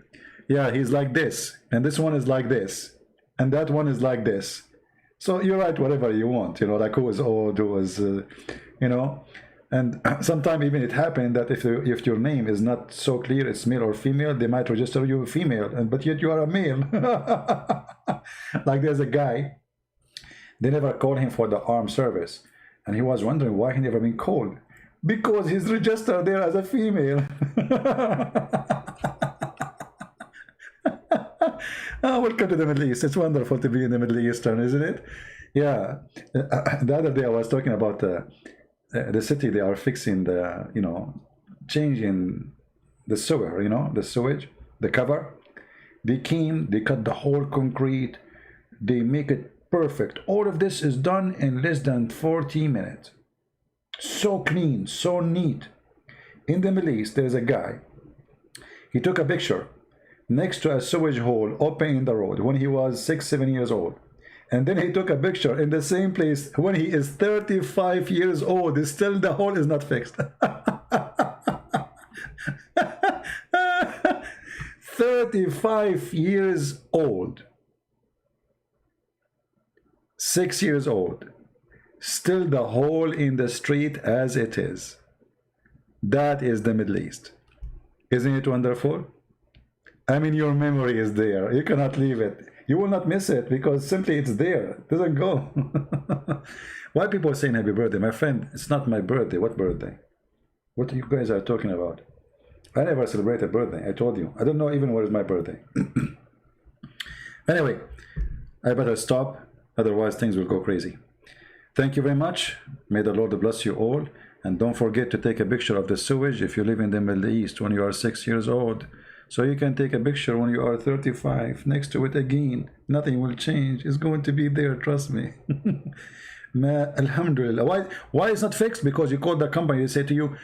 Yeah, he's like this, and this one is like this, and that one is like this. So you write whatever you want, you know, like who was old, who was, you know. And sometimes even it happened that if your name is not so clear, it's male or female, they might register you female, but yet you are a male. Like there's a guy, they never called him for the armed service, and he was wondering why he never been called. Because he's registered there as a female. Oh, welcome to the Middle East. It's wonderful to be in the Middle Eastern, isn't it? Yeah. The other day I was talking about the city. They are fixing the, you know, changing the sewer, you know, the sewage, the cover. They came, they cut the whole concrete, they make it perfect. All of this is done in less than 40 minutes. So clean, so neat. In the Middle East, there's a guy. He took a picture next to a sewage hole open in the road when he was 6-7 years old. And then he took a picture in the same place when he is 35 years old. Still the hole is not fixed. 35 years old. 6 years old. Still the hole in the street as it is. That is the Middle East. Isn't it wonderful? I mean, your memory is there. You cannot leave it. You will not miss it because simply it's there. It doesn't go. Why people saying happy birthday? My friend, it's not my birthday. What birthday? What you guys are talking about? I never celebrate a birthday. I told you. I don't know even what is my birthday. Anyway, I better stop, otherwise things will go crazy. Thank you very much. May the Lord bless you all. And don't forget to take a picture of the sewage if you live in the Middle East when you are 6 years old. So you can take a picture when you are 35 next to it again. Nothing will change. It's going to be there, trust me. Alhamdulillah. Why it's not fixed? Because you call the company, they say to you,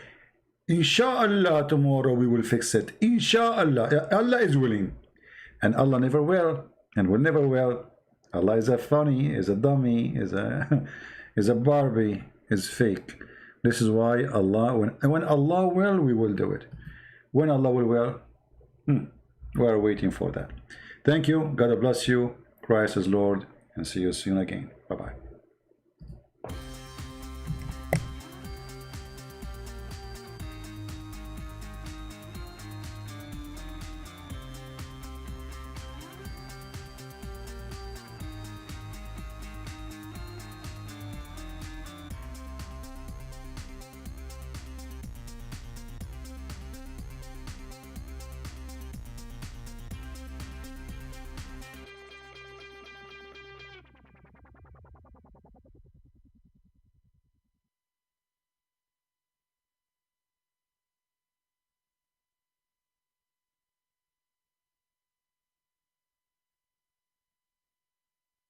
Inshallah, tomorrow we will fix it. Inshallah. Allah is willing. And Allah never will, and will never will. Allah is a funny, is a dummy, is a is a Barbie, is fake. This is why Allah, when Allah will, we will do it. When Allah will, we are waiting for that. Thank you. God bless you. Christ is Lord, and see you soon again. Bye-bye.